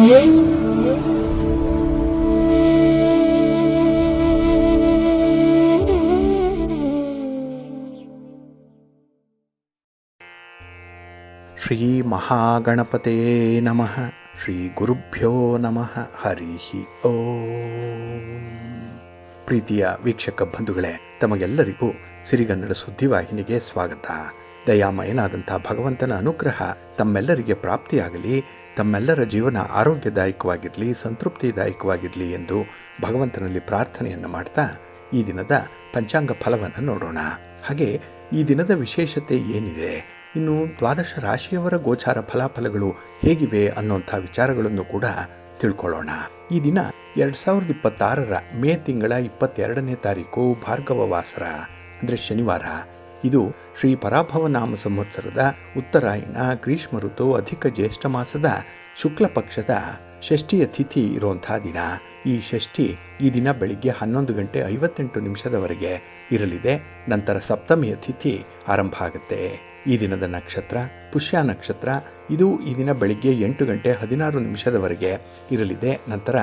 ಶ್ರೀ ಮಹಾಗಣಪತಯೇ ನಮಃ. ಶ್ರೀ ಗುರುಭ್ಯೋ ನಮಃ. ಹರಿ ಓಂ. ಪ್ರೀತಿಯ ವೀಕ್ಷಕ ಬಂಧುಗಳೇ, ತಮಗೆಲ್ಲರಿಗೂ ಸಿರಿಗನ್ನಡ ಸುದ್ದಿವಾಹಿನಿಗೆ ಸ್ವಾಗತ. ದಯಾಮಯನಾದಂಥ ಭಗವಂತನ ಅನುಗ್ರಹ ತಮ್ಮೆಲ್ಲರಿಗೆ ಪ್ರಾಪ್ತಿಯಾಗಲಿ, ತಮ್ಮೆಲ್ಲರ ಜೀವನ ಆರೋಗ್ಯದಾಯಕವಾಗಿರಲಿ, ಸಂತೃಪ್ತಿದಾಯಕವಾಗಿರಲಿ ಎಂದು ಭಗವಂತನಲ್ಲಿ ಪ್ರಾರ್ಥನೆಯನ್ನು ಮಾಡ್ತಾ ಈ ದಿನದ ಪಂಚಾಂಗ ಫಲವನ್ನು ನೋಡೋಣ. ಹಾಗೆ ಈ ದಿನದ ವಿಶೇಷತೆ ಏನಿದೆ, ಇನ್ನು ದ್ವಾದಶ ರಾಶಿಯವರ ಗೋಚಾರ ಫಲಾಫಲಗಳು ಹೇಗಿವೆ ಅನ್ನೋಂಥ ವಿಚಾರಗಳನ್ನು ಕೂಡ ತಿಳ್ಕೊಳ್ಳೋಣ. ಈ ದಿನ 2026 ಮೇ ತಿಂಗಳ 22ನೇ ತಾರೀಕು ಭಾರ್ಗವ ವಾಸರ ಅಂದರೆ ಶನಿವಾರ. ಇದು ಶ್ರೀ ಪರಾಭವ ನಾಮ ಸಂವತ್ಸರದ ಉತ್ತರಾಯಣ ಗ್ರೀಷ್ಮ ಋತು ಅಧಿಕ ಜ್ಯೇಷ್ಠ ಮಾಸದ ಶುಕ್ಲ ಪಕ್ಷದ ಷಷ್ಠಿಯ ತಿಥಿ ಇರುವಂಥ ದಿನ. ಈ ಷಷ್ಠಿ ಈ ದಿನ ಬೆಳಿಗ್ಗೆ 11:58 ಇರಲಿದೆ. ನಂತರ ಸಪ್ತಮಿಯ ತಿಥಿ ಆರಂಭ ಆಗುತ್ತೆ. ಈ ದಿನದ ನಕ್ಷತ್ರ ಪುಷ್ಯ ನಕ್ಷತ್ರ. ಇದು ಈ ದಿನ ಬೆಳಿಗ್ಗೆ 8:16 ಇರಲಿದೆ. ನಂತರ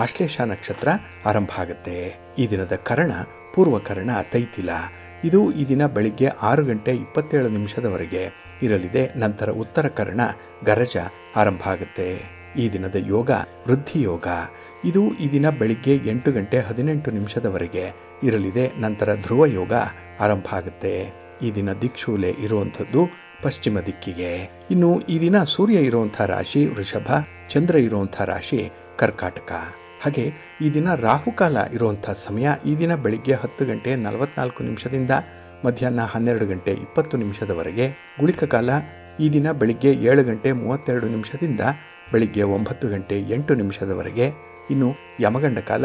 ಆಶ್ಲೇಷ ನಕ್ಷತ್ರ ಆರಂಭ ಆಗುತ್ತೆ. ಈ ದಿನದ ಕರ್ಣ ಪೂರ್ವಕರ್ಣ ತೈತಿಲ. ಇದು ಈ ದಿನ ಬೆಳಿಗ್ಗೆ 6:27 ಇರಲಿದೆ. ನಂತರ ಉತ್ತರ ಕರ್ಣ ಗರಜ ಆರಂಭ ಆಗುತ್ತೆ. ಈ ದಿನದ ಯೋಗ ವೃದ್ಧಿ ಯೋಗ. ಇದು ಈ ದಿನ ಬೆಳಿಗ್ಗೆ 8:18 ಇರಲಿದೆ. ನಂತರ ಧ್ರುವ ಯೋಗ ಆರಂಭ ಆಗುತ್ತೆ. ಈ ದಿನ ದಿಕ್ಷೂಲೆ ಇರುವಂಥದ್ದು ಪಶ್ಚಿಮ ದಿಕ್ಕಿಗೆ. ಇನ್ನು ಈ ದಿನ ಸೂರ್ಯ ಇರುವಂಥ ರಾಶಿ ವೃಷಭ, ಚಂದ್ರ ಇರುವಂಥ ರಾಶಿ ಕರ್ಕಾಟಕ. ಹಾಗೆ ಈ ದಿನ ರಾಹುಕಾಲ ಇರುವಂಥ ಸಮಯ ಈ ದಿನ ಬೆಳಿಗ್ಗೆ 10:44 ಮಧ್ಯಾಹ್ನ 12:20 ಗುಳಿಕ ಕಾಲ ಈ ದಿನ ಬೆಳಿಗ್ಗೆ 7:32 ಬೆಳಿಗ್ಗೆ 9:08 ಇನ್ನು ಯಮಗಂಡ ಕಾಲ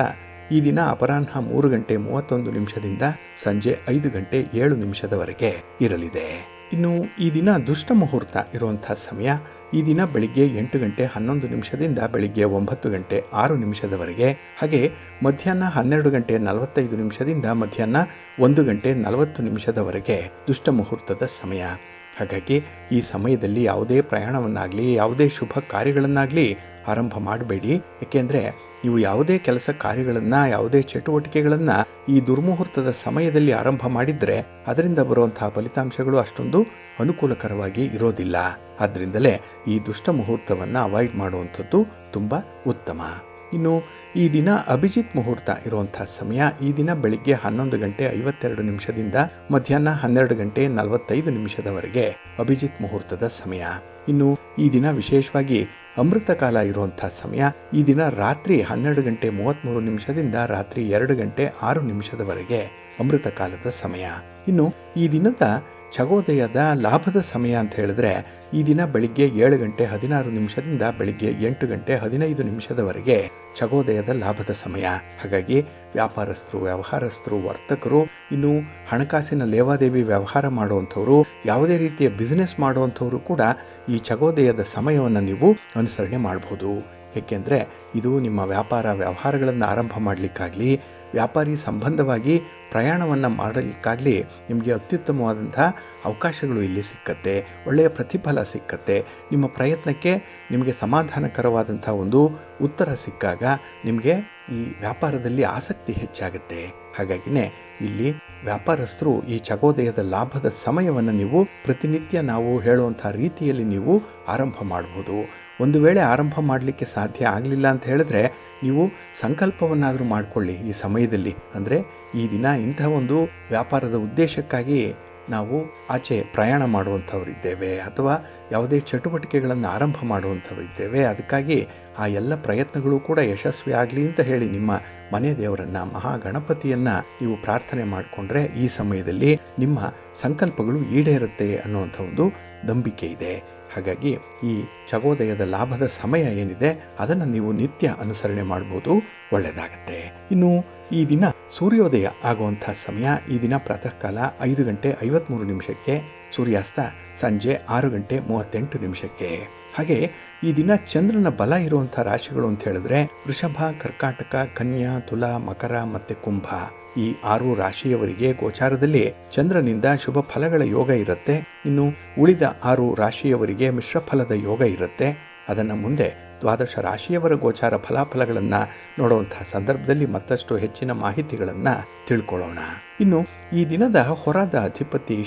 ಈ ದಿನ ಅಪರಾಹ್ನ 3:31 ಸಂಜೆ 5:07 ಇರಲಿದೆ. ಇನ್ನು ಈ ದಿನ ದುಷ್ಟ ಮುಹೂರ್ತ ಇರುವಂಥ ಸಮಯ ಈ ದಿನ ಬೆಳಿಗ್ಗೆ 8:11 ಬೆಳಿಗ್ಗೆ 9:06 ಹಾಗೆ ಮಧ್ಯಾಹ್ನ 12:45 ಮಧ್ಯಾಹ್ನ 1:40 ದುಷ್ಟ ಮುಹೂರ್ತದ ಸಮಯ. ಹಾಗಾಗಿ ಈ ಸಮಯದಲ್ಲಿ ಯಾವುದೇ ಪ್ರಯಾಣವನ್ನಾಗಲಿ ಯಾವುದೇ ಶುಭ ಕಾರ್ಯಗಳನ್ನಾಗಲಿ ಆರಂಭ ಮಾಡಬೇಡಿ. ಏಕೆಂದರೆ ನೀವು ಯಾವುದೇ ಕೆಲಸ ಕಾರ್ಯಗಳನ್ನು ಯಾವುದೇ ಚಟುವಟಿಕೆಗಳನ್ನು ಈ ದುರ್ಮುಹೂರ್ತದ ಸಮಯದಲ್ಲಿ ಆರಂಭ ಮಾಡಿದರೆ ಅದರಿಂದ ಬರುವಂತಹ ಫಲಿತಾಂಶಗಳು ಅಷ್ಟೊಂದು ಅನುಕೂಲಕರವಾಗಿ ಇರೋದಿಲ್ಲ. ಆದ್ದರಿಂದಲೇ ಈ ದುಷ್ಟ ಮುಹೂರ್ತವನ್ನು ಅವಾಯ್ಡ್ ಮಾಡುವಂಥದ್ದು ತುಂಬ ಉತ್ತಮ. ಇನ್ನು ಈ ದಿನ ಅಭಿಜಿತ್ ಮುಹೂರ್ತ ಇರುವಂಥ ಸಮಯ ಈ ದಿನ ಬೆಳಿಗ್ಗೆ 11:52 ಮಧ್ಯಾಹ್ನ 12:45 ಅಭಿಜಿತ್ ಮುಹೂರ್ತದ ಸಮಯ. ಇನ್ನು ಈ ದಿನ ವಿಶೇಷವಾಗಿ ಅಮೃತ ಕಾಲ ಇರುವಂಥ ಸಮಯ ಈ ದಿನ ರಾತ್ರಿ 12:33 ರಾತ್ರಿ 2:06 ಅಮೃತ ಕಾಲದ ಸಮಯ. ಇನ್ನು ಈ ದಿನದ ಚಗೋದಯದ ಲಾಭದ ಸಮಯ ಅಂತ ಹೇಳಿದ್ರೆ ಈ ದಿನ ಬೆಳಿಗ್ಗೆ 7:16 ಬೆಳಿಗ್ಗೆ 8:15 ಚಗೋದಯದ ಲಾಭದ ಸಮಯ. ಹಾಗಾಗಿ ವ್ಯಾಪಾರಸ್ಥರು, ವ್ಯವಹಾರಸ್ಥರು, ವರ್ತಕರು, ಇನ್ನು ಹಣಕಾಸಿನ ಲೇವಾದೇವಿ ವ್ಯವಹಾರ ಮಾಡುವಂಥವರು, ಯಾವುದೇ ರೀತಿಯ ಬಿಸ್ನೆಸ್ ಮಾಡುವಂಥವರು ಕೂಡ ಈ ಚಗೋದಯದ ಸಮಯವನ್ನು ನೀವು ಅನುಸರಣೆ ಮಾಡಬಹುದು. ಏಕೆಂದರೆ ಇದು ನಿಮ್ಮ ವ್ಯಾಪಾರ ವ್ಯವಹಾರಗಳನ್ನು ಆರಂಭ ಮಾಡಲಿಕ್ಕಾಗಲಿ ವ್ಯಾಪಾರಿ ಸಂಬಂಧವಾಗಿ ಪ್ರಯಾಣವನ್ನು ಮಾಡಲಿಕ್ಕಾಗಲಿ ನಿಮಗೆ ಅತ್ಯುತ್ತಮವಾದಂಥ ಅವಕಾಶಗಳು ಇಲ್ಲಿ ಸಿಕ್ಕತ್ತೆ. ಒಳ್ಳೆಯ ಪ್ರತಿಫಲ ಸಿಕ್ಕತ್ತೆ. ನಿಮ್ಮ ಪ್ರಯತ್ನಕ್ಕೆ ನಿಮಗೆ ಸಮಾಧಾನಕರವಾದಂಥ ಒಂದು ಉತ್ತರ ಸಿಕ್ಕಾಗ ನಿಮಗೆ ಈ ವ್ಯಾಪಾರದಲ್ಲಿ ಆಸಕ್ತಿ ಹೆಚ್ಚಾಗುತ್ತೆ. ಹಾಗಾಗಿನೇ ಇಲ್ಲಿ ವ್ಯಾಪಾರಸ್ಥರು ಈ ಚಗೋದಯದ ಲಾಭದ ಸಮಯವನ್ನು ನೀವು ಪ್ರತಿನಿತ್ಯ ನಾವು ಹೇಳುವಂಥ ರೀತಿಯಲ್ಲಿ ನೀವು ಆರಂಭ ಮಾಡಬಹುದು. ಒಂದು ವೇಳೆ ಆರಂಭ ಮಾಡಲಿಕ್ಕೆ ಸಾಧ್ಯ ಆಗಲಿಲ್ಲ ಅಂತ ಹೇಳಿದ್ರೆ ನೀವು ಸಂಕಲ್ಪವನ್ನಾದರೂ ಮಾಡಿಕೊಳ್ಳಿ ಈ ಸಮಯದಲ್ಲಿ. ಅಂದರೆ ಈ ದಿನ ಇಂಥ ಒಂದು ವ್ಯಾಪಾರದ ಉದ್ದೇಶಕ್ಕಾಗಿ ನಾವು ಆಚೆ ಪ್ರಯಾಣ ಮಾಡುವಂಥವರಿದ್ದೇವೆ ಅಥವಾ ಯಾವುದೇ ಚಟುವಟಿಕೆಗಳನ್ನು ಆರಂಭ ಮಾಡುವಂಥವರಿದ್ದೇವೆ, ಅದಕ್ಕಾಗಿ ಆ ಎಲ್ಲ ಪ್ರಯತ್ನಗಳು ಕೂಡ ಯಶಸ್ವಿ ಆಗಲಿ ಅಂತ ಹೇಳಿ ನಿಮ್ಮ ಮನೆ ದೇವರನ್ನು ಮಹಾಗಣಪತಿಯನ್ನು ನೀವು ಪ್ರಾರ್ಥನೆ ಮಾಡಿಕೊಂಡ್ರೆ ಈ ಸಮಯದಲ್ಲಿ ನಿಮ್ಮ ಸಂಕಲ್ಪಗಳು ಈಡೇರುತ್ತೆ ಅನ್ನುವಂಥ ಒಂದು ನಂಬಿಕೆ ಇದೆ. ಹಾಗಾಗಿ ಈ ಚಗೋದಯದ ಲಾಭದ ಸಮಯ ಏನಿದೆ ಅದನ್ನು ನೀವು ನಿತ್ಯ ಅನುಸರಣೆ ಮಾಡ್ಬೋದು, ಒಳ್ಳೆಯದಾಗತ್ತೆ. ಇನ್ನು ಈ ದಿನ ಸೂರ್ಯೋದಯ ಆಗುವಂಥ ಸಮಯ ಈ ದಿನ ಪ್ರಾತಃ ಕಾಲ 5:53 ಸೂರ್ಯಾಸ್ತ ಸಂಜೆ 6:38 ಹಾಗೆ ಈ ದಿನ ಚಂದ್ರನ ಬಲ ಇರುವಂಥ ರಾಶಿಗಳು ಅಂತ ಹೇಳಿದ್ರೆ ವೃಷಭ, ಕರ್ಕಾಟಕ, ಕನ್ಯಾ, ತುಲಾ, ಮಕರ ಮತ್ತು ಕುಂಭ. ಈ 6 ರಾಶಿಯವರಿಗೆ ಗೋಚಾರದಲ್ಲಿ ಚಂದ್ರನಿಂದ ಶುಭ ಫಲಗಳ ಯೋಗ ಇರುತ್ತೆ. ಇನ್ನು ಉಳಿದ 6 ರಾಶಿಯವರಿಗೆ ಮಿಶ್ರ ಫಲದ ಯೋಗ ಇರುತ್ತೆ. ಅದನ್ನು ಮುಂದೆ ದ್ವಾದಶ ರಾಶಿಯವರ ಗೋಚಾರ ಫಲಾಫಲಗಳನ್ನು ನೋಡುವಂತಹ ಸಂದರ್ಭದಲ್ಲಿ ಮತ್ತಷ್ಟು ಹೆಚ್ಚಿನ ಮಾಹಿತಿಗಳನ್ನು ತಿಳ್ಕೊಳ್ಳೋಣ. ಇನ್ನು ಈ ದಿನದ ಹೊರದ ಅಧಿಪತಿ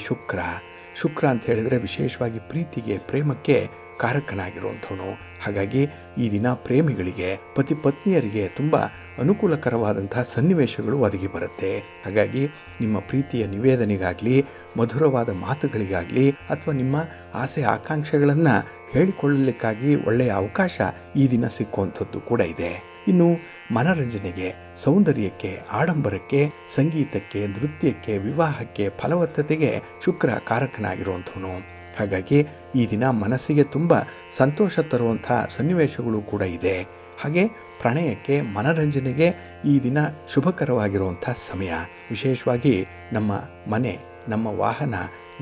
ಶುಕ್ರ ಅಂತ ಹೇಳಿದರೆ ವಿಶೇಷವಾಗಿ ಪ್ರೀತಿಗೆ, ಪ್ರೇಮಕ್ಕೆ ಕಾರಕನಾಗಿರುವಂಥವನು. ಹಾಗಾಗಿ ಈ ದಿನ ಪ್ರೇಮಿಗಳಿಗೆ, ಪತಿ ಪತ್ನಿಯರಿಗೆ ತುಂಬ ಅನುಕೂಲಕರವಾದಂತಹ ಸನ್ನಿವೇಶಗಳು ಒದಗಿ ಬರುತ್ತೆ. ಹಾಗಾಗಿ ನಿಮ್ಮ ಪ್ರೀತಿಯ ನಿವೇದನೆಗಾಗಲಿ, ಮಧುರವಾದ ಮಾತುಗಳಿಗಾಗಲಿ ಅಥವಾ ನಿಮ್ಮ ಆಸೆ ಆಕಾಂಕ್ಷೆಗಳನ್ನು ಹೇಳಿಕೊಳ್ಳಲಿಕ್ಕಾಗಿ ಒಳ್ಳೆಯ ಅವಕಾಶ ಈ ದಿನ ಸಿಕ್ಕುವಂಥದ್ದು ಕೂಡ ಇದೆ. ಇನ್ನು ಮನರಂಜನೆಗೆ, ಸೌಂದರ್ಯಕ್ಕೆ, ಆಡಂಬರಕ್ಕೆ, ಸಂಗೀತಕ್ಕೆ, ನೃತ್ಯಕ್ಕೆ, ವಿವಾಹಕ್ಕೆ, ಫಲವತ್ತತೆಗೆ ಶುಕ್ರ ಕಾರಕನಾಗಿರುವಂಥವನು. ಹಾಗಾಗಿ ಈ ದಿನ ಮನಸ್ಸಿಗೆ ತುಂಬ ಸಂತೋಷ ತರುವಂಥ ಸನ್ನಿವೇಶಗಳು ಕೂಡ ಇದೆ. ಹಾಗೆ ಪ್ರಣಯಕ್ಕೆ, ಮನರಂಜನೆಗೆ ಈ ದಿನ ಶುಭಕರವಾಗಿರುವಂಥ ಸಮಯ. ವಿಶೇಷವಾಗಿ ನಮ್ಮ ಮನೆ, ನಮ್ಮ ವಾಹನ,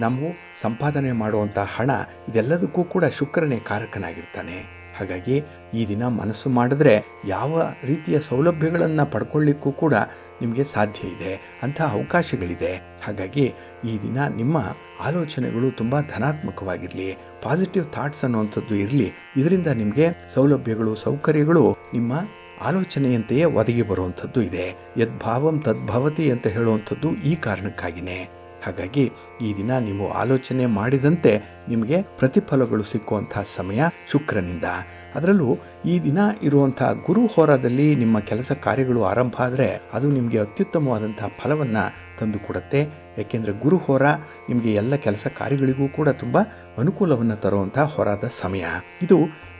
ನಾವು ಸಂಪಾದನೆ ಮಾಡುವಂಥ ಹಣ, ಇದೆಲ್ಲದಕ್ಕೂ ಕೂಡ ಶುಕ್ರನೇ ಕಾರಕನಾಗಿರ್ತಾನೆ. ಹಾಗಾಗಿ ಈ ದಿನ ಮನಸ್ಸು ಮಾಡಿದ್ರೆ ಯಾವ ರೀತಿಯ ಸೌಲಭ್ಯಗಳನ್ನು ಪಡ್ಕೊಳ್ಳಿಕ್ಕೂ ಕೂಡ ನಿಮಗೆ ಸಾಧ್ಯ ಇದೆ, ಅಂಥ ಅವಕಾಶಗಳಿದೆ. ಹಾಗಾಗಿ ಈ ದಿನ ನಿಮ್ಮ ಆಲೋಚನೆಗಳು ತುಂಬ ಧನಾತ್ಮಕವಾಗಿರಲಿ, ಪಾಸಿಟಿವ್ ಥಾಟ್ಸ್ ಅನ್ನುವಂಥದ್ದು ಇರಲಿ. ಇದರಿಂದ ನಿಮಗೆ ಸೌಲಭ್ಯಗಳು, ಸೌಕರ್ಯಗಳು ನಿಮ್ಮ ಆಲೋಚನೆಯಂತೆಯೇ ಒದಗಿ ಬರುವಂಥದ್ದು ಇದೆ. ಯದ್ಭಾವಂ ತದ್ಭವತಿ ಅಂತ ಹೇಳುವಂಥದ್ದು ಈ ಕಾರಣಕ್ಕಾಗಿಯೇ. ಹಾಗಾಗಿ ಈ ದಿನ ನೀವು ಆಲೋಚನೆ ಮಾಡಿದಂತೆ ನಿಮಗೆ ಪ್ರತಿಫಲಗಳು ಸಿಕ್ಕುವಂತಹ ಸಮಯ ಶುಕ್ರನಿಂದ. ಅದರಲ್ಲೂ ಈ ದಿನ ಇರುವಂಥ ಗುರು ಹೋರಾದಲ್ಲಿ ನಿಮ್ಮ ಕೆಲಸ ಕಾರ್ಯಗಳು ಆರಂಭ ಆದರೆ ಅದು ನಿಮಗೆ ಅತ್ಯುತ್ತಮವಾದಂತಹ ಫಲವನ್ನು ತಂದು ಕೊಡುತ್ತೆ. ಯಾಕೆಂದರೆ ಗುರು ಹೋರ ನಿಮಗೆ ಎಲ್ಲ ಕೆಲಸ ಕಾರ್ಯಗಳಿಗೂ ಕೂಡ ತುಂಬ ಅನುಕೂಲವನ್ನು ತರುವಂಥ ಹೊರಾದ ಸಮಯ ಇದು.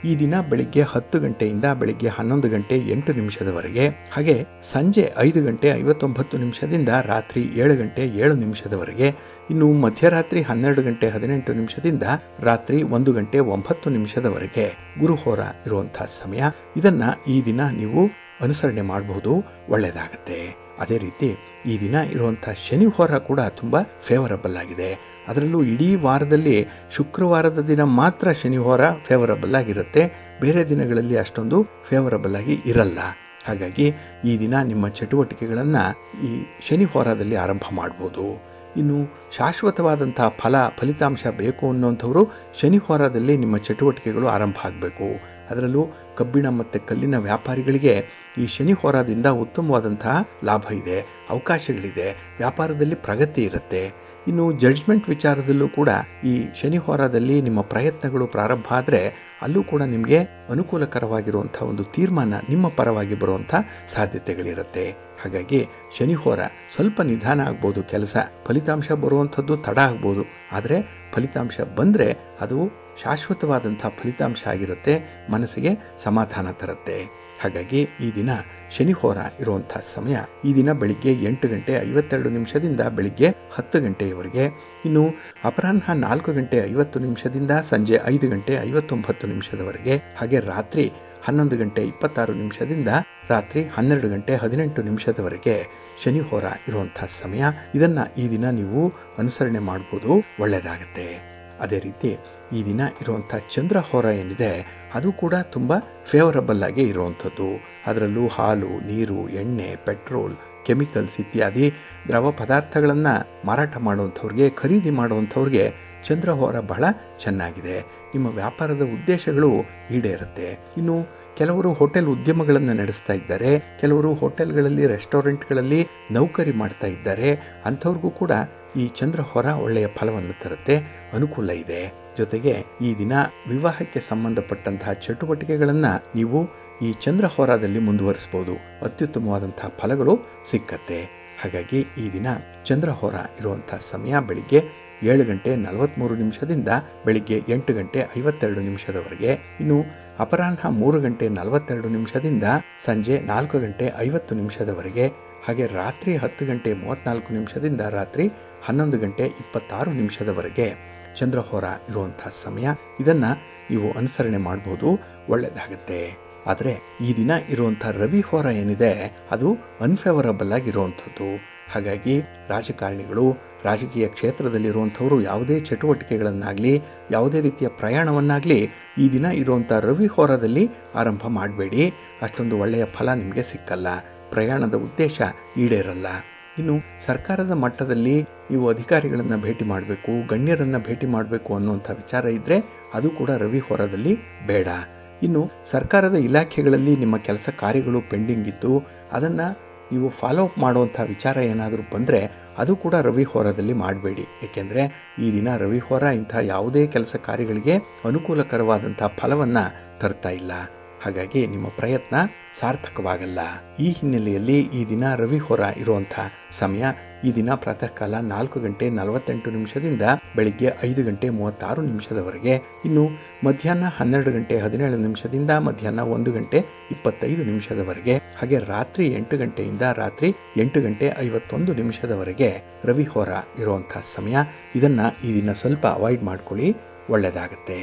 ಈ ದಿನ ಬೆಳಿಗ್ಗೆ 10 ಗಂಟೆಯಿಂದ ಬೆಳಿಗ್ಗೆ 11 ಗಂಟೆ 8 ನಿಮಿಷದವರೆಗೆ, ಹಾಗೆ ಸಂಜೆ 5 ಗಂಟೆ 59 ನಿಮಿಷದಿಂದ ರಾತ್ರಿ 7 ಗಂಟೆ 7 ನಿಮಿಷದವರೆಗೆ, ಇನ್ನು ಮಧ್ಯರಾತ್ರಿ 12 ಗಂಟೆ 18 ನಿಮಿಷದಿಂದ ರಾತ್ರಿ 1 ಗಂಟೆ 9 ನಿಮಿಷದವರೆಗೆ ಗುರುಹೋರ ಇರುವಂತಹ ಸಮಯ. ಇದನ್ನ ಈ ದಿನ ನೀವು ಅನುಸರಣೆ ಮಾಡಬಹುದು, ಒಳ್ಳೆಯದಾಗತ್ತೆ. ಅದೇ ರೀತಿ ಈ ದಿನ ಇರುವಂಥ ಶನಿ ಹೋರ ಕೂಡ ತುಂಬ ಫೇವರಬಲ್ ಆಗಿದೆ. ಅದರಲ್ಲೂ ಇಡೀ ವಾರದಲ್ಲಿ ಶುಕ್ರವಾರದ ದಿನ ಮಾತ್ರ ಶನಿ ಹೋರ ಫೇವರಬಲ್ ಆಗಿರುತ್ತೆ, ಬೇರೆ ದಿನಗಳಲ್ಲಿ ಅಷ್ಟೊಂದು ಫೇವರಬಲ್ ಆಗಿ ಇರಲ್ಲ. ಹಾಗಾಗಿ ಈ ದಿನ ನಿಮ್ಮ ಚಟುವಟಿಕೆಗಳನ್ನು ಈ ಶನಿ ಹೋರಾದಲ್ಲಿ ಆರಂಭ ಮಾಡ್ಬೋದು. ಇನ್ನು ಶಾಶ್ವತವಾದಂತಹ ಫಲಿತಾಂಶ ಬೇಕು ಅನ್ನೋಂಥವರು ಶನಿ ಹೋರಾದಲ್ಲಿ ನಿಮ್ಮ ಚಟುವಟಿಕೆಗಳು ಆರಂಭ ಆಗಬೇಕು. ಅದರಲ್ಲೂ ಕಬ್ಬಿಣ ಮತ್ತು ಕಲ್ಲಿನ ವ್ಯಾಪಾರಿಗಳಿಗೆ ಈ ಶನಿ ಹೋರಾದಿಂದ ಉತ್ತಮವಾದಂತಹ ಲಾಭ ಇದೆ, ಅವಕಾಶಗಳಿದೆ, ವ್ಯಾಪಾರದಲ್ಲಿ ಪ್ರಗತಿ ಇರುತ್ತೆ. ಇನ್ನು ಜಡ್ಜ್ಮೆಂಟ್ ವಿಚಾರದಲ್ಲೂ ಕೂಡ ಈ ಶನಿ ಹೋರಾದಲ್ಲಿ ನಿಮ್ಮ ಪ್ರಯತ್ನಗಳು ಪ್ರಾರಂಭ ಆದರೆ ಅಲ್ಲೂ ಕೂಡ ನಿಮಗೆ ಅನುಕೂಲಕರವಾಗಿರುವಂಥ ಒಂದು ತೀರ್ಮಾನ ನಿಮ್ಮ ಪರವಾಗಿ ಬರುವಂಥ ಸಾಧ್ಯತೆಗಳಿರುತ್ತೆ. ಹಾಗಾಗಿ ಶನಿ ಹೋರ ಸ್ವಲ್ಪ ನಿಧಾನ ಆಗ್ಬೋದು, ಕೆಲಸ ಫಲಿತಾಂಶ ಬರುವಂಥದ್ದು ತಡ ಆಗ್ಬೋದು, ಆದರೆ ಫಲಿತಾಂಶ ಬಂದರೆ ಅದು ಶಾಶ್ವತವಾದಂಥ ಫಲಿತಾಂಶ ಆಗಿರುತ್ತೆ, ಮನಸ್ಸಿಗೆ ಸಮಾಧಾನ ತರುತ್ತೆ. ಹಾಗಾಗಿ ಈ ದಿನ ಶನಿ ಹೋರ ಇರುವಂಥ ಸಮಯ ಈ ದಿನ ಬೆಳಿಗ್ಗೆ 8 ಗಂಟೆ 52 ನಿಮಿಷದಿಂದ ಬೆಳಿಗ್ಗೆ 10 ಗಂಟೆಯವರೆಗೆ, ಇನ್ನು ಅಪರಾಹ್ನ 4 ಗಂಟೆ 50 ನಿಮಿಷದಿಂದ ಸಂಜೆ 5 ಗಂಟೆ 59 ನಿಮಿಷದವರೆಗೆ, ಹಾಗೆ ರಾತ್ರಿ 11 ಗಂಟೆ 26 ನಿಮಿಷದಿಂದ ರಾತ್ರಿ 12 ಗಂಟೆ 18 ನಿಮಿಷದವರೆಗೆ ಶನಿ ಹೋರ ಇರುವಂಥ ಸಮಯ. ಇದನ್ನ ಈ ದಿನ ನೀವು ಅನುಸರಣೆ ಮಾಡ್ಬೋದು, ಒಳ್ಳೆಯದಾಗತ್ತೆ. ಅದೇ ರೀತಿ ಈ ದಿನ ಇರುವಂಥ ಚಂದ್ರ ಹೋರ ಏನಿದೆ ಅದು ಕೂಡ ತುಂಬ ಫೇವರಬಲ್ ಆಗಿ ಇರುವಂಥದ್ದು. ಅದರಲ್ಲೂ ಹಾಲು, ನೀರು, ಎಣ್ಣೆ, ಪೆಟ್ರೋಲ್, ಕೆಮಿಕಲ್ಸ್ ಇತ್ಯಾದಿ ದ್ರವ ಪದಾರ್ಥಗಳನ್ನು ಮಾರಾಟ ಮಾಡುವಂಥವ್ರಿಗೆ, ಖರೀದಿ ಮಾಡುವಂಥವ್ರಿಗೆ ಚಂದ್ರ ಹೋರ ಬಹಳ ಚೆನ್ನಾಗಿದೆ. ನಿಮ್ಮ ವ್ಯಾಪಾರದ ಉದ್ದೇಶಗಳು ಈಡೇರುತ್ತೆ. ಇನ್ನು ಕೆಲವರು ಹೋಟೆಲ್ ಉದ್ಯಮಗಳನ್ನು ನಡೆಸ್ತಾ ಇದ್ದಾರೆ, ಕೆಲವರು ಹೋಟೆಲ್ಗಳಲ್ಲಿ, ರೆಸ್ಟೋರೆಂಟ್ಗಳಲ್ಲಿ ನೌಕರಿ ಮಾಡ್ತಾ ಇದ್ದಾರೆ. ಅಂಥವ್ರಿಗೂ ಕೂಡ ಈ ಚಂದ್ರ ಹೋರ ಒಳ್ಳೆಯ ಫಲವನ್ನು ತರುತ್ತೆ, ಅನುಕೂಲ ಇದೆ. ಜೊತೆಗೆ ಈ ದಿನ ವಿವಾಹಕ್ಕೆ ಸಂಬಂಧಪಟ್ಟಂತಹ ಚಟುವಟಿಕೆಗಳನ್ನು ನೀವು ಈ ಚಂದ್ರ ಹೋರಾದಲ್ಲಿ ಮುಂದುವರಿಸಬಹುದು, ಅತ್ಯುತ್ತಮವಾದಂತಹ ಫಲಗಳು ಸಿಕ್ಕತ್ತೆ. ಹಾಗಾಗಿ ಈ ದಿನ ಚಂದ್ರ ಹೋರ ಇರುವಂತಹ ಸಮಯ ಬೆಳಿಗ್ಗೆ 7 ಗಂಟೆ 43 ನಿಮಿಷದಿಂದ ಬೆಳಿಗ್ಗೆ 8 ಗಂಟೆ 52 ನಿಮಿಷದವರೆಗೆ, ಇನ್ನು ಅಪರಾಹ್ನ 3 ಗಂಟೆ 42 ನಿಮಿಷದಿಂದ ಸಂಜೆ 4 ಗಂಟೆ 50 ನಿಮಿಷದವರೆಗೆ, ಹಾಗೆ ರಾತ್ರಿ 10 ಗಂಟೆ 34 ನಿಮಿಷದಿಂದ ರಾತ್ರಿ 11 ಗಂಟೆ 26 ನಿಮಿಷದವರೆಗೆ ಚಂದ್ರ ಹೋರ ಇರುವಂತಹ ಸಮಯ. ಇದನ್ನ ನೀವು ಅನುಸರಣೆ ಮಾಡಬಹುದು, ಒಳ್ಳೆಯದಾಗುತ್ತೆ. ಆದರೆ ಈ ದಿನ ಇರುವಂಥ ರವಿ ಹೋರ ಏನಿದೆ ಅದು ಅನ್ಫೇವರಬಲ್ ಆಗಿರುವಂಥದ್ದು. ಹಾಗಾಗಿ ರಾಜಕಾರಣಿಗಳು, ರಾಜಕೀಯ ಕ್ಷೇತ್ರದಲ್ಲಿರುವಂಥವರು ಯಾವುದೇ ಚಟುವಟಿಕೆಗಳನ್ನಾಗಲಿ, ಯಾವುದೇ ರೀತಿಯ ಪ್ರಯಾಣವನ್ನಾಗಲಿ ಈ ದಿನ ಇರುವಂಥ ರವಿ ಹೋರದಲ್ಲಿ ಆರಂಭ ಮಾಡಬೇಡಿ. ಅಷ್ಟೊಂದು ಒಳ್ಳೆಯ ಫಲ ನಿಮಗೆ ಸಿಕ್ಕಲ್ಲ, ಪ್ರಯಾಣದ ಉದ್ದೇಶ ಈಡೇರಲ್ಲ. ಇನ್ನು ಸರ್ಕಾರದ ಮಟ್ಟದಲ್ಲಿ ನೀವು ಅಧಿಕಾರಿಗಳನ್ನು ಭೇಟಿ ಮಾಡಬೇಕು, ಗಣ್ಯರನ್ನು ಭೇಟಿ ಮಾಡಬೇಕು ಅನ್ನುವಂಥ ವಿಚಾರ ಇದ್ದರೆ ಅದು ಕೂಡ ರವಿ ಹೋರದಲ್ಲಿ ಬೇಡ. ಇನ್ನು ಸರ್ಕಾರದ ಇಲಾಖೆಗಳಲ್ಲಿ ನಿಮ್ಮ ಕೆಲಸ ಕಾರ್ಯಗಳು ಪೆಂಡಿಂಗ್ ಇದ್ದು ಅದನ್ನು ನೀವು ಫಾಲೋ ಅಪ್ ಮಾಡುವಂಥ ವಿಚಾರ ಏನಾದರೂ ಬಂದರೆ ಅದು ಕೂಡ ರವಿ ಹೋರಾದಲ್ಲಿ ಮಾಡಬೇಡಿ. ಏಕೆಂದರೆ ಈ ದಿನ ರವಿ ಹೋರ ಇಂಥ ಯಾವುದೇ ಕೆಲಸ ಕಾರ್ಯಗಳಿಗೆ ಅನುಕೂಲಕರವಾದಂಥ ಫಲವನ್ನು ತರ್ತಾ ಇಲ್ಲ. ಹಾಗಾಗಿ ನಿಮ್ಮ ಪ್ರಯತ್ನ ಸಾರ್ಥಕವಾಗಲ್ಲ. ಈ ಹಿನ್ನೆಲೆಯಲ್ಲಿ ಈ ದಿನ ರವಿ ಹೋರ ಇರುವಂಥ ಸಮಯ ಈ ದಿನ ಪ್ರಾತಃ ಕಾಲ 4:48 ಬೆಳಿಗ್ಗೆ 5:36 ಇನ್ನು ಮಧ್ಯಾಹ್ನ 12:17 ಮಧ್ಯಾಹ್ನ 1:25 ಹಾಗೆ ರಾತ್ರಿ 8 ಗಂಟೆಯಿಂದ ರಾತ್ರಿ 8:51 ರವಿ ಹೋರ ಇರುವಂಥ ಸಮಯ. ಇದನ್ನು ಈ ದಿನ ಸ್ವಲ್ಪ ಅವಾಯ್ಡ್ ಮಾಡ್ಕೊಳ್ಳಿ, ಒಳ್ಳೆಯದಾಗತ್ತೆ.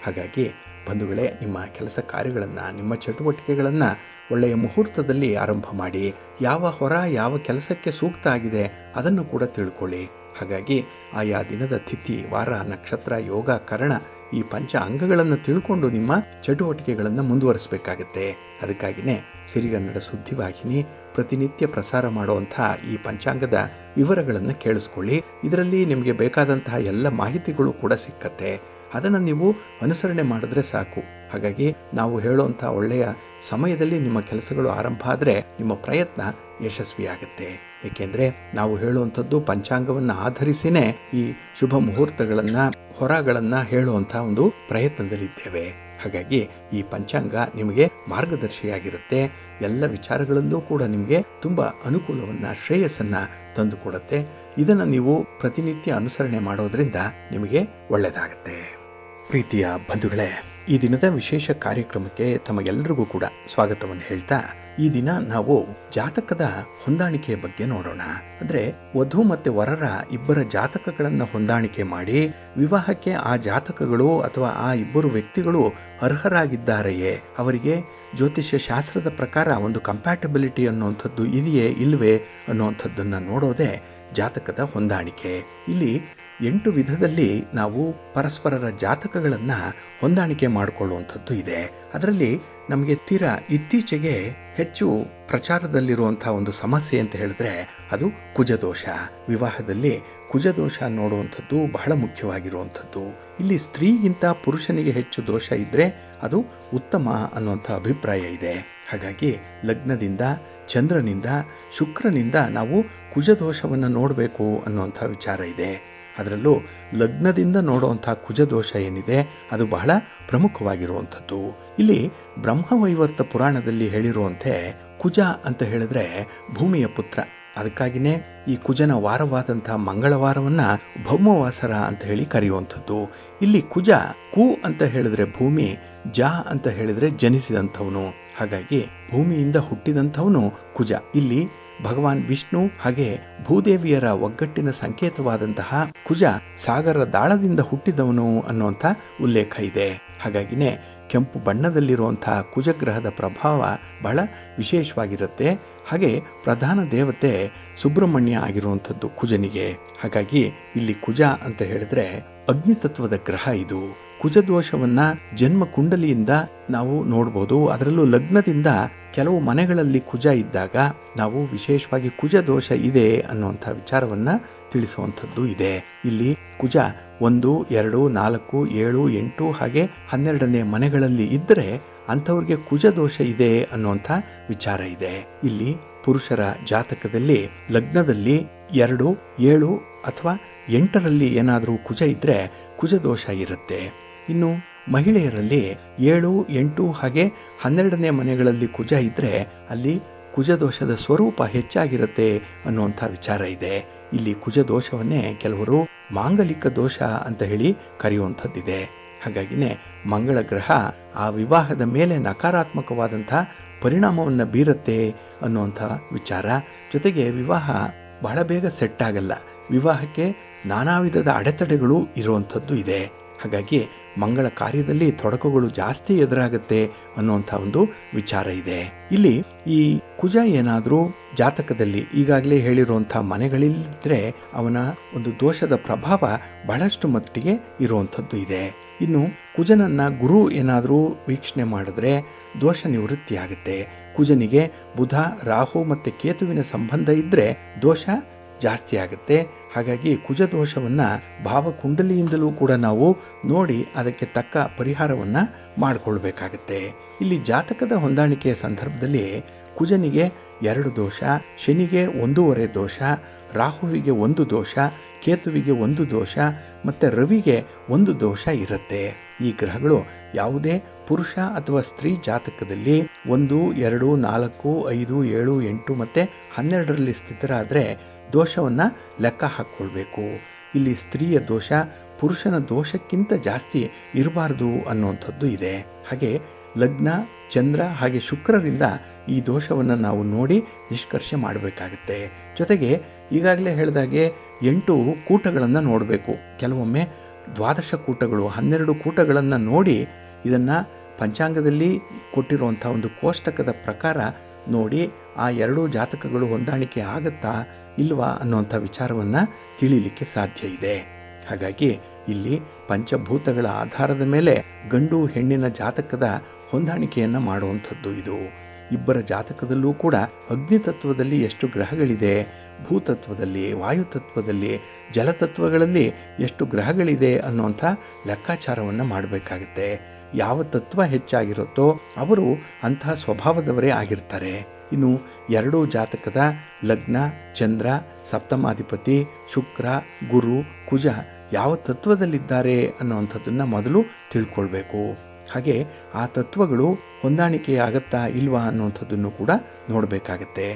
ಹಾಗಾಗಿ ಬಂಧುಗಳೇ, ನಿಮ್ಮ ಕೆಲಸ ಕಾರ್ಯಗಳನ್ನು, ನಿಮ್ಮ ಚಟುವಟಿಕೆಗಳನ್ನು ಒಳ್ಳೆಯ ಮುಹೂರ್ತದಲ್ಲಿ ಆರಂಭ ಮಾಡಿ. ಯಾವ ಹೊರ ಯಾವ ಕೆಲಸಕ್ಕೆ ಸೂಕ್ತ ಆಗಿದೆ ಅದನ್ನು ಕೂಡ ತಿಳ್ಕೊಳ್ಳಿ. ಹಾಗಾಗಿ ಆಯಾ ದಿನದ ತಿಥಿ, ವಾರ, ನಕ್ಷತ್ರ, ಯೋಗ, ಕರಣ ಈ ಪಂಚ ಅಂಗಗಳನ್ನು ತಿಳ್ಕೊಂಡು ನಿಮ್ಮ ಚಟುವಟಿಕೆಗಳನ್ನು ಮುಂದುವರಿಸಬೇಕಾಗತ್ತೆ. ಅದಕ್ಕಾಗಿಯೇ ಸಿರಿಗನ್ನಡ ಸುದ್ದಿವಾಹಿನಿ ಪ್ರತಿನಿತ್ಯ ಪ್ರಸಾರ ಮಾಡುವಂಥ ಈ ಪಂಚಾಂಗದ ವಿವರಗಳನ್ನು ಕೇಳಿಸ್ಕೊಳ್ಳಿ. ಇದರಲ್ಲಿ ನಿಮಗೆ ಬೇಕಾದಂತಹ ಎಲ್ಲ ಮಾಹಿತಿಗಳು ಕೂಡ ಸಿಕ್ಕತ್ತೆ. ಅದನ್ನು ನೀವು ಅನುಸರಣೆ ಮಾಡಿದ್ರೆ ಸಾಕು. ಹಾಗಾಗಿ ನಾವು ಹೇಳುವಂಥ ಒಳ್ಳೆಯ ಸಮಯದಲ್ಲಿ ನಿಮ್ಮ ಕೆಲಸಗಳು ಆರಂಭ ಆದರೆ ನಿಮ್ಮ ಪ್ರಯತ್ನ ಯಶಸ್ವಿಯಾಗುತ್ತೆ. ಏಕೆಂದರೆ ನಾವು ಹೇಳುವಂಥದ್ದು ಪಂಚಾಂಗವನ್ನು ಆಧರಿಸಿನೇ ಈ ಶುಭ ಮುಹೂರ್ತಗಳನ್ನು, ಹೊರಗಳನ್ನು ಹೇಳುವಂಥ ಒಂದು ಪ್ರಯತ್ನದಲ್ಲಿದ್ದೇವೆ. ಹಾಗಾಗಿ ಈ ಪಂಚಾಂಗ ನಿಮಗೆ ಮಾರ್ಗದರ್ಶಿಯಾಗಿರುತ್ತೆ. ಎಲ್ಲ ವಿಚಾರಗಳಲ್ಲೂ ಕೂಡ ನಿಮಗೆ ತುಂಬ ಅನುಕೂಲವನ್ನು, ಶ್ರೇಯಸ್ಸನ್ನು ತಂದುಕೊಡುತ್ತೆ. ಇದನ್ನು ನೀವು ಪ್ರತಿನಿತ್ಯ ಅನುಸರಣೆ ಮಾಡೋದ್ರಿಂದ ನಿಮಗೆ ಒಳ್ಳೆಯದಾಗುತ್ತೆ. ಪ್ರೀತಿಯ ಬಂಧುಗಳೇ, ಈ ದಿನದ ವಿಶೇಷ ಕಾರ್ಯಕ್ರಮಕ್ಕೆ ತಮಗೆಲ್ಲರಿಗೂ ಕೂಡ ಸ್ವಾಗತವನ್ನು ಹೇಳ್ತಾ, ಈ ದಿನ ನಾವು ಜಾತಕದ ಹೊಂದಾಣಿಕೆಯ ಬಗ್ಗೆ ನೋಡೋಣ. ಅಂದರೆ ವಧು ಮತ್ತು ವರರ ಇಬ್ಬರ ಜಾತಕಗಳನ್ನು ಹೊಂದಾಣಿಕೆ ಮಾಡಿ ವಿವಾಹಕ್ಕೆ ಆ ಜಾತಕಗಳು ಅಥವಾ ಆ ಇಬ್ಬರು ವ್ಯಕ್ತಿಗಳು ಅರ್ಹರಾಗಿದ್ದಾರೆಯೇ, ಅವರಿಗೆ ಜ್ಯೋತಿಷ್ಯ ಶಾಸ್ತ್ರದ ಪ್ರಕಾರ ಒಂದು ಕಂಪ್ಯಾಟಬಿಲಿಟಿ ಅನ್ನುವಂಥದ್ದು ಇದೆಯೇ ಇಲ್ವೇ ಅನ್ನುವಂಥದ್ದನ್ನು ನೋಡೋದೇ ಜಾತಕದ ಹೊಂದಾಣಿಕೆ. ಇಲ್ಲಿ 8 ವಿಧದಲ್ಲಿ ನಾವು ಪರಸ್ಪರರ ಜಾತಕಗಳನ್ನು ಹೊಂದಾಣಿಕೆ ಮಾಡಿಕೊಳ್ಳುವಂಥದ್ದು ಇದೆ. ಅದರಲ್ಲಿ ನಮಗೆ ತೀರಾ ಇತ್ತೀಚೆಗೆ ಹೆಚ್ಚು ಪ್ರಚಾರದಲ್ಲಿರುವಂಥ ಒಂದು ಸಮಸ್ಯೆ ಅಂತ ಹೇಳಿದ್ರೆ ಅದು ಕುಜದೋಷ. ವಿವಾಹದಲ್ಲಿ ಕುಜದೋಷ ನೋಡುವಂಥದ್ದು ಬಹಳ ಮುಖ್ಯವಾಗಿರುವಂಥದ್ದು. ಇಲ್ಲಿ ಸ್ತ್ರೀಗಿಂತ ಪುರುಷನಿಗೆ ಹೆಚ್ಚು ದೋಷ ಇದ್ದರೆ ಅದು ಉತ್ತಮ ಅನ್ನುವಂಥ ಅಭಿಪ್ರಾಯ ಇದೆ. ಹಾಗಾಗಿ ಲಗ್ನದಿಂದ, ಚಂದ್ರನಿಂದ, ಶುಕ್ರನಿಂದ ನಾವು ಕುಜದೋಷವನ್ನು ನೋಡಬೇಕು ಅನ್ನುವಂಥ ವಿಚಾರ ಇದೆ. ಅದರಲ್ಲೂ ಲಗ್ನದಿಂದ ನೋಡುವಂಥ ಕುಜದೋಷ ಏನಿದೆ ಅದು ಬಹಳ ಪ್ರಮುಖವಾಗಿರುವಂಥದ್ದು. ಇಲ್ಲಿ ಬ್ರಹ್ಮವೈವರ್ತ ಪುರಾಣದಲ್ಲಿ ಹೇಳಿರುವಂತೆ ಕುಜ ಅಂತ ಹೇಳಿದ್ರೆ ಭೂಮಿಯ ಪುತ್ರ. ಅದಕ್ಕಾಗಿಯೇ ಈ ಕುಜನ ವಾರವಾದಂಥ ಮಂಗಳವಾರವನ್ನು ಭೌಮವಾಸರ ಅಂತ ಹೇಳಿ ಕರೆಯುವಂಥದ್ದು. ಇಲ್ಲಿ ಕುಜ, ಕು ಅಂತ ಹೇಳಿದ್ರೆ ಭೂಮಿ, ಜ ಅಂತ ಹೇಳಿದ್ರೆ ಜನಿಸಿದಂಥವನು. ಹಾಗಾಗಿ ಭೂಮಿಯಿಂದ ಹುಟ್ಟಿದಂಥವನು ಕುಜ. ಇಲ್ಲಿ ಭಗವಾನ್ ವಿಷ್ಣು ಹಾಗೆ ಭೂದೇವಿಯರ ಒಗ್ಗಟ್ಟಿನ ಸಂಕೇತವಾದಂತಹ ಕುಜ ಸಾಗರ ದಾಳದಿಂದ ಹುಟ್ಟಿದವನು ಅನ್ನುವಂಥ ಉಲ್ಲೇಖ ಇದೆ. ಹಾಗಾಗಿನೇ ಕೆಂಪು ಬಣ್ಣದಲ್ಲಿರುವಂತಹ ಕುಜಗ್ರಹದ ಪ್ರಭಾವ ಬಹಳ ವಿಶೇಷವಾಗಿರುತ್ತೆ. ಹಾಗೆ ಪ್ರಧಾನ ದೇವತೆ ಸುಬ್ರಹ್ಮಣ್ಯ ಆಗಿರುವಂಥದ್ದು ಕುಜನಿಗೆ. ಹಾಗಾಗಿ ಇಲ್ಲಿ ಕುಜ ಅಂತ ಹೇಳಿದ್ರೆ ಅಗ್ನಿತತ್ವದ ಗ್ರಹ. ಇದು ಕುಜದೋಷವನ್ನ ಜನ್ಮ ಕುಂಡಲಿಯಿಂದ ನಾವು ನೋಡ್ಬೋದು. ಅದರಲ್ಲೂ ಲಗ್ನದಿಂದ ಕೆಲವು ಮನೆಗಳಲ್ಲಿ ಕುಜ ಇದ್ದಾಗ ನಾವು ವಿಶೇಷವಾಗಿ ಕುಜ ದೋಷ ಇದೆ ಅನ್ನುವಂಥ ವಿಚಾರವನ್ನ ತಿಳಿಸುವಂಥದ್ದು ಇದೆ. ಇಲ್ಲಿ ಕುಜ 1, 2, 4, 7, 8 ಹಾಗೆ 12ನೇ ಮನೆಗಳಲ್ಲಿ ಇದ್ದರೆ ಅಂಥವ್ರಿಗೆ ಕುಜ ದೋಷ ಇದೆ ಅನ್ನುವಂಥ ವಿಚಾರ ಇದೆ. ಇಲ್ಲಿ ಪುರುಷರ ಜಾತಕದಲ್ಲಿ ಲಗ್ನದಲ್ಲಿ 2, 7 ಅಥವಾ 8ರಲ್ಲಿ ಏನಾದರೂ ಕುಜ ಇದ್ದರೆ ಕುಜ ದೋಷ ಇರುತ್ತೆ. ಇನ್ನು ಮಹಿಳೆಯರಲ್ಲಿ 7, 8 ಹಾಗೆ 12ನೇ ಮನೆಗಳಲ್ಲಿ ಕುಜ ಇದ್ದರೆ ಅಲ್ಲಿ ಕುಜದೋಷದ ಸ್ವರೂಪ ಹೆಚ್ಚಾಗಿರುತ್ತೆ ಅನ್ನುವಂಥ ವಿಚಾರ ಇದೆ. ಇಲ್ಲಿ ಕುಜದೋಷವನ್ನೇ ಕೆಲವರು ಮಾಂಗಲಿಕ ದೋಷ ಅಂತ ಹೇಳಿ ಕರೆಯುವಂಥದ್ದಿದೆ. ಹಾಗಾಗಿನೇ ಮಂಗಳ ಗ್ರಹ ಆ ವಿವಾಹದ ಮೇಲೆ ನಕಾರಾತ್ಮಕವಾದಂಥ ಪರಿಣಾಮವನ್ನು ಬೀರುತ್ತೆ ಅನ್ನುವಂಥ ವಿಚಾರ. ಜೊತೆಗೆ ವಿವಾಹ ಬಹಳ ಬೇಗ ಸೆಟ್ ಆಗಲ್ಲ. ವಿವಾಹಕ್ಕೆ ನಾನಾ ವಿಧದ ಅಡೆತಡೆಗಳು ಇರುವಂಥದ್ದು ಇದೆ. ಹಾಗಾಗಿ ಮಂಗಳ ಕಾರ್ಯದಲ್ಲಿ ತೊಡಕುಗಳು ಜಾಸ್ತಿ ಎದುರಾಗುತ್ತೆ ಅನ್ನುವಂಥ ಒಂದು ವಿಚಾರ ಇದೆ. ಇಲ್ಲಿ ಈ ಕುಜ ಏನಾದರೂ ಜಾತಕದಲ್ಲಿ ಈಗಾಗಲೇ ಹೇಳಿರುವಂಥ ಮನೆಗಳಿದ್ರೆ ಅವನ ಒಂದು ದೋಷದ ಪ್ರಭಾವ ಬಹಳಷ್ಟು ಮಟ್ಟಿಗೆ ಇರುವಂಥದ್ದು ಇದೆ. ಇನ್ನು ಕುಜನನ್ನ ಗುರು ಏನಾದರೂ ವೀಕ್ಷಣೆ ಮಾಡಿದ್ರೆ ದೋಷ ನಿವೃತ್ತಿ ಆಗುತ್ತೆ. ಕುಜನಿಗೆ ಬುಧ, ರಾಹು ಮತ್ತು ಕೇತುವಿನ ಸಂಬಂಧ ಇದ್ದರೆ ದೋಷ ಜಾಸ್ತಿ ಆಗುತ್ತೆ. ಹಾಗಾಗಿ ಕುಜದೋಷವನ್ನು ಭಾವಕುಂಡಲಿಯಿಂದಲೂ ಕೂಡ ನಾವು ನೋಡಿ ಅದಕ್ಕೆ ತಕ್ಕ ಪರಿಹಾರವನ್ನು ಮಾಡಿಕೊಳ್ಬೇಕಾಗತ್ತೆ. ಇಲ್ಲಿ ಜಾತಕದ ಹೊಂದಾಣಿಕೆಯ ಸಂದರ್ಭದಲ್ಲಿ ಕುಜನಿಗೆ 2 ದೋಷ, ಶನಿಗೆ 1.5 ದೋಷ, ರಾಹುವಿಗೆ 1 ದೋಷ, ಕೇತುವಿಗೆ 1 ದೋಷ ಮತ್ತು ರವಿಗೆ 1 ದೋಷ ಇರುತ್ತೆ. ಈ ಗ್ರಹಗಳು ಯಾವುದೇ ಪುರುಷ ಅಥವಾ ಸ್ತ್ರೀ ಜಾತಕದಲ್ಲಿ 1, 2, 4, 5, 7, 8 ಮತ್ತು 12ರಲ್ಲಿ ಸ್ಥಿತರಾದರೆ ದೋಷವನ್ನು ಲೆಕ್ಕ ಹಾಕ್ಕೊಳ್ಬೇಕು. ಇಲ್ಲಿ ಸ್ತ್ರೀಯ ದೋಷ ಪುರುಷನ ದೋಷಕ್ಕಿಂತ ಜಾಸ್ತಿ ಇರಬಾರ್ದು ಅನ್ನುವಂಥದ್ದು ಇದೆ. ಹಾಗೆ ಲಗ್ನ, ಚಂದ್ರ ಹಾಗೆ ಶುಕ್ರರಿಂದ ಈ ದೋಷವನ್ನು ನಾವು ನೋಡಿ ನಿಷ್ಕರ್ಷೆ ಮಾಡಬೇಕಾಗುತ್ತೆ. ಜೊತೆಗೆ ಈಗಾಗಲೇ ಹೇಳಿದಾಗೆ 8 ಕೂಟಗಳನ್ನು ನೋಡಬೇಕು. ಕೆಲವೊಮ್ಮೆ 12 ಕೂಟಗಳು 12 ಕೂಟಗಳನ್ನು ನೋಡಿ ಇದನ್ನು ಪಂಚಾಂಗದಲ್ಲಿ ಕೊಟ್ಟಿರುವಂಥ ಒಂದು ಕೋಷ್ಟಕದ ಪ್ರಕಾರ ನೋಡಿ ಆ 2 ಜಾತಕಗಳು ಹೊಂದಾಣಿಕೆ ಆಗುತ್ತಾ ಇಲ್ವಾ ಅನ್ನುವಂಥ ವಿಚಾರವನ್ನು ತಿಳಿಲಿಕ್ಕೆ ಸಾಧ್ಯ ಇದೆ. ಹಾಗಾಗಿ ಇಲ್ಲಿ ಪಂಚಭೂತಗಳ ಆಧಾರದ ಮೇಲೆ ಗಂಡು ಹೆಣ್ಣಿನ ಜಾತಕದ ಹೊಂದಾಣಿಕೆಯನ್ನು ಮಾಡುವಂಥದ್ದು ಇದು. ಇಬ್ಬರ ಜಾತಕದಲ್ಲೂ ಕೂಡ ಅಗ್ನಿತತ್ವದಲ್ಲಿ ಎಷ್ಟು ಗ್ರಹಗಳಿದೆ, ಭೂತತ್ವದಲ್ಲಿ, ವಾಯುತತ್ವದಲ್ಲಿ, ಜಲತತ್ವಗಳಲ್ಲಿ ಎಷ್ಟು ಗ್ರಹಗಳಿದೆ ಅನ್ನುವಂಥ ಲೆಕ್ಕಾಚಾರವನ್ನು ಮಾಡಬೇಕಾಗುತ್ತೆ. ಯಾವ ತತ್ವ ಹೆಚ್ಚಾಗಿರುತ್ತೋ ಅವರು ಅಂತಹ ಸ್ವಭಾವದವರೇ ಆಗಿರ್ತಾರೆ. ಇನ್ನು 2 ಜಾತಕದ ಲಗ್ನ, ಚಂದ್ರ, ಸಪ್ತಮಾಧಿಪತಿ, ಶುಕ್ರ, ಗುರು, ಕುಜ ಯಾವ ತತ್ವದಲ್ಲಿದ್ದಾರೆ ಅನ್ನುವಂಥದ್ದನ್ನು ಮೊದಲು ತಿಳ್ಕೊಳ್ಬೇಕು. ಹಾಗೆ ಆ ತತ್ವಗಳು ಹೊಂದಾಣಿಕೆಯಾಗತ್ತಾ ಇಲ್ವಾ ಅನ್ನುವಂಥದ್ದನ್ನು ಕೂಡ ನೋಡಬೇಕಾಗತ್ತೆ.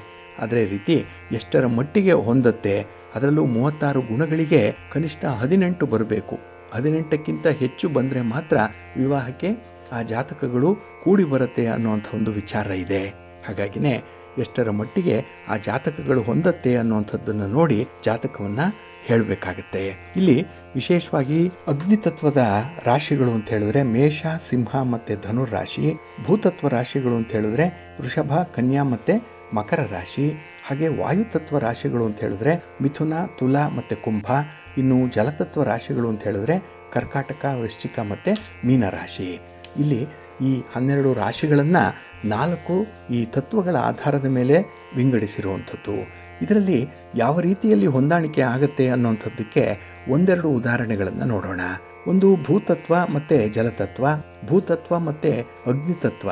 ಅದೇ ರೀತಿ ಎಷ್ಟರ ಮಟ್ಟಿಗೆ ಹೊಂದತ್ತೆ, ಅದರಲ್ಲೂ 36 ಗುಣಗಳಿಗೆ ಕನಿಷ್ಠ 18 ಬರಬೇಕು. 18ಕ್ಕಿಂತ ಹೆಚ್ಚು ಬಂದರೆ ಮಾತ್ರ ವಿವಾಹಕ್ಕೆ ಆ ಜಾತಕಗಳು ಕೂಡಿ ಬರುತ್ತೆ ಅನ್ನುವಂಥ ಒಂದು ವಿಚಾರ ಇದೆ. ಹಾಗಾಗಿನೇ ಎಷ್ಟರ ಮಟ್ಟಿಗೆ ಆ ಜಾತಕಗಳು ಹೊಂದತ್ತೆ ಅನ್ನುವಂಥದ್ದನ್ನು ನೋಡಿ ಜಾತಕವನ್ನು ಹೇಳಬೇಕಾಗತ್ತೆ. ಇಲ್ಲಿ ವಿಶೇಷವಾಗಿ ಅಗ್ನಿತತ್ವದ ರಾಶಿಗಳು ಅಂತ ಹೇಳಿದ್ರೆ ಮೇಷ, ಸಿಂಹ ಮತ್ತು ಧನುರ್ ರಾಶಿ, ಭೂತತ್ವ ರಾಶಿಗಳು ಅಂತ ಹೇಳಿದ್ರೆ ವೃಷಭ, ಕನ್ಯಾ ಮತ್ತು ಮಕರ ರಾಶಿ, ಹಾಗೆ ವಾಯುತತ್ವ ರಾಶಿಗಳು ಅಂತ ಹೇಳಿದ್ರೆ ಮಿಥುನ, ತುಲಾ ಮತ್ತು ಕುಂಭ, ಇನ್ನು ಜಲತತ್ವ ರಾಶಿಗಳು ಅಂತ ಹೇಳಿದ್ರೆ ಕರ್ಕಾಟಕ, ವೃಶ್ಚಿಕ ಮತ್ತು ಮೀನ ರಾಶಿ. ಇಲ್ಲಿ ಈ 12 ರಾಶಿಗಳನ್ನು 4 ಈ ತತ್ವಗಳ ಆಧಾರದ ಮೇಲೆ ವಿಂಗಡಿಸಿರುವಂಥದ್ದು. ಇದರಲ್ಲಿ ಯಾವ ರೀತಿಯಲ್ಲಿ ಹೊಂದಾಣಿಕೆ ಆಗುತ್ತೆ ಅನ್ನುವಂಥದ್ದಕ್ಕೆ ಒಂದೆರಡು ಉದಾಹರಣೆಗಳನ್ನು ನೋಡೋಣ. ಒಂದು ಭೂತತ್ವ ಮತ್ತು ಜಲತತ್ವ, ಭೂತತ್ವ ಮತ್ತು ಅಗ್ನಿತತ್ವ,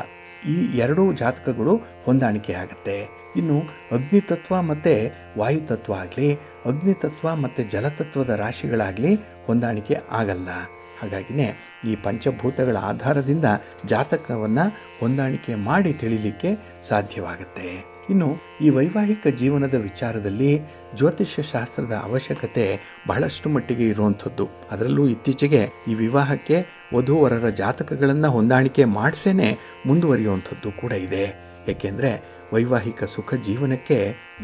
ಈ 2 ಜಾತಕಗಳು ಹೊಂದಾಣಿಕೆ ಆಗುತ್ತೆ. ಇನ್ನು ಅಗ್ನಿತತ್ವ ಮತ್ತು ವಾಯುತತ್ವ ಆಗಲಿ, ಅಗ್ನಿತತ್ವ ಮತ್ತು ಜಲತತ್ವದ ರಾಶಿಗಳಾಗಲಿ ಹೊಂದಾಣಿಕೆ ಆಗಲ್ಲ. ಹಾಗಾಗಿನೇ ಈ ಪಂಚಭೂತಗಳ ಆಧಾರದಿಂದ ಜಾತಕವನ್ನು ಹೊಂದಾಣಿಕೆ ಮಾಡಿ ತಿಳಿಲಿಕ್ಕೆ ಸಾಧ್ಯವಾಗುತ್ತೆ. ಇನ್ನು ಈ ವೈವಾಹಿಕ ಜೀವನದ ವಿಚಾರದಲ್ಲಿ ಜ್ಯೋತಿಷ್ಯ ಶಾಸ್ತ್ರದ ಅವಶ್ಯಕತೆ ಬಹಳಷ್ಟು ಮಟ್ಟಿಗೆ ಇರುವಂಥದ್ದು. ಅದರಲ್ಲೂ ಇತ್ತೀಚೆಗೆ ಈ ವಿವಾಹಕ್ಕೆ ವಧೂವರರ ಜಾತಕಗಳನ್ನು ಹೊಂದಾಣಿಕೆ ಮಾಡಿಸೇನೆ ಮುಂದುವರಿಯುವಂಥದ್ದು ಕೂಡ ಇದೆ. ಏಕೆಂದರೆ ವೈವಾಹಿಕ ಸುಖ ಜೀವನಕ್ಕೆ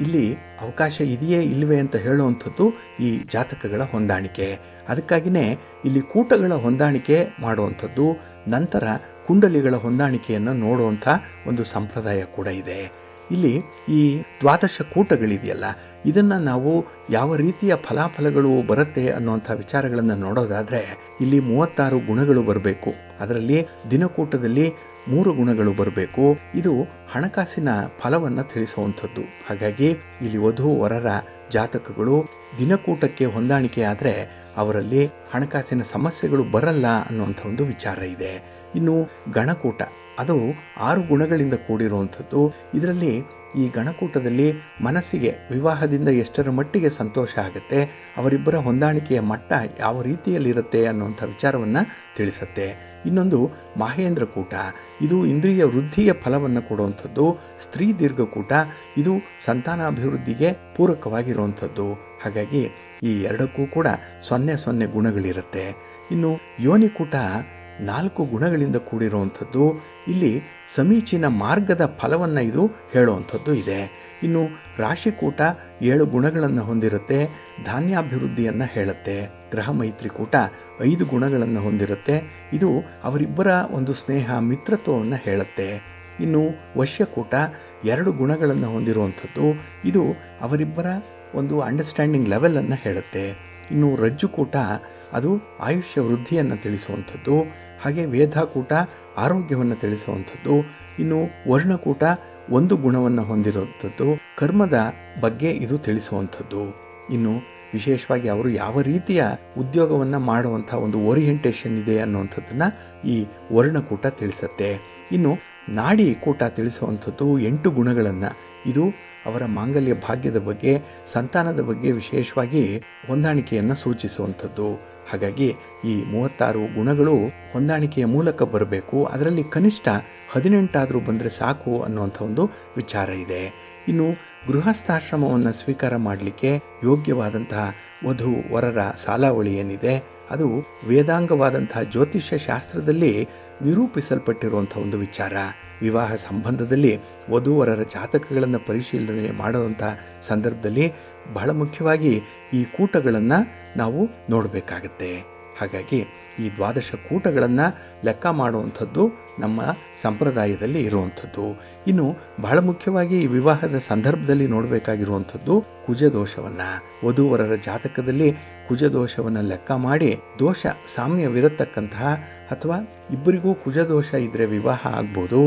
ಇಲ್ಲಿ ಅವಕಾಶ ಇದೆಯೇ ಇಲ್ಲವೇ ಅಂತ ಹೇಳುವಂಥದ್ದು ಈ ಜಾತಕಗಳ ಹೊಂದಾಣಿಕೆ. ಅದಕ್ಕಾಗಿಯೇ ಇಲ್ಲಿ ಕೂಟಗಳ ಹೊಂದಾಣಿಕೆ ಮಾಡುವಂಥದ್ದು, ನಂತರ ಕುಂಡಲಿಗಳ ಹೊಂದಾಣಿಕೆಯನ್ನು ನೋಡುವಂಥ ಒಂದು ಸಂಪ್ರದಾಯ ಕೂಡ ಇದೆ. ಇಲ್ಲಿ ಈ 12 ಕೂಟಗಳಿದೆಯಲ್ಲ, ಇದನ್ನು ನಾವು ಯಾವ ರೀತಿಯ ಫಲಾಫಲಗಳು ಬರುತ್ತೆ ಅನ್ನುವಂಥ ವಿಚಾರಗಳನ್ನು ನೋಡೋದಾದರೆ ಇಲ್ಲಿ 36 ಗುಣಗಳು ಬರಬೇಕು. ಅದರಲ್ಲಿ ದಿನಕೂಟದಲ್ಲಿ 3 ಗುಣಗಳು ಬರಬೇಕು. ಇದು ಹಣಕಾಸಿನ ಫಲವನ್ನು ತಿಳಿಸುವಂಥದ್ದು. ಹಾಗಾಗಿ ಇಲ್ಲಿ ವಧು ವರರ ಜಾತಕಗಳು ದಿನಕೂಟಕ್ಕೆ ಹೊಂದಾಣಿಕೆ ಆದರೆ ಅವರಲ್ಲಿ ಹಣಕಾಸಿನ ಸಮಸ್ಯೆಗಳು ಬರಲ್ಲ ಅನ್ನುವಂಥ ಒಂದು ವಿಚಾರ ಇದೆ. ಇನ್ನು ಗಣಕೂಟ, ಅದು 6 ಗುಣಗಳಿಂದ ಕೂಡಿರುವಂಥದ್ದು. ಇದರಲ್ಲಿ ಈ ಗಣಕೂಟದಲ್ಲಿ ಮನಸ್ಸಿಗೆ ವಿವಾಹದಿಂದ ಎಷ್ಟರ ಮಟ್ಟಿಗೆ ಸಂತೋಷ ಆಗುತ್ತೆ, ಅವರಿಬ್ಬರ ಹೊಂದಾಣಿಕೆಯ ಮಟ್ಟ ಯಾವ ರೀತಿಯಲ್ಲಿರುತ್ತೆ ಅನ್ನುವಂಥ ವಿಚಾರವನ್ನು ತಿಳಿಸುತ್ತೆ. ಇನ್ನೊಂದು ಮಹೇಂದ್ರ ಕೂಟ, ಇದು ಇಂದ್ರಿಯ ವೃದ್ಧಿಯ ಫಲವನ್ನು ಕೊಡುವಂಥದ್ದು. ಸ್ತ್ರೀ ದೀರ್ಘಕೂಟ, ಇದು ಸಂತಾನಾಭಿವೃದ್ಧಿಗೆ ಪೂರಕವಾಗಿರುವಂಥದ್ದು. ಹಾಗಾಗಿ ಈ 2ಕ್ಕೂ ಕೂಡ 0 ಗುಣಗಳಿರುತ್ತೆ. ಇನ್ನು ಯೋನಿಕೂಟ 4 ಗುಣಗಳಿಂದ ಕೂಡಿರುವಂಥದ್ದು. ಇಲ್ಲಿ ಸಮೀಚೀನ ಮಾರ್ಗದ ಫಲವನ್ನು ಇದು ಹೇಳುವಂಥದ್ದು ಇದೆ. ಇನ್ನು ರಾಶಿಕೂಟ 7 ಗುಣಗಳನ್ನು ಹೊಂದಿರುತ್ತೆ, ಧಾನ್ಯಾಭಿವೃದ್ಧಿಯನ್ನು ಹೇಳುತ್ತೆ. ಗ್ರಹ ಮೈತ್ರಿಕೂಟ 5 ಗುಣಗಳನ್ನು ಹೊಂದಿರುತ್ತೆ, ಇದು ಅವರಿಬ್ಬರ ಒಂದು ಸ್ನೇಹ ಮಿತ್ರತ್ವವನ್ನು ಹೇಳುತ್ತೆ. ಇನ್ನು ವಶ್ಯಕೂಟ 2 ಗುಣಗಳನ್ನು ಹೊಂದಿರುವಂಥದ್ದು, ಇದು ಅವರಿಬ್ಬರ ಒಂದು ಅಂಡರ್ಸ್ಟ್ಯಾಂಡಿಂಗ್ ಲೆವೆಲನ್ನು ಹೇಳುತ್ತೆ. ಇನ್ನು ರಜ್ಜುಕೂಟ ಅದು ಆಯುಷ್ಯ ವೃದ್ಧಿಯನ್ನು ತಿಳಿಸುವಂಥದ್ದು. ಹಾಗೆ ವೇದಾಕೂಟ ಆರೋಗ್ಯವನ್ನು ತಿಳಿಸುವಂಥದ್ದು. ಇನ್ನು ವರ್ಣಕೂಟ 1 ಗುಣವನ್ನು ಹೊಂದಿರುವಂಥದ್ದು, ಕರ್ಮದ ಬಗ್ಗೆ ಇದು ತಿಳಿಸುವಂಥದ್ದು. ಇನ್ನು ವಿಶೇಷವಾಗಿ ಅವರು ಯಾವ ರೀತಿಯ ಉದ್ಯೋಗವನ್ನ ಮಾಡುವಂಥ ಒಂದು ಓರಿಯೆಂಟೇಷನ್ ಇದೆ ಅನ್ನುವಂಥದ್ದನ್ನ ಈ ವರ್ಣಕೂಟ ತಿಳಿಸುತ್ತೆ. ಇನ್ನು ನಾಡಿ ಕೂಟ ತಿಳಿಸುವಂಥದ್ದು 8 ಗುಣಗಳನ್ನು. ಇದು ಅವರ ಮಾಂಗಲ್ಯ ಭಾಗ್ಯದ ಬಗ್ಗೆ, ಸಂತಾನದ ಬಗ್ಗೆ ವಿಶೇಷವಾಗಿ ಹೊಂದಾಣಿಕೆಯನ್ನು ಸೂಚಿಸುವಂಥದ್ದು. ಹಾಗಾಗಿ ಈ 36 ಗುಣಗಳು ಹೊಂದಾಣಿಕೆಯ ಮೂಲಕ ಬರಬೇಕು. ಅದರಲ್ಲಿ ಕನಿಷ್ಠ 18 ಆದರೂ ಬಂದರೆ ಸಾಕು ಅನ್ನುವಂಥ ಒಂದು ವಿಚಾರ ಇದೆ. ಇನ್ನು ಗೃಹಸ್ಥಾಶ್ರಮವನ್ನು ಸ್ವೀಕಾರ ಮಾಡಲಿಕ್ಕೆ ಯೋಗ್ಯವಾದಂತಹ ವಧು ವರರ ಸಾಲಾವಳಿ ಏನಿದೆ ಅದು ವೇದಾಂಗವಾದಂತಹ ಜ್ಯೋತಿಷ್ಯ ಶಾಸ್ತ್ರದಲ್ಲಿ ನಿರೂಪಿಸಲ್ಪಟ್ಟಿರುವಂಥ ಒಂದು ವಿಚಾರ. ವಿವಾಹ ಸಂಬಂಧದಲ್ಲಿ ವಧುವರರ ಜಾತಕಗಳನ್ನು ಪರಿಶೀಲನೆ ಮಾಡುವಂಥ ಸಂದರ್ಭದಲ್ಲಿ ಬಹಳ ಮುಖ್ಯವಾಗಿ ಈ ಕೂಟಗಳನ್ನು ನಾವು ನೋಡಬೇಕಾಗತ್ತೆ. ಹಾಗಾಗಿ ಈ 12 ಕೂಟಗಳನ್ನು ಲೆಕ್ಕ ಮಾಡುವಂಥದ್ದು ನಮ್ಮ ಸಂಪ್ರದಾಯದಲ್ಲಿ ಇರುವಂಥದ್ದು. ಇನ್ನು ಬಹಳ ಮುಖ್ಯವಾಗಿ ಈ ವಿವಾಹದ ಸಂದರ್ಭದಲ್ಲಿ ನೋಡಬೇಕಾಗಿರುವಂಥದ್ದು ಕುಜದೋಷವನ್ನು. ವಧುವರರ ಜಾತಕದಲ್ಲಿ ಕುಜದೋಷವನ್ನು ಲೆಕ್ಕ ಮಾಡಿ ದೋಷ ಸಾಮ್ಯವಿರತಕ್ಕಂತಹ ಅಥವಾ ಇಬ್ಬರಿಗೂ ಕುಜದೋಷ ಇದ್ದರೆ ವಿವಾಹ ಆಗ್ಬೋದು,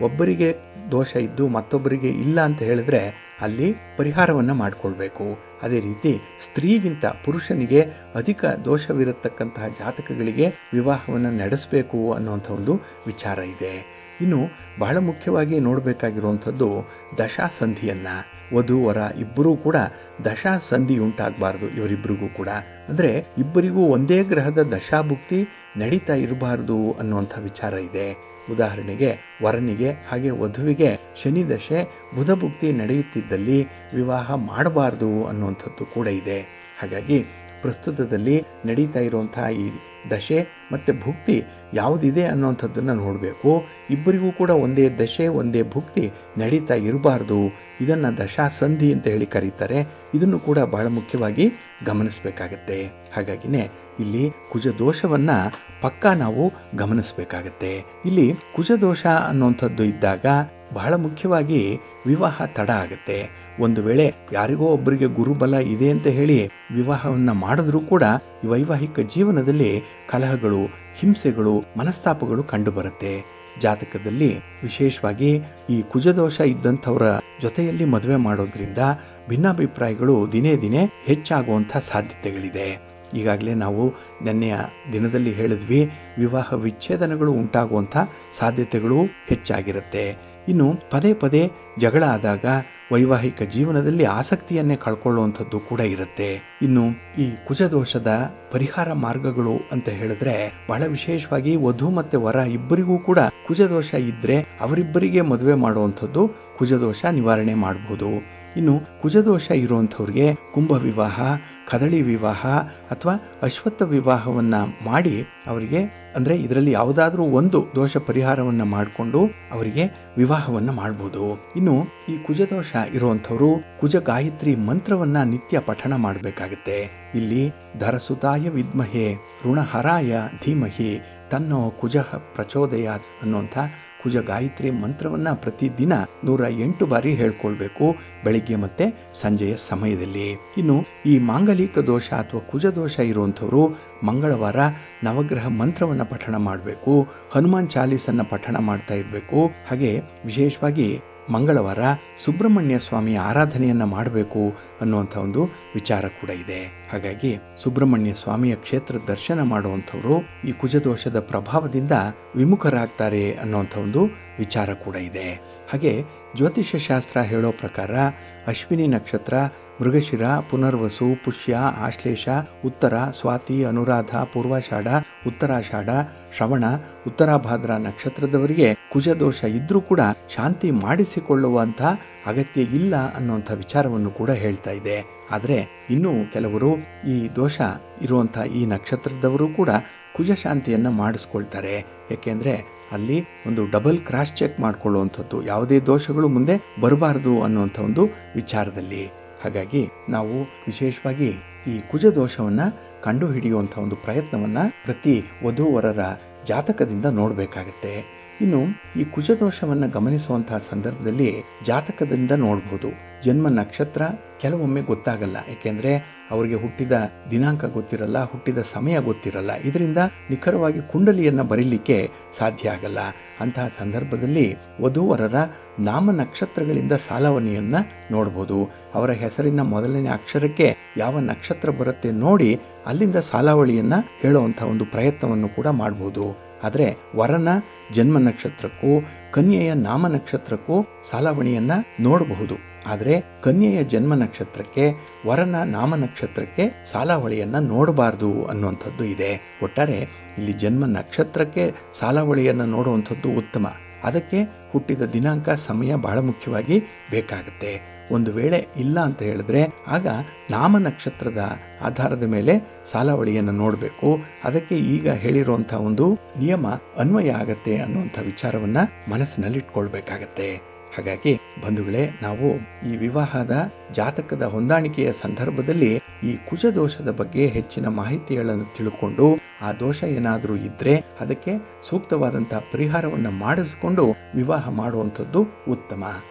ಒಬ್ಬರಿಗೆ ದೋಷ ಇದ್ದು ಮತ್ತೊಬ್ಬರಿಗೆ ಇಲ್ಲ ಅಂತ ಹೇಳಿದ್ರೆ ಅಲ್ಲಿ ಪರಿಹಾರವನ್ನು ಮಾಡಿಕೊಳ್ಬೇಕು. ಅದೇ ರೀತಿ ಸ್ತ್ರೀಗಿಂತ ಪುರುಷನಿಗೆ ಅಧಿಕ ದೋಷವಿರತಕ್ಕಂತಹ ಜಾತಕಗಳಿಗೆ ವಿವಾಹವನ್ನು ನಡೆಸಬೇಕು ಅನ್ನುವಂಥ ಒಂದು ವಿಚಾರ ಇದೆ. ಇನ್ನು ಬಹಳ ಮುಖ್ಯವಾಗಿ ನೋಡಬೇಕಾಗಿರುವಂಥದ್ದು ದಶಾಸಂಧಿಯನ್ನು. ವಧು ವರ ಇಬ್ಬರೂ ಕೂಡ ದಶಾಸಂಧಿ ಉಂಟಾಗಬಾರ್ದು. ಇವರಿಬ್ಬರಿಗೂ ಕೂಡ ಅಂದರೆ ಇಬ್ಬರಿಗೂ ಒಂದೇ ಗ್ರಹದ ದಶಾಭುಕ್ತಿ ನಡೀತಾ ಇರಬಾರ್ದು ಅನ್ನುವಂಥ ವಿಚಾರ ಇದೆ. ಉದಾಹರಣೆಗೆ ವರನಿಗೆ ಹಾಗೆ ವಧುವಿಗೆ ಶನಿ ದಶೆ ಬುಧ ಭುಕ್ತಿ ನಡೆಯುತ್ತಿದ್ದಲ್ಲಿ ವಿವಾಹ ಮಾಡಬಾರ್ದು ಅನ್ನುವಂಥದ್ದು ಕೂಡ ಇದೆ. ಹಾಗಾಗಿ ಪ್ರಸ್ತುತದಲ್ಲಿ ನಡೀತಾ ಇರುವಂತಹ ಈ ದಶೆ ಮತ್ತು ಭುಕ್ತಿ ಯಾವುದಿದೆ ಅನ್ನುವಂಥದ್ದನ್ನು ನೋಡಬೇಕು. ಇಬ್ಬರಿಗೂ ಕೂಡ ಒಂದೇ ದಶೆ ಒಂದೇ ಭುಕ್ತಿ ನಡೀತಾ ಇರಬಾರ್ದು. ಇದನ್ನು ದಶಾಸಂಧಿ ಅಂತ ಹೇಳಿ ಕರೀತಾರೆ. ಇದನ್ನು ಕೂಡ ಬಹಳ ಮುಖ್ಯವಾಗಿ ಗಮನಿಸಬೇಕಾಗತ್ತೆ. ಹಾಗಾಗಿನೇ ಇಲ್ಲಿ ಕುಜದೋಷವನ್ನು ಪಕ್ಕಾ ನಾವು ಗಮನಿಸಬೇಕಾಗತ್ತೆ. ಇಲ್ಲಿ ಕುಜದೋಷ ಅನ್ನುವಂಥದ್ದು ಇದ್ದಾಗ ಬಹಳ ಮುಖ್ಯವಾಗಿ ವಿವಾಹ ತಡ ಆಗುತ್ತೆ. ಒಂದು ವೇಳೆ ಯಾರಿಗೋ ಒಬ್ಬರಿಗೆ ಗುರುಬಲ ಇದೆ ಅಂತ ಹೇಳಿ ವಿವಾಹವನ್ನು ಮಾಡಿದ್ರೂ ಕೂಡ ವೈವಾಹಿಕ ಜೀವನದಲ್ಲಿ ಕಲಹಗಳು, ಹಿಂಸೆಗಳು, ಮನಸ್ತಾಪಗಳು ಕಂಡುಬರುತ್ತೆ. ಜಾತಕದಲ್ಲಿ ವಿಶೇಷವಾಗಿ ಈ ಕುಜದೋಷ ಇದ್ದಂಥವರ ಜೊತೆಯಲ್ಲಿ ಮದುವೆ ಮಾಡೋದ್ರಿಂದ ಭಿನ್ನಾಭಿಪ್ರಾಯಗಳು ದಿನೇ ದಿನೇ ಹೆಚ್ಚಾಗುವಂಥ ಸಾಧ್ಯತೆಗಳಿದೆ. ಈಗಾಗಲೇ ನಾವು ನೆನ್ನೆಯ ದಿನದಲ್ಲಿ ಹೇಳಿದ್ವಿ, ವಿವಾಹ ವಿಚ್ಛೇದನಗಳು ಉಂಟಾಗುವಂಥ ಸಾಧ್ಯತೆಗಳು ಹೆಚ್ಚಾಗಿರುತ್ತೆ. ಇನ್ನು ಪದೇ ಪದೇ ಜಗಳ ಆದಾಗ ವೈವಾಹಿಕ ಜೀವನದಲ್ಲಿ ಆಸಕ್ತಿಯನ್ನೇ ಕಳ್ಕೊಳ್ಳುವಂಥದ್ದು ಕೂಡ ಇರುತ್ತೆ. ಇನ್ನು ಈ ಕುಜದೋಷದ ಪರಿಹಾರ ಮಾರ್ಗಗಳು ಅಂತ ಹೇಳಿದ್ರೆ ಬಹಳ ವಿಶೇಷವಾಗಿ ವಧು ಮತ್ತೆ ವರ ಇಬ್ಬರಿಗೂ ಕೂಡ ಕುಜದೋಷ ಇದ್ರೆ ಅವರಿಬ್ಬರಿಗೆ ಮದುವೆ ಮಾಡುವಂಥದ್ದು ಕುಜದೋಷ ನಿವಾರಣೆ ಮಾಡಬಹುದು. ಇನ್ನು ಕುಜದೋಷ ಇರುವಂಥವ್ರಿಗೆ ಕುಂಭ ವಿವಾಹ, ಕದಳಿ ವಿವಾಹ ಅಥವಾ ಅಶ್ವತ್ಥ ವಿವಾಹವನ್ನು ಮಾಡಿ ಅವರಿಗೆ ಅಂದರೆ ಇದರಲ್ಲಿ ಯಾವುದಾದ್ರೂ ಒಂದು ದೋಷ ಪರಿಹಾರವನ್ನು ಮಾಡಿಕೊಂಡು ಅವರಿಗೆ ವಿವಾಹವನ್ನು ಮಾಡ್ಬೋದು. ಇನ್ನು ಈ ಕುಜದೋಷ ಇರುವಂಥವರು ಕುಜ ಗಾಯತ್ರಿ ಮಂತ್ರವನ್ನ ನಿತ್ಯ ಪಠಣ ಮಾಡಬೇಕಾಗತ್ತೆ. ಇಲ್ಲಿ ಧರಸುತಾಯ ವಿದ್ಮಹೆ ಋಣಹರಾಯ ಧೀಮಹಿ ತನ್ನೋ ಕುಜ ಪ್ರಚೋದಯಾತ್ ಅನ್ನುವಂಥ ಕುಜ ಗಾಯತ್ರಿ ಮಂತ್ರವನ್ನ ಪ್ರತಿದಿನ 108 ಬಾರಿ ಹೇಳ್ಕೊಳ್ಬೇಕು, ಬೆಳಿಗ್ಗೆ ಮತ್ತೆ ಸಂಜೆಯ ಸಮಯದಲ್ಲಿ. ಇನ್ನು ಈ ಮಾಂಗಲಿಕ ದೋಷ ಅಥವಾ ಕುಜದೋಷ ಇರುವಂಥವರು ಮಂಗಳವಾರ ನವಗ್ರಹ ಮಂತ್ರವನ್ನು ಪಠಣ ಮಾಡಬೇಕು, ಹನುಮಾನ್ ಚಾಲೀಸನ್ನ ಪಠಣ ಮಾಡ್ತಾ ಇರಬೇಕು. ಹಾಗೆ ವಿಶೇಷವಾಗಿ ಮಂಗಳವಾರ ಸುಬ್ರಹ್ಮಣ್ಯ ಸ್ವಾಮಿಯ ಆರಾಧನೆಯನ್ನ ಮಾಡಬೇಕು ಅನ್ನುವಂಥ ಒಂದು ವಿಚಾರ ಕೂಡ ಇದೆ. ಹಾಗಾಗಿ ಸುಬ್ರಹ್ಮಣ್ಯ ಸ್ವಾಮಿಯ ಕ್ಷೇತ್ರ ದರ್ಶನ ಮಾಡುವಂಥವರು ಈ ಕುಜದೋಷದ ಪ್ರಭಾವದಿಂದ ವಿಮುಖರಾಗ್ತಾರೆ ಅನ್ನುವಂಥ ಒಂದು ವಿಚಾರ ಕೂಡ ಇದೆ. ಹಾಗೆ ಜ್ಯೋತಿಷ್ಯ ಶಾಸ್ತ್ರ ಹೇಳೋ ಪ್ರಕಾರ ಅಶ್ವಿನಿ ನಕ್ಷತ್ರ, ಮೃಗಶಿರ, ಪುನರ್ವಸು, ಪುಷ್ಯ, ಆಶ್ಲೇಷ, ಉತ್ತರ, ಸ್ವಾತಿ, ಅನುರಾಧ, ಪೂರ್ವಾಷಾಢ, ಉತ್ತರಾಷಾಢ, ಶ್ರವಣ, ಉತ್ತರಾಭಾದ್ರ ನಕ್ಷತ್ರದವರಿಗೆ ಕುಜದೋಷ ಇದ್ರೂ ಕೂಡ ಶಾಂತಿ ಮಾಡಿಸಿಕೊಳ್ಳುವಂಥ ಅಗತ್ಯ ಇಲ್ಲ ಅನ್ನುವಂಥ ವಿಚಾರವನ್ನು ಕೂಡ ಹೇಳ್ತಾ ಇದೆ. ಆದರೆ ಇನ್ನೂ ಕೆಲವರು ಈ ದೋಷ ಇರುವಂಥ ಈ ನಕ್ಷತ್ರದವರು ಕೂಡ ಕುಜ ಶಾಂತಿಯನ್ನು ಮಾಡಿಸ್ಕೊಳ್ತಾರೆ. ಯಾಕೆಂದ್ರೆ ಅಲ್ಲಿ ಒಂದು ಡಬಲ್ ಕ್ರಾಸ್ ಚೆಕ್ ಮಾಡಿಕೊಳ್ಳುವಂಥದ್ದು, ಯಾವುದೇ ದೋಷಗಳು ಮುಂದೆ ಬರಬಾರದು ಅನ್ನುವಂಥ ಒಂದು ವಿಚಾರದಲ್ಲಿ. ಹಾಗಾಗಿ ನಾವು ವಿಶೇಷವಾಗಿ ಈ ಕುಜ ದೋಷವನ್ನ ಕಂಡು ಹಿಡಿಯುವಂಥ ಒಂದು ಪ್ರಯತ್ನವನ್ನ ಪ್ರತಿ ವಧುವರರ ಜಾತಕದಿಂದ ನೋಡಬೇಕಾಗತ್ತೆ. ಇನ್ನು ಈ ಕುಜದೋಷವನ್ನು ಗಮನಿಸುವಂತಹ ಸಂದರ್ಭದಲ್ಲಿ ಜಾತಕದಿಂದ ನೋಡ್ಬೋದು. ಜನ್ಮ ನಕ್ಷತ್ರ ಕೆಲವೊಮ್ಮೆ ಗೊತ್ತಾಗಲ್ಲ, ಏಕೆಂದರೆ ಅವರಿಗೆ ಹುಟ್ಟಿದ ದಿನಾಂಕ ಗೊತ್ತಿರಲ್ಲ, ಹುಟ್ಟಿದ ಸಮಯ ಗೊತ್ತಿರಲ್ಲ. ಇದರಿಂದ ನಿಖರವಾಗಿ ಕುಂಡಲಿಯನ್ನು ಬರೀಲಿಕ್ಕೆ ಸಾಧ್ಯ ಆಗಲ್ಲ. ಅಂತಹ ಸಂದರ್ಭದಲ್ಲಿ ವಧೂವರರ ನಾಮ ನಕ್ಷತ್ರಗಳಿಂದ ಸಾಲವಣಿಯನ್ನು ನೋಡ್ಬೋದು. ಅವರ ಹೆಸರಿನ ಮೊದಲನೇ ಅಕ್ಷರಕ್ಕೆ ಯಾವ ನಕ್ಷತ್ರ ಬರುತ್ತೆ ನೋಡಿ ಅಲ್ಲಿಂದ ಸಾಲಾವಳಿಯನ್ನು ಹೇಳುವಂಥ ಒಂದು ಪ್ರಯತ್ನವನ್ನು ಕೂಡ ಮಾಡ್ಬೋದು. ಆದರೆ ವರನ ಜನ್ಮ ನಕ್ಷತ್ರಕ್ಕೂ ಕನ್ಯೆಯ ನಾಮ ನಕ್ಷತ್ರಕ್ಕೂ ಸಾಲಾವಣಿಯನ್ನು ನೋಡಬಹುದು. ಆದರೆ ಕನ್ಯೆಯ ಜನ್ಮ ನಕ್ಷತ್ರಕ್ಕೆ ವರನ ನಾಮ ನಕ್ಷತ್ರಕ್ಕೆ ಸಾಲಾವಳಿಯನ್ನು ನೋಡಬಾರ್ದು ಅನ್ನುವಂಥದ್ದು ಇದೆ. ಒಟ್ಟಾರೆ ಇಲ್ಲಿ ಜನ್ಮ ನಕ್ಷತ್ರಕ್ಕೆ ಸಾಲಾವಳಿಯನ್ನು ನೋಡುವಂಥದ್ದು ಉತ್ತಮ. ಅದಕ್ಕೆ ಹುಟ್ಟಿದ ದಿನಾಂಕ ಸಮಯ ಬಹಳ ಮುಖ್ಯವಾಗಿ ಬೇಕಾಗುತ್ತೆ. ಒಂದು ವೇಳೆ ಇಲ್ಲ ಅಂತ ಹೇಳಿದ್ರೆ ಆಗ ನಾಮ ನಕ್ಷತ್ರದ ಆಧಾರದ ಮೇಲೆ ಸಾಲಾವಳಿಯನ್ನು ನೋಡಬೇಕು. ಅದಕ್ಕೆ ಈಗ ಹೇಳಿರುವಂತಹ ಒಂದು ನಿಯಮ ಅನ್ವಯ ಆಗತ್ತೆ ಅನ್ನುವಂಥ ವಿಚಾರವನ್ನ ಮನಸ್ಸಿನಲ್ಲಿಟ್ಕೊಳ್ಬೇಕಾಗತ್ತೆ. ಹಾಗಾಗಿ ಬಂಧುಗಳೇ, ನಾವು ಈ ವಿವಾಹದ ಜಾತಕದ ಹೊಂದಾಣಿಕೆಯ ಸಂದರ್ಭದಲ್ಲಿ ಈ ಕುಜ ದೋಷದ ಬಗ್ಗೆ ಹೆಚ್ಚಿನ ಮಾಹಿತಿಗಳನ್ನು ತಿಳ್ಕೊಂಡು ಆ ದೋಷ ಏನಾದರೂ ಇದ್ರೆ ಅದಕ್ಕೆ ಸೂಕ್ತವಾದಂತಹ ಪರಿಹಾರವನ್ನು ಮಾಡಿಸಿಕೊಂಡು ವಿವಾಹ ಮಾಡುವಂಥದ್ದು ಉತ್ತಮ.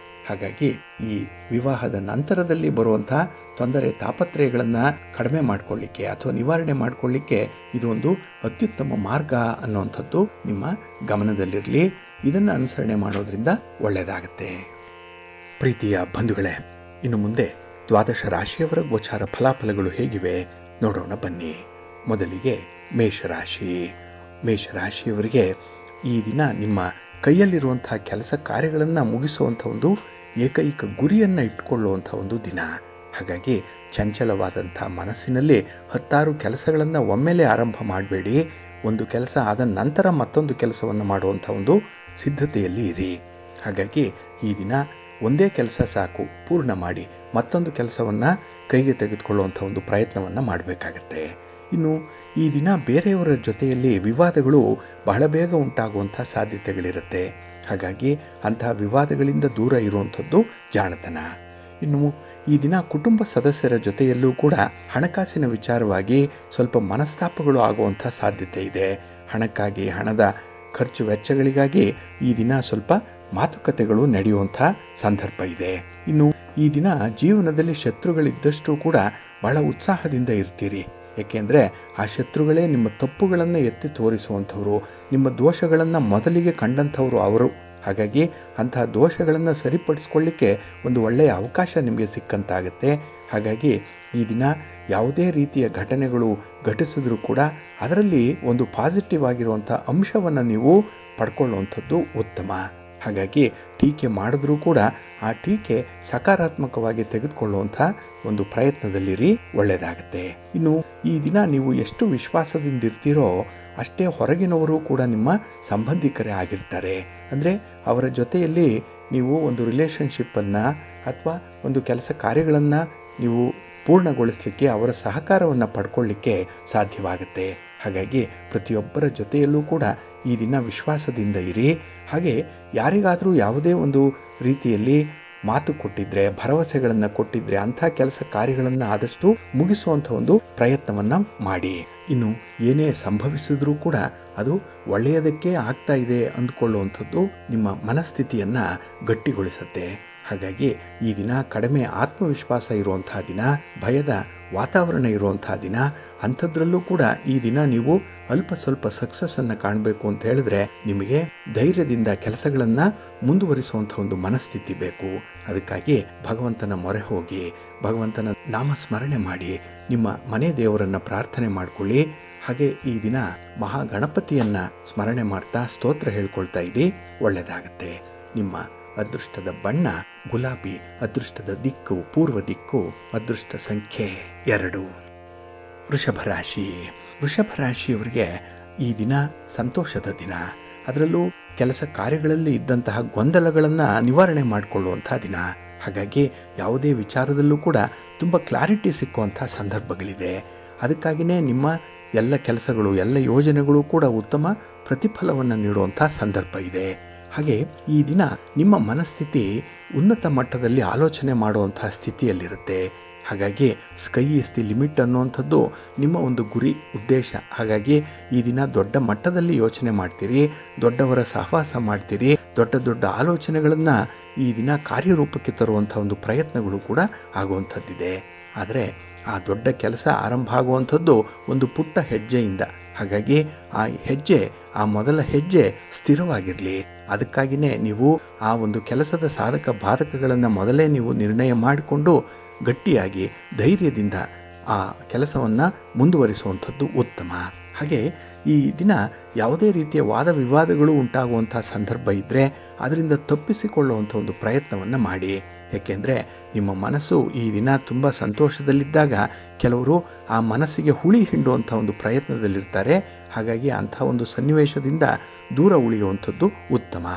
ಹಾಗಾಗಿ ಈ ವಿವಾಹದ ನಂತರದಲ್ಲಿ ಬರುವಂತಹ ತೊಂದರೆ ತಾಪತ್ರಯಗಳನ್ನು ಕಡಿಮೆ ಮಾಡಿಕೊಳ್ಳಿಕ್ಕೆ ಅಥವಾ ನಿವಾರಣೆ ಮಾಡಿಕೊಳ್ಳಿಕ್ಕೆ ಇದು ಒಂದು ಅತ್ಯುತ್ತಮ ಮಾರ್ಗ ಅನ್ನುವಂಥದ್ದು ನಿಮ್ಮ ಗಮನದಲ್ಲಿರಲಿ. ಇದನ್ನು ಅನುಸರಣೆ ಮಾಡೋದ್ರಿಂದ ಒಳ್ಳೆಯದಾಗತ್ತೆ. ಪ್ರೀತಿಯ ಬಂಧುಗಳೇ, ಇನ್ನು ಮುಂದೆ ದ್ವಾದಶ ರಾಶಿಯವರ ಗೋಚಾರ ಫಲಾಫಲಗಳು ಹೇಗಿವೆ ನೋಡೋಣ ಬನ್ನಿ. ಮೊದಲಿಗೆ ಮೇಷರಾಶಿ. ಮೇಷರಾಶಿಯವರಿಗೆ ಈ ದಿನ ನಿಮ್ಮ ಕೈಯಲ್ಲಿರುವಂತಹ ಕೆಲಸ ಕಾರ್ಯಗಳನ್ನು ಮುಗಿಸುವಂಥ ಒಂದು ಏಕೈಕ ಗುರಿಯನ್ನು ಇಟ್ಕೊಳ್ಳುವಂಥ ಒಂದು ದಿನ. ಹಾಗಾಗಿ ಚಂಚಲವಾದಂಥ ಮನಸ್ಸಿನಲ್ಲಿ 10 ಕೆಲಸಗಳನ್ನು ಒಮ್ಮೆಲೆ ಆರಂಭ ಮಾಡಬೇಡಿ. ಒಂದು ಕೆಲಸ ಆದ ನಂತರ ಮತ್ತೊಂದು ಕೆಲಸವನ್ನು ಮಾಡುವಂಥ ಒಂದು ಸಿದ್ಧತೆಯಲ್ಲಿ ಇರಿ. ಹಾಗಾಗಿ ಈ ದಿನ ಒಂದೇ ಕೆಲಸ ಸಾಕು, ಪೂರ್ಣ ಮಾಡಿ ಮತ್ತೊಂದು ಕೆಲಸವನ್ನು ಕೈಗೆ ತೆಗೆದುಕೊಳ್ಳುವಂಥ ಒಂದು ಪ್ರಯತ್ನವನ್ನು ಮಾಡಬೇಕಾಗತ್ತೆ. ಇನ್ನು ಈ ದಿನ ಬೇರೆಯವರ ಜೊತೆಯಲ್ಲಿ ವಿವಾದಗಳು ಬಹಳ ಬೇಗ ಉಂಟಾಗುವಂಥ ಸಾಧ್ಯತೆಗಳಿರುತ್ತೆ. ಹಾಗಾಗಿ ಅಂತಹ ವಿವಾದಗಳಿಂದ ದೂರ ಇರುವಂಥದ್ದು ಜಾಣತನ. ಇನ್ನು ಈ ದಿನ ಕುಟುಂಬ ಸದಸ್ಯರ ಜೊತೆಯಲ್ಲೂ ಕೂಡ ಹಣಕಾಸಿನ ವಿಚಾರವಾಗಿ ಸ್ವಲ್ಪ ಮನಸ್ತಾಪಗಳು ಆಗುವಂಥ ಸಾಧ್ಯತೆ ಇದೆ. ಹಣಕ್ಕಾಗಿ, ಹಣದ ಖರ್ಚು ವೆಚ್ಚಗಳಿಗಾಗಿ ಈ ದಿನ ಸ್ವಲ್ಪ ಮಾತುಕತೆಗಳು ನಡೆಯುವಂಥ ಸಂದರ್ಭ ಇದೆ. ಇನ್ನು ಈ ದಿನ ಜೀವನದಲ್ಲಿ ಶತ್ರುಗಳಿದ್ದಷ್ಟು ಕೂಡ ಬಹಳ ಉತ್ಸಾಹದಿಂದ ಇರ್ತೀರಿ. ಏಕೆಂದರೆ ಆ ಶತ್ರುಗಳೇ ನಿಮ್ಮ ತಪ್ಪುಗಳನ್ನು ಎತ್ತಿ ತೋರಿಸುವಂಥವ್ರು, ನಿಮ್ಮ ದೋಷಗಳನ್ನು ಮೊದಲಿಗೆ ಕಂಡಂಥವ್ರು ಅವರು. ಹಾಗಾಗಿ ಅಂತಹ ದೋಷಗಳನ್ನು ಸರಿಪಡಿಸ್ಕೊಳ್ಳಿಕ್ಕೆ ಒಂದು ಒಳ್ಳೆಯ ಅವಕಾಶ ನಿಮಗೆ ಸಿಕ್ಕಂತಾಗುತ್ತೆ. ಹಾಗಾಗಿ ಈ ದಿನ ಯಾವುದೇ ರೀತಿಯ ಘಟನೆಗಳು ಘಟಿಸಿದ್ರೂ ಕೂಡ ಅದರಲ್ಲಿ ಒಂದು ಪಾಸಿಟಿವ್ ಆಗಿರುವಂಥ ಅಂಶವನ್ನು ನೀವು ಪಡ್ಕೊಳ್ಳುವಂಥದ್ದು ಉತ್ತಮ. ಹಾಗಾಗಿ ಟೀಕೆ ಮಾಡಿದ್ರೂ ಕೂಡ ಆ ಟೀಕೆ ಸಕಾರಾತ್ಮಕವಾಗಿ ತೆಗೆದುಕೊಳ್ಳುವಂಥ ಒಂದು ಪ್ರಯತ್ನದಲ್ಲಿರಿ, ಒಳ್ಳೆಯದಾಗತ್ತೆ. ಇನ್ನು ಈ ದಿನ ನೀವು ಎಷ್ಟು ವಿಶ್ವಾಸದಿಂದಿರ್ತೀರೋ ಅಷ್ಟೇ ಹೊರಗಿನವರು ಕೂಡ ನಿಮ್ಮ ಸಂಬಂಧಿಕರೇ ಆಗಿರ್ತಾರೆ. ಅಂದರೆ ಅವರ ಜೊತೆಯಲ್ಲಿ ನೀವು ಒಂದು ರಿಲೇಷನ್ಶಿಪ್ಪನ್ನು ಅಥವಾ ಒಂದು ಕೆಲಸ ಕಾರ್ಯಗಳನ್ನು ನೀವು ಪೂರ್ಣಗೊಳಿಸಲಿಕ್ಕೆ ಅವರ ಸಹಕಾರವನ್ನು ಪಡ್ಕೊಳ್ಳಿಕ್ಕೆ ಸಾಧ್ಯವಾಗುತ್ತೆ. ಹಾಗಾಗಿ ಪ್ರತಿಯೊಬ್ಬರ ಜೊತೆಯಲ್ಲೂ ಕೂಡ ಈ ದಿನ ವಿಶ್ವಾಸದಿಂದ ಇರಿ. ಹಾಗೆ ಯಾರಿಗಾದರೂ ಯಾವುದೇ ಒಂದು ರೀತಿಯಲ್ಲಿ ಮಾತು ಕೊಟ್ಟಿದ್ರೆ, ಭರವಸೆಗಳನ್ನು ಕೊಟ್ಟಿದ್ರೆ ಅಂಥ ಕೆಲಸ ಕಾರ್ಯಗಳನ್ನು ಆದಷ್ಟು ಮುಗಿಸುವಂಥ ಒಂದು ಪ್ರಯತ್ನವನ್ನು ಮಾಡಿ. ಇನ್ನು ಏನೇ ಸಂಭವಿಸಿದ್ರೂ ಕೂಡ ಅದು ಒಳ್ಳೆಯದಕ್ಕೆ ಆಗ್ತಾ ಇದೆ ಅಂದ್ಕೊಳ್ಳುವಂಥದ್ದು ನಿಮ್ಮ ಮನಸ್ಥಿತಿಯನ್ನು ಗಟ್ಟಿಗೊಳಿಸುತ್ತೆ. ಹಾಗಾಗಿ ಈ ದಿನ ಕಡಿಮೆ ಆತ್ಮವಿಶ್ವಾಸ ಇರುವಂತಹ ದಿನ, ಭಯದ ವಾತಾವರಣ ಇರುವಂತಹ ದಿನ. ಅಂಥದ್ರಲ್ಲೂ ಕೂಡ ಈ ದಿನ ನೀವು ಅಲ್ಪ ಸ್ವಲ್ಪ ಸಕ್ಸಸ್ಸನ್ನು ಕಾಣಬೇಕು ಅಂತ ಹೇಳಿದ್ರೆ ನಿಮಗೆ ಧೈರ್ಯದಿಂದ ಕೆಲಸಗಳನ್ನು ಮುಂದುವರಿಸುವಂಥ ಒಂದು ಮನಸ್ಥಿತಿ ಬೇಕು. ಅದಕ್ಕಾಗಿ ಭಗವಂತನ ಮೊರೆ ಹೋಗಿ ಭಗವಂತನ ನಾಮಸ್ಮರಣೆ ಮಾಡಿ ನಿಮ್ಮ ಮನೆ ದೇವರನ್ನು ಪ್ರಾರ್ಥನೆ ಮಾಡಿಕೊಳ್ಳಿ. ಹಾಗೆ ಈ ದಿನ ಮಹಾಗಣಪತಿಯನ್ನ ಸ್ಮರಣೆ ಮಾಡ್ತಾ ಸ್ತೋತ್ರ ಹೇಳ್ಕೊಳ್ತಾ ಇರಿ, ಒಳ್ಳೆಯದಾಗತ್ತೆ. ನಿಮ್ಮ ಅದೃಷ್ಟದ ಬಣ್ಣ ಗುಲಾಬಿ, ಅದೃಷ್ಟದ ದಿಕ್ಕು ಪೂರ್ವ ದಿಕ್ಕು, ಅದೃಷ್ಟ ಸಂಖ್ಯೆ 2. ವೃಷಭ ರಾಶಿ. ವೃಷಭ ರಾಶಿಯವರಿಗೆ ಈ ದಿನ ಸಂತೋಷದ ದಿನ. ಅದರಲ್ಲೂ ಕೆಲಸ ಕಾರ್ಯಗಳಲ್ಲಿ ಇದ್ದಂತಹ ಗೊಂದಲಗಳನ್ನು ನಿವಾರಣೆ ಮಾಡಿಕೊಳ್ಳುವಂತಹ ದಿನ. ಹಾಗಾಗಿ ಯಾವುದೇ ವಿಚಾರದಲ್ಲೂ ಕೂಡ ತುಂಬ ಕ್ಲಾರಿಟಿ ಸಿಕ್ಕುವಂಥ ಸಂದರ್ಭಗಳಿದೆ. ಅದಕ್ಕಾಗಿಯೇ ನಿಮ್ಮ ಎಲ್ಲ ಕೆಲಸಗಳು, ಎಲ್ಲ ಯೋಜನೆಗಳು ಕೂಡ ಉತ್ತಮ ಪ್ರತಿಫಲವನ್ನು ನೀಡುವಂಥ ಸಂದರ್ಭ ಇದೆ. ಹಾಗೆ ಈ ದಿನ ನಿಮ್ಮ ಮನಸ್ಥಿತಿ ಉನ್ನತ ಮಟ್ಟದಲ್ಲಿ ಆಲೋಚನೆ ಮಾಡುವಂತಹ ಸ್ಥಿತಿಯಲ್ಲಿರುತ್ತೆ. ಹಾಗಾಗಿ ಸ್ಕೈ ಇಸ್ ದಿ ಲಿಮಿಟ್ ಅನ್ನುವಂಥದ್ದು ನಿಮ್ಮ ಒಂದು ಗುರಿ ಉದ್ದೇಶ. ಹಾಗಾಗಿ ಈ ದಿನ ದೊಡ್ಡ ಮಟ್ಟದಲ್ಲಿ ಯೋಚನೆ ಮಾಡ್ತೀರಿ, ದೊಡ್ಡವರ ಸಹವಾಸ ಮಾಡ್ತೀರಿ, ದೊಡ್ಡ ದೊಡ್ಡ ಆಲೋಚನೆಗಳನ್ನು ಈ ದಿನ ಕಾರ್ಯರೂಪಕ್ಕೆ ತರುವಂಥ ಒಂದು ಪ್ರಯತ್ನಗಳು ಕೂಡ ಆಗುವಂಥದ್ದಿದೆ. ಆದರೆ ಆ ದೊಡ್ಡ ಕೆಲಸ ಆರಂಭ ಆಗುವಂಥದ್ದು ಒಂದು ಪುಟ್ಟ ಹೆಜ್ಜೆಯಿಂದ. ಹಾಗಾಗಿ ಆ ಮೊದಲ ಹೆಜ್ಜೆ ಸ್ಥಿರವಾಗಿರಲಿ. ಅದಕ್ಕಾಗಿಯೇ ನೀವು ಆ ಒಂದು ಕೆಲಸದ ಸಾಧಕ ಬಾಧಕಗಳನ್ನು ಮೊದಲೇ ನೀವು ನಿರ್ಣಯ ಮಾಡಿಕೊಂಡು ಗಟ್ಟಿಯಾಗಿ ಧೈರ್ಯದಿಂದ ಆ ಕೆಲಸವನ್ನು ಮುಂದುವರಿಸುವಂಥದ್ದು ಉತ್ತಮ. ಹಾಗೆ ಈ ದಿನ ಯಾವುದೇ ರೀತಿಯ ವಾದ ವಿವಾದಗಳು ಉಂಟಾಗುವಂಥ ಸಂದರ್ಭ ಇದ್ದರೆ ಅದರಿಂದ ತಪ್ಪಿಸಿಕೊಳ್ಳುವಂಥ ಒಂದು ಪ್ರಯತ್ನವನ್ನು ಮಾಡಿ. ಏಕೆಂದರೆ ನಿಮ್ಮ ಮನಸ್ಸು ಈ ದಿನ ತುಂಬ ಸಂತೋಷದಲ್ಲಿದ್ದಾಗ ಕೆಲವರು ಆ ಮನಸ್ಸಿಗೆ ಹುಳಿ ಹಿಂಡುವಂಥ ಒಂದು ಪ್ರಯತ್ನದಲ್ಲಿರ್ತಾರೆ. ಹಾಗಾಗಿ ಅಂಥ ಒಂದು ಸನ್ನಿವೇಶದಿಂದ ದೂರ ಉಳಿಯುವಂಥದ್ದು ಉತ್ತಮ.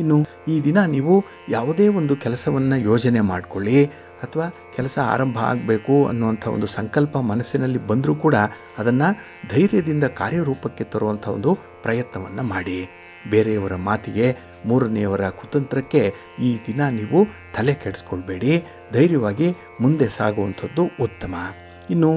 ಇನ್ನು ಈ ದಿನ ನೀವು ಯಾವುದೇ ಒಂದು ಕೆಲಸವನ್ನು ಯೋಜನೆ ಮಾಡಿಕೊಳ್ಳಿ ಅಥವಾ ಕೆಲಸ ಆರಂಭ ಆಗಬೇಕು ಅನ್ನುವಂಥ ಒಂದು ಸಂಕಲ್ಪ ಮನಸ್ಸಿನಲ್ಲಿ ಬಂದರೂ ಕೂಡ ಅದನ್ನು ಧೈರ್ಯದಿಂದ ಕಾರ್ಯರೂಪಕ್ಕೆ ತರುವಂಥ ಒಂದು ಪ್ರಯತ್ನವನ್ನು ಮಾಡಿ. ಬೇರೆಯವರ ಮಾತಿಗೆ, ಮೂರನೆಯವರ ಕುತಂತ್ರಕ್ಕೆ ಈ ದಿನ ನೀವು ತಲೆ ಕೆಡಿಸ್ಕೊಳ್ಬೇಡಿ. ಧೈರ್ಯವಾಗಿ ಮುಂದೆ ಸಾಗುವಂಥದ್ದು ಉತ್ತಮ. ಇನ್ನು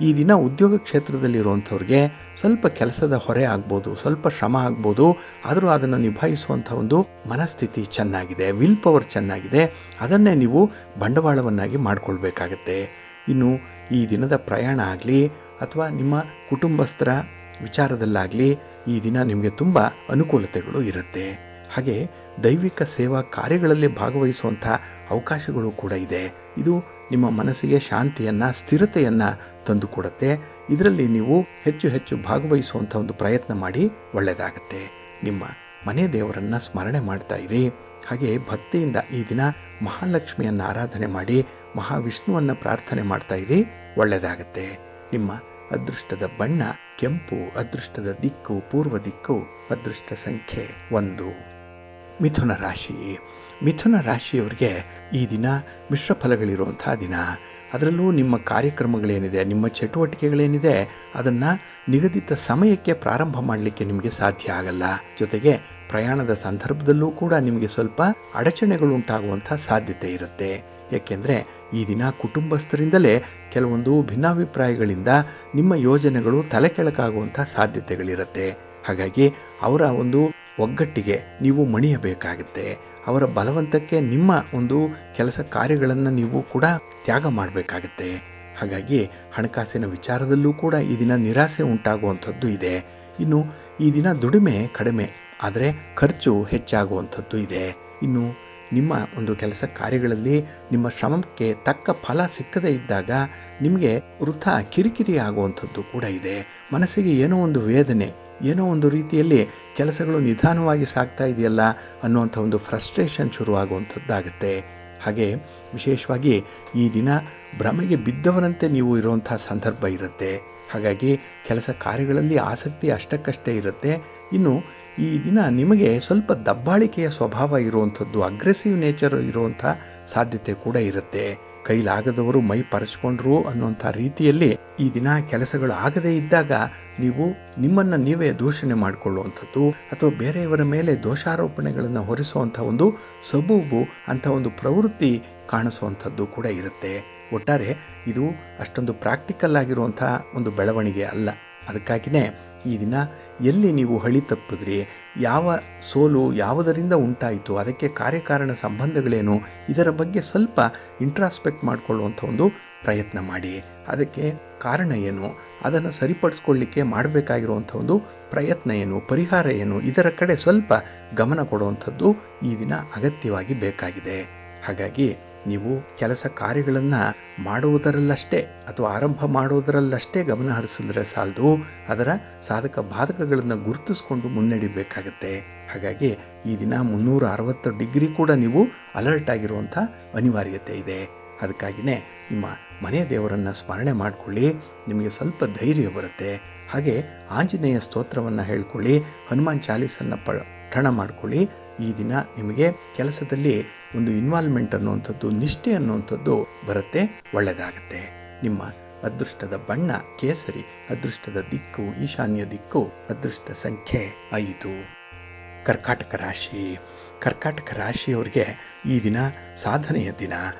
ಈ ದಿನ ಉದ್ಯೋಗ ಕ್ಷೇತ್ರದಲ್ಲಿರುವಂಥವ್ರಿಗೆ ಸ್ವಲ್ಪ ಕೆಲಸದ ಹೊರೆ ಆಗ್ಬೋದು, ಸ್ವಲ್ಪ ಶ್ರಮ ಆಗ್ಬೋದು. ಆದರೂ ಅದನ್ನು ನಿಭಾಯಿಸುವಂಥ ಒಂದು ಮನಸ್ಥಿತಿ ಚೆನ್ನಾಗಿದೆ, ವಿಲ್ ಪವರ್ ಚೆನ್ನಾಗಿದೆ. ಅದನ್ನೇ ನೀವು ಬಂಡವಾಳವನ್ನಾಗಿ ಮಾಡಿಕೊಳ್ಬೇಕಾಗತ್ತೆ. ಇನ್ನು ಈ ದಿನದ ಪ್ರಯಾಣ ಆಗಲಿ ಅಥವಾ ನಿಮ್ಮ ಕುಟುಂಬಸ್ಥರ ವಿಚಾರದಲ್ಲಾಗಲಿ ಈ ದಿನ ನಿಮಗೆ ತುಂಬ ಅನುಕೂಲತೆಗಳು ಇರುತ್ತೆ. ಹಾಗೆ ದೈವಿಕ ಸೇವಾ ಕಾರ್ಯಗಳಲ್ಲಿ ಭಾಗವಹಿಸುವಂಥ ಅವಕಾಶಗಳು ಕೂಡ ಇದೆ. ಇದು ನಿಮ್ಮ ಮನಸ್ಸಿಗೆ ಶಾಂತಿಯನ್ನು, ಸ್ಥಿರತೆಯನ್ನು ತಂದುಕೊಡುತ್ತೆ. ಇದರಲ್ಲಿ ನೀವು ಹೆಚ್ಚು ಹೆಚ್ಚು ಭಾಗವಹಿಸುವಂಥ ಒಂದು ಪ್ರಯತ್ನ ಮಾಡಿ, ಒಳ್ಳೆಯದಾಗತ್ತೆ. ನಿಮ್ಮ ಮನೆ ದೇವರನ್ನು ಸ್ಮರಣೆ ಮಾಡ್ತಾ ಇರಿ. ಹಾಗೆ ಭಕ್ತಿಯಿಂದ ಈ ದಿನ ಮಹಾಲಕ್ಷ್ಮಿಯನ್ನು ಆರಾಧನೆ ಮಾಡಿ, ಮಹಾವಿಷ್ಣುವನ್ನು ಪ್ರಾರ್ಥನೆ ಮಾಡ್ತಾ ಇರಿ, ಒಳ್ಳೆಯದಾಗತ್ತೆ. ನಿಮ್ಮ ಅದೃಷ್ಟದ ಬಣ್ಣ ಕೆಂಪು, ಅದೃಷ್ಟದ ದಿಕ್ಕು ಪೂರ್ವ ದಿಕ್ಕು, ಅದೃಷ್ಟ ಸಂಖ್ಯೆ 1. ಮಿಥುನ ರಾಶಿ. ಮಿಥುನ ರಾಶಿಯವರಿಗೆ ಈ ದಿನ ಮಿಶ್ರ ಫಲಗಳಿರುವಂಥ ದಿನ. ಅದರಲ್ಲೂ ನಿಮ್ಮ ಕಾರ್ಯಕ್ರಮಗಳೇನಿದೆ, ನಿಮ್ಮ ಚಟುವಟಿಕೆಗಳೇನಿದೆ, ಅದನ್ನು ನಿಗದಿತ ಸಮಯಕ್ಕೆ ಪ್ರಾರಂಭ ಮಾಡಲಿಕ್ಕೆ ನಿಮಗೆ ಸಾಧ್ಯ ಆಗಲ್ಲ. ಜೊತೆಗೆ ಪ್ರಯಾಣದ ಸಂದರ್ಭದಲ್ಲೂ ಕೂಡ ನಿಮಗೆ ಸ್ವಲ್ಪ ಅಡಚಣೆಗಳು ಉಂಟಾಗುವಂಥ ಸಾಧ್ಯತೆ ಇರುತ್ತೆ. ಏಕೆಂದರೆ ಈ ದಿನ ಕುಟುಂಬಸ್ಥರಿಂದಲೇ ಕೆಲವೊಂದು ಭಿನ್ನಾಭಿಪ್ರಾಯಗಳಿಂದ ನಿಮ್ಮ ಯೋಜನೆಗಳು ತಲೆಕೆಳಕಾಗುವಂಥ ಸಾಧ್ಯತೆಗಳಿರುತ್ತೆ. ಹಾಗಾಗಿ ಅವರ ಒಂದು ಒಗ್ಗಟ್ಟಿಗೆ ನೀವು ಮಣಿಯಬೇಕಾಗುತ್ತೆ. ಅವರ ಬಲವಂತಕ್ಕೆ ನಿಮ್ಮ ಒಂದು ಕೆಲಸ ಕಾರ್ಯಗಳನ್ನು ನೀವು ಕೂಡ ತ್ಯಾಗ ಮಾಡಬೇಕಾಗತ್ತೆ. ಹಾಗಾಗಿ ಹಣಕಾಸಿನ ವಿಚಾರದಲ್ಲೂ ಕೂಡ ಈ ದಿನ ನಿರಾಸೆ ಉಂಟಾಗುವಂಥದ್ದು ಇದೆ. ಇನ್ನು ಈ ದಿನ ದುಡಿಮೆ ಕಡಿಮೆ, ಆದರೆ ಖರ್ಚು ಹೆಚ್ಚಾಗುವಂಥದ್ದು ಇದೆ. ಇನ್ನು ನಿಮ್ಮ ಒಂದು ಕೆಲಸ ಕಾರ್ಯಗಳಲ್ಲಿ ನಿಮ್ಮ ಶ್ರಮಕ್ಕೆ ತಕ್ಕ ಫಲ ಸಿಕ್ಕದೇ ಇದ್ದಾಗ ನಿಮಗೆ ವೃಥಾ ಕಿರಿಕಿರಿ ಆಗುವಂಥದ್ದು ಕೂಡ ಇದೆ. ಮನಸ್ಸಿಗೆ ಏನೋ ಒಂದು ವೇದನೆ, ಏನೋ ಒಂದು ರೀತಿಯಲ್ಲಿ ಕೆಲಸಗಳು ನಿಧಾನವಾಗಿ ಸಾಗ್ತಾ ಇದೆಯಲ್ಲ ಅನ್ನುವಂಥ ಒಂದು ಫ್ರಸ್ಟ್ರೇಷನ್ ಶುರುವಾಗುವಂಥದ್ದಾಗುತ್ತೆ. ಹಾಗೆ ವಿಶೇಷವಾಗಿ ಈ ದಿನ ಭ್ರಮೆಗೆ ಬಿದ್ದವರಂತೆ ನೀವು ಇರುವಂಥ ಸಂದರ್ಭ ಇರುತ್ತೆ. ಹಾಗಾಗಿ ಕೆಲಸ ಕಾರ್ಯಗಳಲ್ಲಿ ಆಸಕ್ತಿ ಅಷ್ಟಕ್ಕಷ್ಟೇ ಇರುತ್ತೆ. ಇನ್ನು ಈ ದಿನ ನಿಮಗೆ ಸ್ವಲ್ಪ ದಬ್ಬಾಳಿಕೆಯ ಸ್ವಭಾವ ಇರುವಂಥದ್ದು, ಅಗ್ರೆಸಿವ್ ನೇಚರ್ ಇರುವಂಥ ಸಾಧ್ಯತೆ ಕೂಡ ಇರುತ್ತೆ. ಕೈಲಾಗದವರು ಮೈ ಪರಚಿಕೊಂಡ್ರು ಅನ್ನುವಂಥ ರೀತಿಯಲ್ಲಿ ಈ ದಿನ ಕೆಲಸಗಳು ಆಗದೇ ಇದ್ದಾಗ ನೀವು ನಿಮ್ಮನ್ನು ನೀವೇ ದೂಷಣೆ ಮಾಡಿಕೊಳ್ಳುವಂಥದ್ದು ಅಥವಾ ಬೇರೆಯವರ ಮೇಲೆ ದೋಷಾರೋಪಣೆಗಳನ್ನು ಹೊರಿಸುವಂಥ ಒಂದು ಸಬೂಬು ಅಂಥ ಒಂದು ಪ್ರವೃತ್ತಿ ಕಾಣಿಸುವಂಥದ್ದು ಕೂಡ ಇರುತ್ತೆ. ಒಟ್ಟಾರೆ ಇದು ಅಷ್ಟೊಂದು ಪ್ರಾಕ್ಟಿಕಲ್ ಆಗಿರುವಂಥ ಒಂದು ಬೆಳವಣಿಗೆ ಅಲ್ಲ. ಅದಕ್ಕಾಗಿಯೇ ಈ ದಿನ ಎಲ್ಲಿ ನೀವು ಹಳಿ ತಪ್ಪಿದ್ರಿ, ಯಾವ ಸೋಲು ಯಾವುದರಿಂದ ಉಂಟಾಯಿತು, ಅದಕ್ಕೆ ಕಾರ್ಯಕಾರಣ ಸಂಬಂಧಗಳೇನು, ಇದರ ಬಗ್ಗೆ ಸ್ವಲ್ಪ ಇಂಟ್ರಾಸ್ಪೆಕ್ಟ್ ಮಾಡಿಕೊಳ್ಳುವಂಥ ಒಂದು ಪ್ರಯತ್ನ ಮಾಡಿ. ಅದಕ್ಕೆ ಕಾರಣ ಏನು, ಅದನ್ನು ಸರಿಪಡಿಸ್ಕೊಳ್ಳಿಕ್ಕೆ ಮಾಡಬೇಕಾಗಿರುವಂಥ ಒಂದು ಪ್ರಯತ್ನ ಏನು, ಪರಿಹಾರ ಏನು, ಇದರ ಕಡೆ ಸ್ವಲ್ಪ ಗಮನ ಕೊಡುವಂಥದ್ದು ಈ ದಿನ ಅಗತ್ಯವಾಗಿ ಬೇಕಾಗಿದೆ. ಹಾಗಾಗಿ ನೀವು ಕೆಲಸ ಕಾರ್ಯಗಳನ್ನು ಮಾಡುವುದರಲ್ಲಷ್ಟೇ ಅಥವಾ ಆರಂಭ ಮಾಡುವುದರಲ್ಲಷ್ಟೇ ಗಮನ ಹರಿಸಿದ್ರೆ ಸಾಲದು, ಅದರ ಸಾಧಕ ಬಾಧಕಗಳನ್ನು ಗುರುತಿಸ್ಕೊಂಡು ಮುನ್ನಡಿಬೇಕಾಗತ್ತೆ. ಹಾಗಾಗಿ ಈ ದಿನ 360 ಡಿಗ್ರಿ ಕೂಡ ನೀವು ಅಲರ್ಟ್ ಆಗಿರುವಂಥ ಅನಿವಾರ್ಯತೆ ಇದೆ. ಅದಕ್ಕಾಗಿಯೇ ನಿಮ್ಮ ಮನೆ ದೇವರನ್ನು ಸ್ಮರಣೆ ಮಾಡಿಕೊಳ್ಳಿ, ನಿಮಗೆ ಸ್ವಲ್ಪ ಧೈರ್ಯ ಬರುತ್ತೆ. ಹಾಗೆ ಆಂಜನೇಯ ಸ್ತೋತ್ರವನ್ನು ಹೇಳ್ಕೊಳ್ಳಿ, ಹನುಮಾನ್ ಚಾಲೀಸನ್ನು ಪಠಣ ಮಾಡಿಕೊಳ್ಳಿ. ಈ ದಿನ ನಿಮಗೆ ಕೆಲಸದಲ್ಲಿ ಒಂದು ಇನ್ವಾಲ್ವ್ಮೆಂಟ್ ಅನ್ನುವಂಥದ್ದು, ನಿಷ್ಠೆ ಅನ್ನುವಂಥದ್ದು ಬರುತ್ತೆ, ಒಳ್ಳೆಯದಾಗತ್ತೆ. ನಿಮ್ಮ ಅದೃಷ್ಟದ ಬಣ್ಣ ಕೇಸರಿ, ಅದೃಷ್ಟದ ದಿಕ್ಕು ಈಶಾನ್ಯ ದಿಕ್ಕು, ಅದೃಷ್ಟ ಸಂಖ್ಯೆ 5. ಕರ್ಕಾಟಕ ರಾಶಿ. ಕರ್ಕಾಟಕ ರಾಶಿಯವರಿಗೆ ಈ ದಿನ ಸಾಧನೆಯ ದಿನ.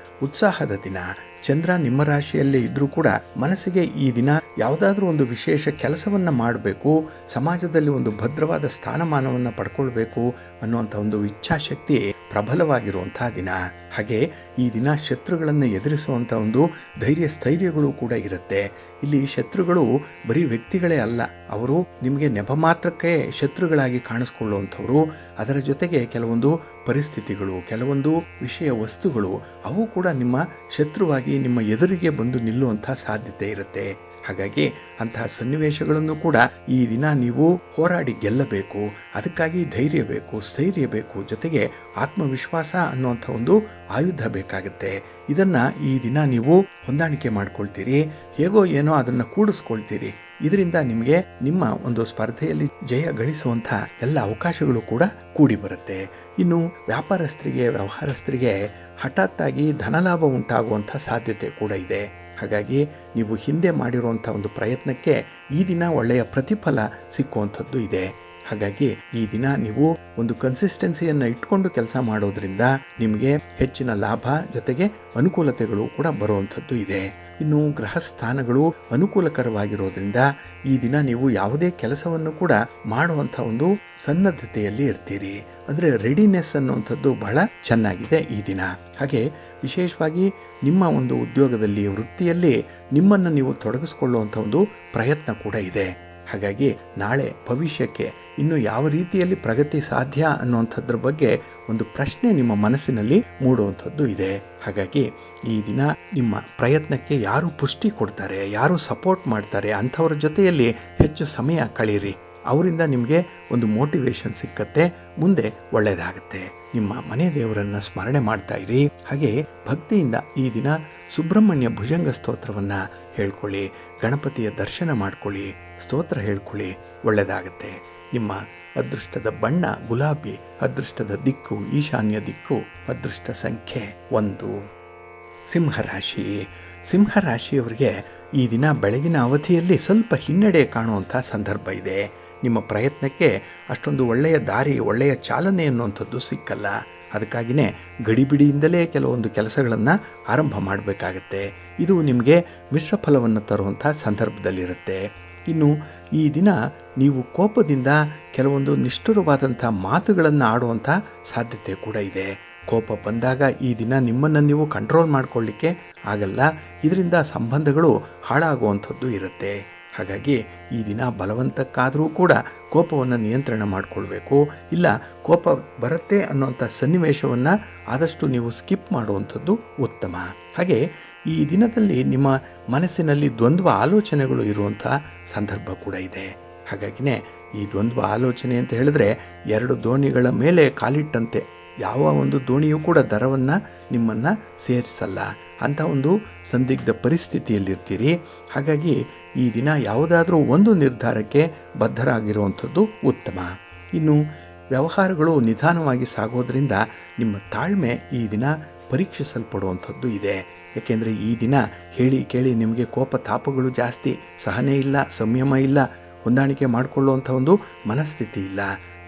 ಉತ್ಸಾಹದ ದಿನ. ಚಂದ್ರ ನಿಮ್ಮ ರಾಶಿಯಲ್ಲೇ ಇದ್ರೂ ಕೂಡ ಮನಸ್ಸಿಗೆ ಈ ದಿನ ಯಾವುದಾದ್ರೂ ಒಂದು ವಿಶೇಷ ಕೆಲಸವನ್ನು ಮಾಡಬೇಕು, ಸಮಾಜದಲ್ಲಿ ಒಂದು ಭದ್ರವಾದ ಸ್ಥಾನಮಾನವನ್ನು ಪಡ್ಕೊಳ್ಬೇಕು ಅನ್ನುವಂಥ ಒಂದು ಇಚ್ಛಾಶಕ್ತಿ ಪ್ರಬಲವಾಗಿರುವಂತಹ ದಿನ. ಹಾಗೆ ಈ ದಿನ ಶತ್ರುಗಳನ್ನು ಎದುರಿಸುವಂಥ ಒಂದು ಧೈರ್ಯ ಸ್ಥೈರ್ಯಗಳು ಕೂಡ ಇರುತ್ತೆ. ಇಲ್ಲಿ ಶತ್ರುಗಳು ಬರೀ ವ್ಯಕ್ತಿಗಳೇ ಅಲ್ಲ, ಅವರು ನಿಮಗೆ ನೆಪ ಮಾತ್ರಕ್ಕೆ ಶತ್ರುಗಳಾಗಿ ಕಾಣಿಸ್ಕೊಳ್ಳುವಂಥವ್ರು. ಅದರ ಜೊತೆಗೆ ಕೆಲವೊಂದು ಪರಿಸ್ಥಿತಿಗಳು, ಕೆಲವೊಂದು ವಿಷಯ ವಸ್ತುಗಳು ಅವು ಕೂಡ ನಿಮ್ಮ ಶತ್ರುವಾಗಿ ನಿಮ್ಮ ಎದುರಿಗೆ ಬಂದು ನಿಲ್ಲುವಂಥ ಸಾಧ್ಯತೆ ಇರುತ್ತೆ. ಹಾಗಾಗಿ ಅಂತಹ ಸನ್ನಿವೇಶಗಳನ್ನು ಕೂಡ ಈ ದಿನ ನೀವು ಹೋರಾಡಿ ಗೆಲ್ಲಬೇಕು. ಅದಕ್ಕಾಗಿ ಧೈರ್ಯ ಬೇಕು, ಸ್ಥೈರ್ಯ ಬೇಕು, ಜೊತೆಗೆ ಆತ್ಮವಿಶ್ವಾಸ ಅನ್ನುವಂಥ ಒಂದು ಆಯುಧ ಬೇಕಾಗುತ್ತೆ. ಇದನ್ನು ಈ ದಿನ ನೀವು ಹೊಂದಾಣಿಕೆ ಮಾಡ್ಕೊಳ್ತೀರಿ, ಹೇಗೋ ಏನೋ ಅದನ್ನು ಕೂಡಿಸ್ಕೊಳ್ತೀರಿ. ಇದರಿಂದ ನಿಮಗೆ ನಿಮ್ಮ ಒಂದು ಸ್ಪರ್ಧೆಯಲ್ಲಿ ಜಯ ಗಳಿಸುವಂಥ ಎಲ್ಲ ಅವಕಾಶಗಳು ಕೂಡ ಕೂಡಿ ಬರುತ್ತೆ. ಇನ್ನು ವ್ಯವಹಾರಸ್ಥರಿಗೆ ಹಠಾತ್ತಾಗಿ ಧನಲಾಭ ಉಂಟಾಗುವಂಥ ಸಾಧ್ಯತೆ ಕೂಡ ಇದೆ. ಹಾಗಾಗಿ ನೀವು ಹಿಂದೆ ಮಾಡಿರುವಂಥ ಒಂದು ಪ್ರಯತ್ನಕ್ಕೆ ಈ ದಿನ ಒಳ್ಳೆಯ ಪ್ರತಿಫಲ ಸಿಕ್ಕುವಂಥದ್ದು ಇದೆ. ಹಾಗಾಗಿ ಈ ದಿನ ನೀವು ಒಂದು ಕನ್ಸಿಸ್ಟೆನ್ಸಿಯನ್ನು ಇಟ್ಕೊಂಡು ಕೆಲಸ ಮಾಡೋದ್ರಿಂದ ನಿಮಗೆ ಹೆಚ್ಚಿನ ಲಾಭ ಜೊತೆಗೆ ಅನುಕೂಲತೆಗಳು ಕೂಡ ಬರುವಂಥದ್ದು ಇದೆ. ಇನ್ನು ಗ್ರಹ ಸ್ಥಾನಗಳು ಅನುಕೂಲಕರವಾಗಿರೋದ್ರಿಂದ ಈ ದಿನ ನೀವು ಯಾವುದೇ ಕೆಲಸವನ್ನು ಕೂಡ ಮಾಡುವಂಥ ಒಂದು ಸನ್ನದ್ಧತೆಯಲ್ಲಿ ಇರ್ತೀರಿ. ಅಂದರೆ ರೆಡಿನೆಸ್ ಅನ್ನುವಂಥದ್ದು ಬಹಳ ಚೆನ್ನಾಗಿದೆ ಈ ದಿನ. ಹಾಗೆ ವಿಶೇಷವಾಗಿ ನಿಮ್ಮ ಒಂದು ಉದ್ಯೋಗದಲ್ಲಿ, ವೃತ್ತಿಯಲ್ಲಿ ನಿಮ್ಮನ್ನು ನೀವು ತೊಡಗಿಸ್ಕೊಳ್ಳುವಂಥ ಒಂದು ಪ್ರಯತ್ನ ಕೂಡ ಇದೆ. ಹಾಗಾಗಿ ನಾಳೆ ಭವಿಷ್ಯಕ್ಕೆ ಇನ್ನು ಯಾವ ರೀತಿಯಲ್ಲಿ ಪ್ರಗತಿ ಸಾಧ್ಯ ಅನ್ನುವಂಥದ್ರ ಬಗ್ಗೆ ಒಂದು ಪ್ರಶ್ನೆ ನಿಮ್ಮ ಮನಸ್ಸಿನಲ್ಲಿ ಮೂಡುವಂಥದ್ದು ಇದೆ. ಹಾಗಾಗಿ ಈ ದಿನ ನಿಮ್ಮ ಪ್ರಯತ್ನಕ್ಕೆ ಯಾರು ಪುಷ್ಟಿ ಕೊಡ್ತಾರೆ, ಯಾರು ಸಪೋರ್ಟ್ ಮಾಡ್ತಾರೆ ಅಂಥವ್ರ ಜೊತೆಯಲ್ಲಿ ಹೆಚ್ಚು ಸಮಯ ಕಳೀರಿ. ಅವರಿಂದ ನಿಮಗೆ ಒಂದು ಮೋಟಿವೇಶನ್ ಸಿಕ್ಕತ್ತೆ, ಮುಂದೆ ಒಳ್ಳೆಯದಾಗುತ್ತೆ. ನಿಮ್ಮ ಮನೆ ದೇವರನ್ನು ಸ್ಮರಣೆ ಮಾಡ್ತಾ ಇರಿ. ಹಾಗೆ ಭಕ್ತಿಯಿಂದ ಈ ದಿನ ಸುಬ್ರಹ್ಮಣ್ಯ ಭುಜಂಗ ಸ್ತೋತ್ರವನ್ನು ಹೇಳ್ಕೊಳ್ಳಿ, ಗಣಪತಿಯ ದರ್ಶನ ಮಾಡ್ಕೊಳ್ಳಿ, ಸ್ತೋತ್ರ ಹೇಳ್ಕೊಳ್ಳಿ, ಒಳ್ಳೆಯದಾಗುತ್ತೆ. ನಿಮ್ಮ ಅದೃಷ್ಟದ ಬಣ್ಣ ಗುಲಾಬಿ, ಅದೃಷ್ಟದ ದಿಕ್ಕು ಈಶಾನ್ಯ ದಿಕ್ಕು, ಅದೃಷ್ಟ ಸಂಖ್ಯೆ 1. ಸಿಂಹರಾಶಿ. ಸಿಂಹರಾಶಿಯವರಿಗೆ ಈ ದಿನ ಬೆಳಗಿನ ಅವಧಿಯಲ್ಲಿ ಸ್ವಲ್ಪ ಹಿನ್ನಡೆ ಕಾಣುವಂಥ ಸಂದರ್ಭ ಇದೆ. ನಿಮ್ಮ ಪ್ರಯತ್ನಕ್ಕೆ ಅಷ್ಟೊಂದು ಒಳ್ಳೆಯ ದಾರಿ, ಒಳ್ಳೆಯ ಚಾಲನೆ ಅನ್ನುವಂಥದ್ದು ಸಿಕ್ಕಲ್ಲ. ಅದಕ್ಕಾಗಿಯೇ ಗಡಿಬಿಡಿಯಿಂದಲೇ ಕೆಲವೊಂದು ಕೆಲಸಗಳನ್ನು ಆರಂಭ ಮಾಡಬೇಕಾಗತ್ತೆ. ಇದು ನಿಮಗೆ ಮಿಶ್ರ ಫಲವನ್ನು ತರುವಂಥ ಸಂದರ್ಭದಲ್ಲಿರುತ್ತೆ. ಇನ್ನು ಈ ದಿನ ನೀವು ಕೋಪದಿಂದ ಕೆಲವೊಂದು ನಿಷ್ಠುರವಾದಂಥ ಮಾತುಗಳನ್ನು ಆಡುವಂಥ ಸಾಧ್ಯತೆ ಕೂಡ ಇದೆ. ಕೋಪ ಬಂದಾಗ ಈ ದಿನ ನಿಮ್ಮನ್ನು ನೀವು ಕಂಟ್ರೋಲ್ ಮಾಡಿಕೊಳ್ಳಿಕ್ಕೆ ಆಗಲ್ಲ. ಇದರಿಂದ ಸಂಬಂಧಗಳು ಹಾಳಾಗುವಂಥದ್ದು ಇರುತ್ತೆ. ಹಾಗಾಗಿ ಈ ದಿನ ಬಲವಂತಕ್ಕಾದರೂ ಕೂಡ ಕೋಪವನ್ನು ನಿಯಂತ್ರಣ ಮಾಡಿಕೊಳ್ಬೇಕು. ಇಲ್ಲ, ಕೋಪ ಬರುತ್ತೆ ಅನ್ನೋಂಥ ಸನ್ನಿವೇಶವನ್ನು ಆದಷ್ಟು ನೀವು ಸ್ಕಿಪ್ ಮಾಡುವಂಥದ್ದು ಉತ್ತಮ. ಹಾಗೆ ಈ ದಿನದಲ್ಲಿ ನಿಮ್ಮ ಮನಸ್ಸಿನಲ್ಲಿ ದ್ವಂದ್ವ ಆಲೋಚನೆಗಳು ಇರುವಂಥ ಸಂದರ್ಭ ಕೂಡ ಇದೆ. ಹಾಗಾಗಿನೇ ಈ ದ್ವಂದ್ವ ಆಲೋಚನೆ ಅಂತ ಹೇಳಿದ್ರೆ 2 ದೋಣಿಗಳ ಮೇಲೆ ಕಾಲಿಟ್ಟಂತೆ. ಯಾವ ಒಂದು ದೋಣಿಯೂ ಕೂಡ ದರವನ್ನು ನಿಮ್ಮನ್ನು ಸೇರಿಸಲ್ಲ. ಅಂಥ ಒಂದು ಸಂದಿಗ್ಧ ಪರಿಸ್ಥಿತಿಯಲ್ಲಿರ್ತೀರಿ. ಹಾಗಾಗಿ ಈ ದಿನ ಯಾವುದಾದ್ರೂ ಒಂದು ನಿರ್ಧಾರಕ್ಕೆ ಬದ್ಧರಾಗಿರುವಂಥದ್ದು ಉತ್ತಮ. ಇನ್ನು ವ್ಯವಹಾರಗಳು ನಿಧಾನವಾಗಿ ಸಾಗೋದ್ರಿಂದ ನಿಮ್ಮ ತಾಳ್ಮೆ ಈ ದಿನ ಪರೀಕ್ಷಿಸಲ್ಪಡುವಂಥದ್ದು ಇದೆ. ಯಾಕೆಂದರೆ ಈ ದಿನ ಹೇಳಿ ಕೇಳಿ ನಿಮಗೆ ಕೋಪ ತಾಪಗಳು ಜಾಸ್ತಿ, ಸಹನೆ ಇಲ್ಲ, ಸಂಯಮ ಇಲ್ಲ, ಹೊಂದಾಣಿಕೆ ಮಾಡಿಕೊಳ್ಳುವಂಥ ಒಂದು ಮನಸ್ಥಿತಿ ಇಲ್ಲ.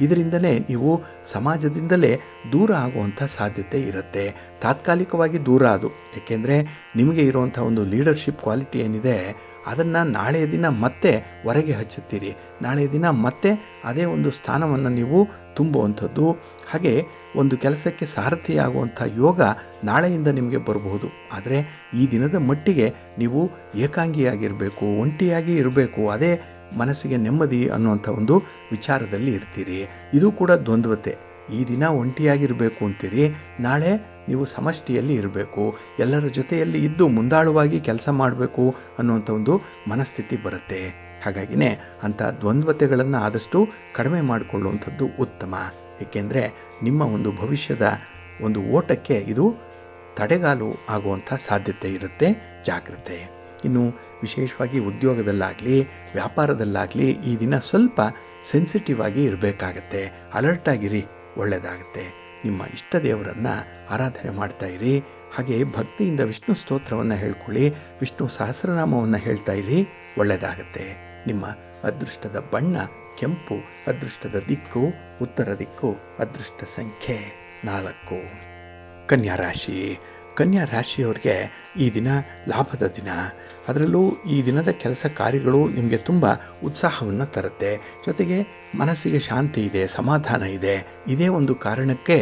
ಇದರಿಂದಲೇ ನೀವು ಸಮಾಜದಿಂದಲೇ ದೂರ ಆಗುವಂಥ ಸಾಧ್ಯತೆ ಇರುತ್ತೆ. ತಾತ್ಕಾಲಿಕವಾಗಿ ದೂರ ಅದು, ಏಕೆಂದರೆ ನಿಮಗೆ ಇರುವಂಥ ಒಂದು ಲೀಡರ್ಶಿಪ್ ಕ್ವಾಲಿಟಿ ಏನಿದೆ ಅದನ್ನು ನಾಳೆಯ ದಿನ ಮತ್ತೆ ಹೊರಗೆ ಹಚ್ಚುತ್ತೀರಿ. ನಾಳೆಯ ದಿನ ಮತ್ತೆ ಅದೇ ಒಂದು ಸ್ಥಾನವನ್ನು ನೀವು ತುಂಬುವಂಥದ್ದು. ಹಾಗೆ ಒಂದು ಕೆಲಸಕ್ಕೆ ಸಾರಥಿಯಾಗುವಂಥ ಯೋಗ ನಾಳೆಯಿಂದ ನಿಮಗೆ ಬರಬಹುದು. ಆದರೆ ಈ ದಿನದ ಮಟ್ಟಿಗೆ ನೀವು ಏಕಾಂಗಿಯಾಗಿರಬೇಕು, ಒಂಟಿಯಾಗಿ ಇರಬೇಕು, ಅದೇ ಮನಸ್ಸಿಗೆ ನೆಮ್ಮದಿ ಅನ್ನುವಂಥ ಒಂದು ವಿಚಾರದಲ್ಲಿ ಇರ್ತೀರಿ. ಇದು ಕೂಡ ದ್ವಂದ್ವತೆ. ಈ ದಿನ ಒಂಟಿಯಾಗಿರಬೇಕು ಅಂತೀರಿ, ನಾಳೆ ನೀವು ಸಮಷ್ಟಿಯಲ್ಲಿ ಇರಬೇಕು, ಎಲ್ಲರ ಜೊತೆಯಲ್ಲಿ ಇದ್ದು ಮುಂದಾಳುವಾಗಿ ಕೆಲಸ ಮಾಡಬೇಕು ಅನ್ನುವಂಥ ಒಂದು ಮನಸ್ಥಿತಿ ಬರುತ್ತೆ. ಹಾಗಾಗಿನೇ ಅಂಥ ದ್ವಂದ್ವತೆಗಳನ್ನು ಆದಷ್ಟು ಕಡಿಮೆ ಮಾಡಿಕೊಳ್ಳುವಂಥದ್ದು ಉತ್ತಮ. ಏಕೆಂದರೆ ನಿಮ್ಮ ಒಂದು ಭವಿಷ್ಯದ ಒಂದು ಓಟಕ್ಕೆ ಇದು ತಡೆಗಾಲು ಆಗುವಂಥ ಸಾಧ್ಯತೆ ಇರುತ್ತೆ. ಜಾಗ್ರತೆ. ಇನ್ನು ವಿಶೇಷವಾಗಿ ಉದ್ಯೋಗದಲ್ಲಾಗಲಿ ವ್ಯಾಪಾರದಲ್ಲಾಗಲಿ ಈ ದಿನ ಸ್ವಲ್ಪ ಸೆನ್ಸಿಟಿವ್ ಆಗಿ ಇರಬೇಕಾಗತ್ತೆ. ಅಲರ್ಟ್ ಆಗಿರಿ, ಒಳ್ಳೆಯದಾಗುತ್ತೆ. ನಿಮ್ಮ ಇಷ್ಟ ದೇವರನ್ನು ಆರಾಧನೆ ಮಾಡ್ತಾ ಇರಿ. ಹಾಗೆ ಭಕ್ತಿಯಿಂದ ವಿಷ್ಣು ಸ್ತೋತ್ರವನ್ನು ಹೇಳ್ಕೊಳ್ಳಿ, ವಿಷ್ಣು ಸಹಸ್ರನಾಮವನ್ನು ಹೇಳ್ತಾ ಇರಿ, ಒಳ್ಳೆಯದಾಗುತ್ತೆ. ನಿಮ್ಮ ಅದೃಷ್ಟದ ಬಣ್ಣ ಕೆಂಪು, ಅದೃಷ್ಟದ ದಿಕ್ಕು ಉತ್ತರ ದಿಕ್ಕು, ಅದೃಷ್ಟ ಸಂಖ್ಯೆ 4. ಕನ್ಯಾ ರಾಶಿ. ಕನ್ಯಾ ರಾಶಿಯವರಿಗೆ ಈ ದಿನ ಲಾಭದ ದಿನ. ಅದರಲ್ಲೂ ಈ ದಿನದ ಕೆಲಸ ಕಾರ್ಯಗಳು ನಿಮಗೆ ತುಂಬ ಉತ್ಸಾಹವನ್ನು ತರುತ್ತೆ. ಜೊತೆಗೆ ಮನಸ್ಸಿಗೆ ಶಾಂತಿ ಇದೆ, ಸಮಾಧಾನ ಇದೆ. ಇದೇ ಒಂದು ಕಾರಣಕ್ಕೆ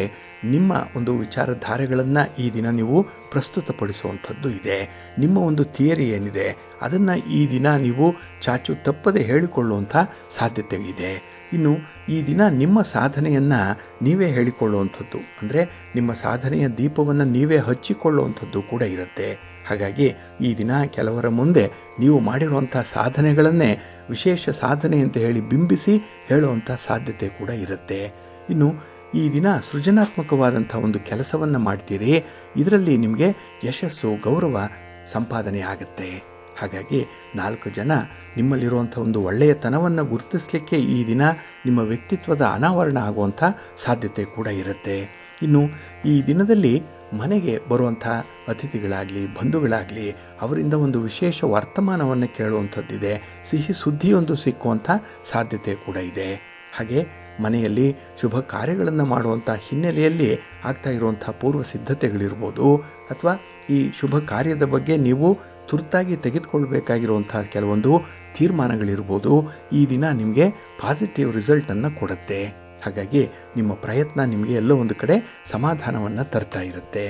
ನಿಮ್ಮ ಒಂದು ವಿಚಾರಧಾರೆಗಳನ್ನು ಈ ದಿನ ನೀವು ಪ್ರಸ್ತುತಪಡಿಸುವಂಥದ್ದು ಇದೆ. ನಿಮ್ಮ ಒಂದು ಥಿಯರಿ ಏನಿದೆ ಅದನ್ನು ಈ ದಿನ ನೀವು ಚಾಚು ತಪ್ಪದೆ ಹೇಳಿಕೊಳ್ಳುವಂಥ ಸಾಧ್ಯತೆ ಇದೆ. ಇನ್ನು ಈ ದಿನ ನಿಮ್ಮ ಸಾಧನೆಯನ್ನು ನೀವೇ ಹೇಳಿಕೊಳ್ಳುವಂಥದ್ದು, ಅಂದರೆ ನಿಮ್ಮ ಸಾಧನೆಯ ದೀಪವನ್ನು ನೀವೇ ಹಚ್ಚಿಕೊಳ್ಳುವಂಥದ್ದು ಕೂಡ ಇರುತ್ತೆ. ಹಾಗಾಗಿ ಈ ದಿನ ಕೆಲವರ ಮುಂದೆ ನೀವು ಮಾಡಿರುವಂಥ ಸಾಧನೆಗಳನ್ನೇ ವಿಶೇಷ ಸಾಧನೆ ಅಂತ ಹೇಳಿ ಬಿಂಬಿಸಿ ಹೇಳುವಂಥ ಸಾಧ್ಯತೆ ಕೂಡ ಇರುತ್ತೆ. ಇನ್ನು ಈ ದಿನ ಸೃಜನಾತ್ಮಕವಾದಂಥ ಒಂದು ಕೆಲಸವನ್ನು ಮಾಡ್ತೀರಿ. ಇದರಲ್ಲಿ ನಿಮಗೆ ಯಶಸ್ಸು, ಗೌರವ ಸಂಪಾದನೆ ಆಗುತ್ತೆ. ಹಾಗಾಗಿ 4 ಜನ ನಿಮ್ಮಲ್ಲಿರುವಂಥ ಒಂದು ಒಳ್ಳೆಯತನವನ್ನು ಗುರುತಿಸಲಿಕ್ಕೆ ಈ ದಿನ ನಿಮ್ಮ ವ್ಯಕ್ತಿತ್ವದ ಅನಾವರಣ ಆಗುವಂಥ ಸಾಧ್ಯತೆ ಕೂಡ ಇರುತ್ತೆ. ಇನ್ನು ಈ ದಿನದಲ್ಲಿ ಮನೆಗೆ ಬರುವಂಥ ಅತಿಥಿಗಳಾಗಲಿ, ಬಂಧುಗಳಾಗಲಿ, ಅವರಿಂದ ಒಂದು ವಿಶೇಷ ವರ್ತಮಾನವನ್ನು ಕೇಳುವಂಥದ್ದಿದೆ. ಸಿಹಿ ಸುದ್ದಿಯೊಂದು ಸಿಕ್ಕುವಂಥ ಸಾಧ್ಯತೆ ಕೂಡ ಇದೆ. ಹಾಗೆ ಮನೆಯಲ್ಲಿ ಶುಭ ಕಾರ್ಯಗಳನ್ನು ಮಾಡುವಂಥ ಹಿನ್ನೆಲೆಯಲ್ಲಿ ಆಗ್ತಾ ಇರುವಂಥ ಪೂರ್ವ ಸಿದ್ಧತೆಗಳಿರ್ಬೋದು, ಅಥವಾ ಈ ಶುಭ ಕಾರ್ಯದ ಬಗ್ಗೆ ನೀವು ತುರ್ತಾಗಿ ತೆಗೆದುಕೊಳ್ಬೇಕಾಗಿರುವಂಥ ಕೆಲವೊಂದು ತೀರ್ಮಾನಗಳಿರ್ಬೋದು, ಈ ದಿನ ನಿಮಗೆ ಪಾಸಿಟಿವ್ ರಿಸಲ್ಟನ್ನು ಕೊಡುತ್ತೆ. ಹಾಗಾಗಿ ನಿಮ್ಮ ಪ್ರಯತ್ನ ನಿಮಗೆ ಎಲ್ಲೋ ಒಂದು ಕಡೆ ಸಮಾಧಾನವನ್ನು ತರ್ತಾ ಇರುತ್ತೆ.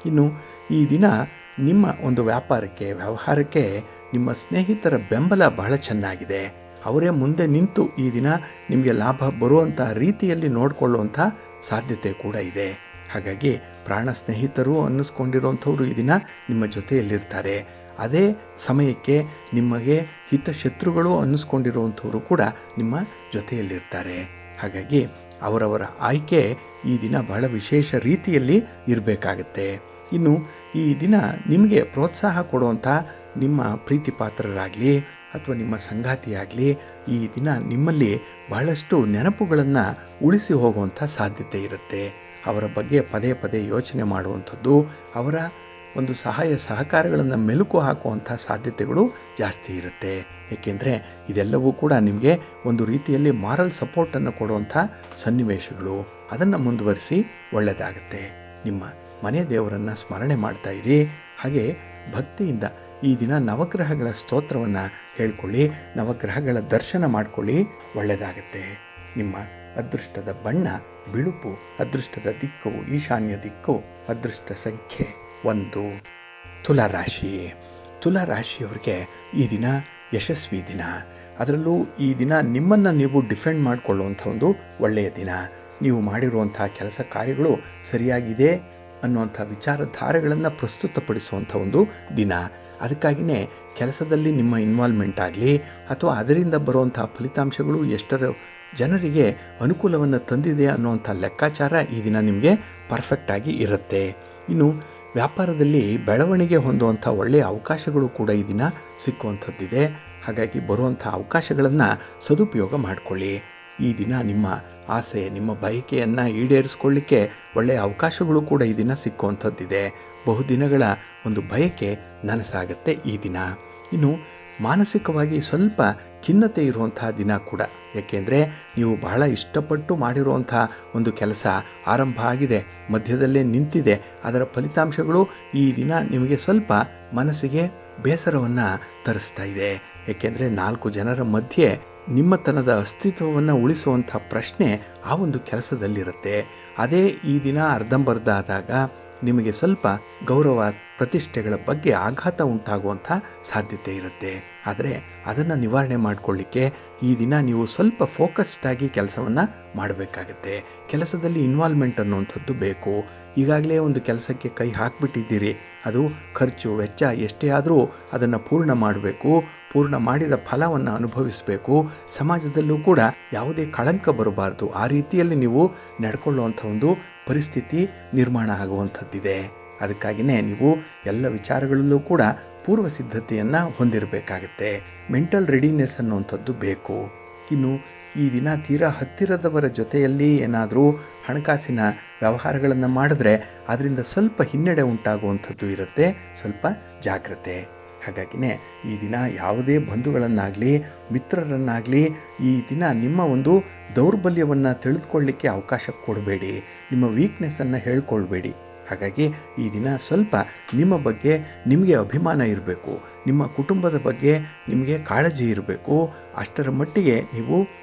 ಇನ್ನು ಈ ದಿನ ನಿಮ್ಮ ಒಂದು ವ್ಯಾಪಾರಕ್ಕೆ, ವ್ಯವಹಾರಕ್ಕೆ ನಿಮ್ಮ ಸ್ನೇಹಿತರ ಬೆಂಬಲ ಬಹಳ ಚೆನ್ನಾಗಿದೆ. ಅವರೇ ಮುಂದೆ ನಿಂತು ಈ ದಿನ ನಿಮಗೆ ಲಾಭ ಬರುವಂಥ ರೀತಿಯಲ್ಲಿ ನೋಡಿಕೊಳ್ಳುವಂಥ ಸಾಧ್ಯತೆ ಕೂಡ ಇದೆ. ಹಾಗಾಗಿ ಪ್ರಾಣ ಸ್ನೇಹಿತರು ಅನ್ನಿಸ್ಕೊಂಡಿರುವಂಥವ್ರು ಈ ದಿನ ನಿಮ್ಮ ಜೊತೆಯಲ್ಲಿರ್ತಾರೆ. ಅದೇ ಸಮಯಕ್ಕೆ ನಿಮಗೆ ಹಿತಶತ್ರುಗಳು ಅನ್ನಿಸ್ಕೊಂಡಿರುವಂಥವರು ಕೂಡ ನಿಮ್ಮ ಜೊತೆಯಲ್ಲಿರ್ತಾರೆ. ಹಾಗಾಗಿ ಅವರವರ ಆಯ್ಕೆ ಈ ದಿನ ಬಹಳ ವಿಶೇಷ ರೀತಿಯಲ್ಲಿ ಇರಬೇಕಾಗತ್ತೆ. ಇನ್ನು ಈ ದಿನ ನಿಮಗೆ ಪ್ರೋತ್ಸಾಹ ಕೊಡುವಂಥ ನಿಮ್ಮ ಪ್ರೀತಿ ಪಾತ್ರರಾಗಲಿ ಅಥವಾ ನಿಮ್ಮ ಸಂಗಾತಿಯಾಗಲಿ ಈ ದಿನ ನಿಮ್ಮಲ್ಲಿ ಬಹಳಷ್ಟು ನೆನಪುಗಳನ್ನು ಉಳಿಸಿ ಹೋಗುವಂಥ ಸಾಧ್ಯತೆ ಇರುತ್ತೆ. ಅವರ ಬಗ್ಗೆ ಪದೇ ಪದೇ ಯೋಚನೆ ಮಾಡುವಂಥದ್ದು, ಅವರ ಒಂದು ಸಹಾಯ ಸಹಕಾರಗಳನ್ನು ಮೆಲುಕು ಹಾಕುವಂಥ ಸಾಧ್ಯತೆಗಳು ಜಾಸ್ತಿ ಇರುತ್ತೆ. ಏಕೆಂದರೆ ಇದೆಲ್ಲವೂ ಕೂಡ ನಿಮಗೆ ಒಂದು ರೀತಿಯಲ್ಲಿ ಮಾರಲ್ ಸಪೋರ್ಟನ್ನು ಕೊಡುವಂಥ ಸನ್ನಿವೇಶಗಳು. ಅದನ್ನು ಮುಂದುವರಿಸಿ ಒಳ್ಳೆಯದಾಗುತ್ತೆ. ನಿಮ್ಮ ಮನೆ ದೇವರನ್ನು ಸ್ಮರಣೆ ಮಾಡ್ತಾ ಇರಿ. ಹಾಗೆ ಭಕ್ತಿಯಿಂದ ಈ ದಿನ ನವಗ್ರಹಗಳ ಸ್ತೋತ್ರವನ್ನು ಹೇಳ್ಕೊಳ್ಳಿ, ನವಗ್ರಹಗಳ ದರ್ಶನ ಮಾಡಿಕೊಳ್ಳಿ, ಒಳ್ಳೆಯದಾಗುತ್ತೆ. ನಿಮ್ಮ ಅದೃಷ್ಟದ ಬಣ್ಣ ಬಿಳುಪು, ಅದೃಷ್ಟದ ದಿಕ್ಕು ಈಶಾನ್ಯ ದಿಕ್ಕು, ಅದೃಷ್ಟ ಸಂಖ್ಯೆ 1. ತುಲಾರಾಶಿ. ತುಲಾರಾಶಿಯವರಿಗೆ ಈ ದಿನ ಯಶಸ್ವಿ ದಿನ. ಅದರಲ್ಲೂ ಈ ದಿನ ನಿಮ್ಮನ್ನು ನೀವು ಡಿಫೆಂಡ್ ಮಾಡಿಕೊಳ್ಳುವಂಥ ಒಂದು ಒಳ್ಳೆಯ ದಿನ. ನೀವು ಮಾಡಿರುವಂಥ ಕೆಲಸ ಕಾರ್ಯಗಳು ಸರಿಯಾಗಿದೆ ಅನ್ನುವಂಥ ವಿಚಾರಧಾರೆಗಳನ್ನು ಪ್ರಸ್ತುತಪಡಿಸುವಂಥ ಒಂದು ದಿನ. ಅದಕ್ಕಾಗಿಯೇ ಕೆಲಸದಲ್ಲಿ ನಿಮ್ಮ ಇನ್ವಾಲ್ವ್ಮೆಂಟ್ ಆಗಲಿ ಅಥವಾ ಅದರಿಂದ ಬರುವಂಥ ಫಲಿತಾಂಶಗಳು ಎಷ್ಟರ ಜನರಿಗೆ ಅನುಕೂಲವನ್ನು ತಂದಿದೆ ಅನ್ನುವಂಥ ಲೆಕ್ಕಾಚಾರ ಈ ದಿನ ನಿಮಗೆ ಪರ್ಫೆಕ್ಟಾಗಿ ಇರುತ್ತೆ. ಇನ್ನು ವ್ಯಾಪಾರದಲ್ಲಿ ಬೆಳವಣಿಗೆ ಹೊಂದುವಂಥ ಒಳ್ಳೆಯ ಅವಕಾಶಗಳು ಕೂಡ ಈ ದಿನ ಸಿಕ್ಕುವಂಥದ್ದಿದೆ. ಹಾಗಾಗಿ ಬರುವಂಥ ಅವಕಾಶಗಳನ್ನು ಸದುಪಯೋಗ ಮಾಡಿಕೊಳ್ಳಿ. ಈ ದಿನ ನಿಮ್ಮ ಆಸೆ, ನಿಮ್ಮ ಬಯಕೆಯನ್ನು ಈಡೇರಿಸ್ಕೊಳ್ಳಿಕ್ಕೆ ಒಳ್ಳೆಯ ಅವಕಾಶಗಳು ಕೂಡ ಈ ದಿನ ಸಿಕ್ಕುವಂಥದ್ದಿದೆ. ಬಹುದಿನಗಳ ಒಂದು ಬಯಕೆ ನನಸಾಗುತ್ತೆ ಈ ದಿನ. ಇನ್ನು ಮಾನಸಿಕವಾಗಿ ಸ್ವಲ್ಪ ಖಿನ್ನತೆ ಇರುವಂಥ ದಿನ ಕೂಡ. ಏಕೆಂದರೆ ನೀವು ಬಹಳ ಇಷ್ಟಪಟ್ಟು ಮಾಡಿರುವಂಥ ಒಂದು ಕೆಲಸ ಆರಂಭ ಆಗಿದೆ, ಮಧ್ಯದಲ್ಲೇ ನಿಂತಿದೆ. ಅದರ ಫಲಿತಾಂಶಗಳು ಈ ದಿನ ನಿಮಗೆ ಸ್ವಲ್ಪ ಮನಸ್ಸಿಗೆ ಬೇಸರವನ್ನು ತರಿಸ್ತಾ ಇದೆ. ಏಕೆಂದರೆ 4 ಜನರ ಮಧ್ಯೆ ನಿಮ್ಮತನದ ಅಸ್ತಿತ್ವವನ್ನು ಉಳಿಸುವಂಥ ಪ್ರಶ್ನೆ ಆ ಒಂದು ಕೆಲಸದಲ್ಲಿರುತ್ತೆ. ಅದೇ ಈ ದಿನ ಅರ್ಧಂಬರ್ಧ ಆದಾಗ ನಿಮಗೆ ಸ್ವಲ್ಪ ಗೌರವ ಪ್ರತಿಷ್ಠೆಗಳ ಬಗ್ಗೆ ಆಘಾತ ಉಂಟಾಗುವಂಥ ಸಾಧ್ಯತೆ ಇರುತ್ತೆ. ಆದರೆ ಅದನ್ನು ನಿವಾರಣೆ ಮಾಡಿಕೊಳ್ಳಿಕ್ಕೆ ಈ ದಿನ ನೀವು ಸ್ವಲ್ಪ ಫೋಕಸ್ಡ್ ಆಗಿ ಕೆಲಸವನ್ನು ಮಾಡಬೇಕಾಗತ್ತೆ. ಕೆಲಸದಲ್ಲಿ ಇನ್ವಾಲ್ವ್ಮೆಂಟ್ ಅನ್ನುವಂಥದ್ದು ಬೇಕು. ಈಗಾಗಲೇ ಒಂದು ಕೆಲಸಕ್ಕೆ ಕೈ ಹಾಕಿಬಿಟ್ಟಿದ್ದೀರಿ, ಅದು ಖರ್ಚು ವೆಚ್ಚ ಎಷ್ಟೇ ಆದರೂ ಅದನ್ನು ಪೂರ್ಣ ಮಾಡಬೇಕು. ಪೂರ್ಣ ಮಾಡಿದ ಫಲವನ್ನು ಅನುಭವಿಸಬೇಕು. ಸಮಾಜದಲ್ಲೂ ಕೂಡ ಯಾವುದೇ ಕಳಂಕ ಬರಬಾರ್ದು. ಆ ರೀತಿಯಲ್ಲಿ ನೀವು ನಡ್ಕೊಳ್ಳುವಂಥ ಒಂದು ಪರಿಸ್ಥಿತಿ ನಿರ್ಮಾಣ ಆಗುವಂಥದ್ದಿದೆ. ಅದಕ್ಕಾಗಿಯೇ ನೀವು ಎಲ್ಲ ವಿಚಾರಗಳಲ್ಲೂ ಕೂಡ ಪೂರ್ವ ಸಿದ್ಧತೆಯನ್ನು ಹೊಂದಿರಬೇಕಾಗತ್ತೆ. ಮೆಂಟಲ್ ರೆಡಿನೆಸ್ ಅನ್ನುವಂಥದ್ದು ಬೇಕು. ಇನ್ನು ಈ ದಿನ ತೀರಾ ಹತ್ತಿರದವರ ಜೊತೆಯಲ್ಲಿ ಏನಾದರೂ ಹಣಕಾಸಿನ ವ್ಯವಹಾರಗಳನ್ನು ಮಾಡಿದ್ರೆ ಅದರಿಂದ ಸ್ವಲ್ಪ ಹಿನ್ನಡೆ ಉಂಟಾಗುವಂಥದ್ದು ಇರುತ್ತೆ. ಸ್ವಲ್ಪ ಜಾಗ್ರತೆ. ಹಾಗಾಗಿನೇ ಈ ದಿನ ಯಾವುದೇ ಬಂಧುಗಳನ್ನಾಗಲಿ ಮಿತ್ರರನ್ನಾಗಲಿ ಈ ದಿನ ನಿಮ್ಮ ಒಂದು ದೌರ್ಬಲ್ಯವನ್ನು ತಿಳಿದುಕೊಳ್ಳಿಕ್ಕೆ ಅವಕಾಶ ಕೊಡಬೇಡಿ. ನಿಮ್ಮ ವೀಕ್ನೆಸ್ಸನ್ನು ಹೇಳ್ಕೊಳ್ಬೇಡಿ. ಹಾಗಾಗಿ ಈ ದಿನ ಸ್ವಲ್ಪ ನಿಮ್ಮ ಬಗ್ಗೆ ನಿಮಗೆ ಅಭಿಮಾನ ಇರಬೇಕು, ನಿಮ್ಮ ಕುಟುಂಬದ ಬಗ್ಗೆ ನಿಮಗೆ ಕಾಳಜಿ ಇರಬೇಕು. ಅಷ್ಟರ ಮಟ್ಟಿಗೆ ನೀವು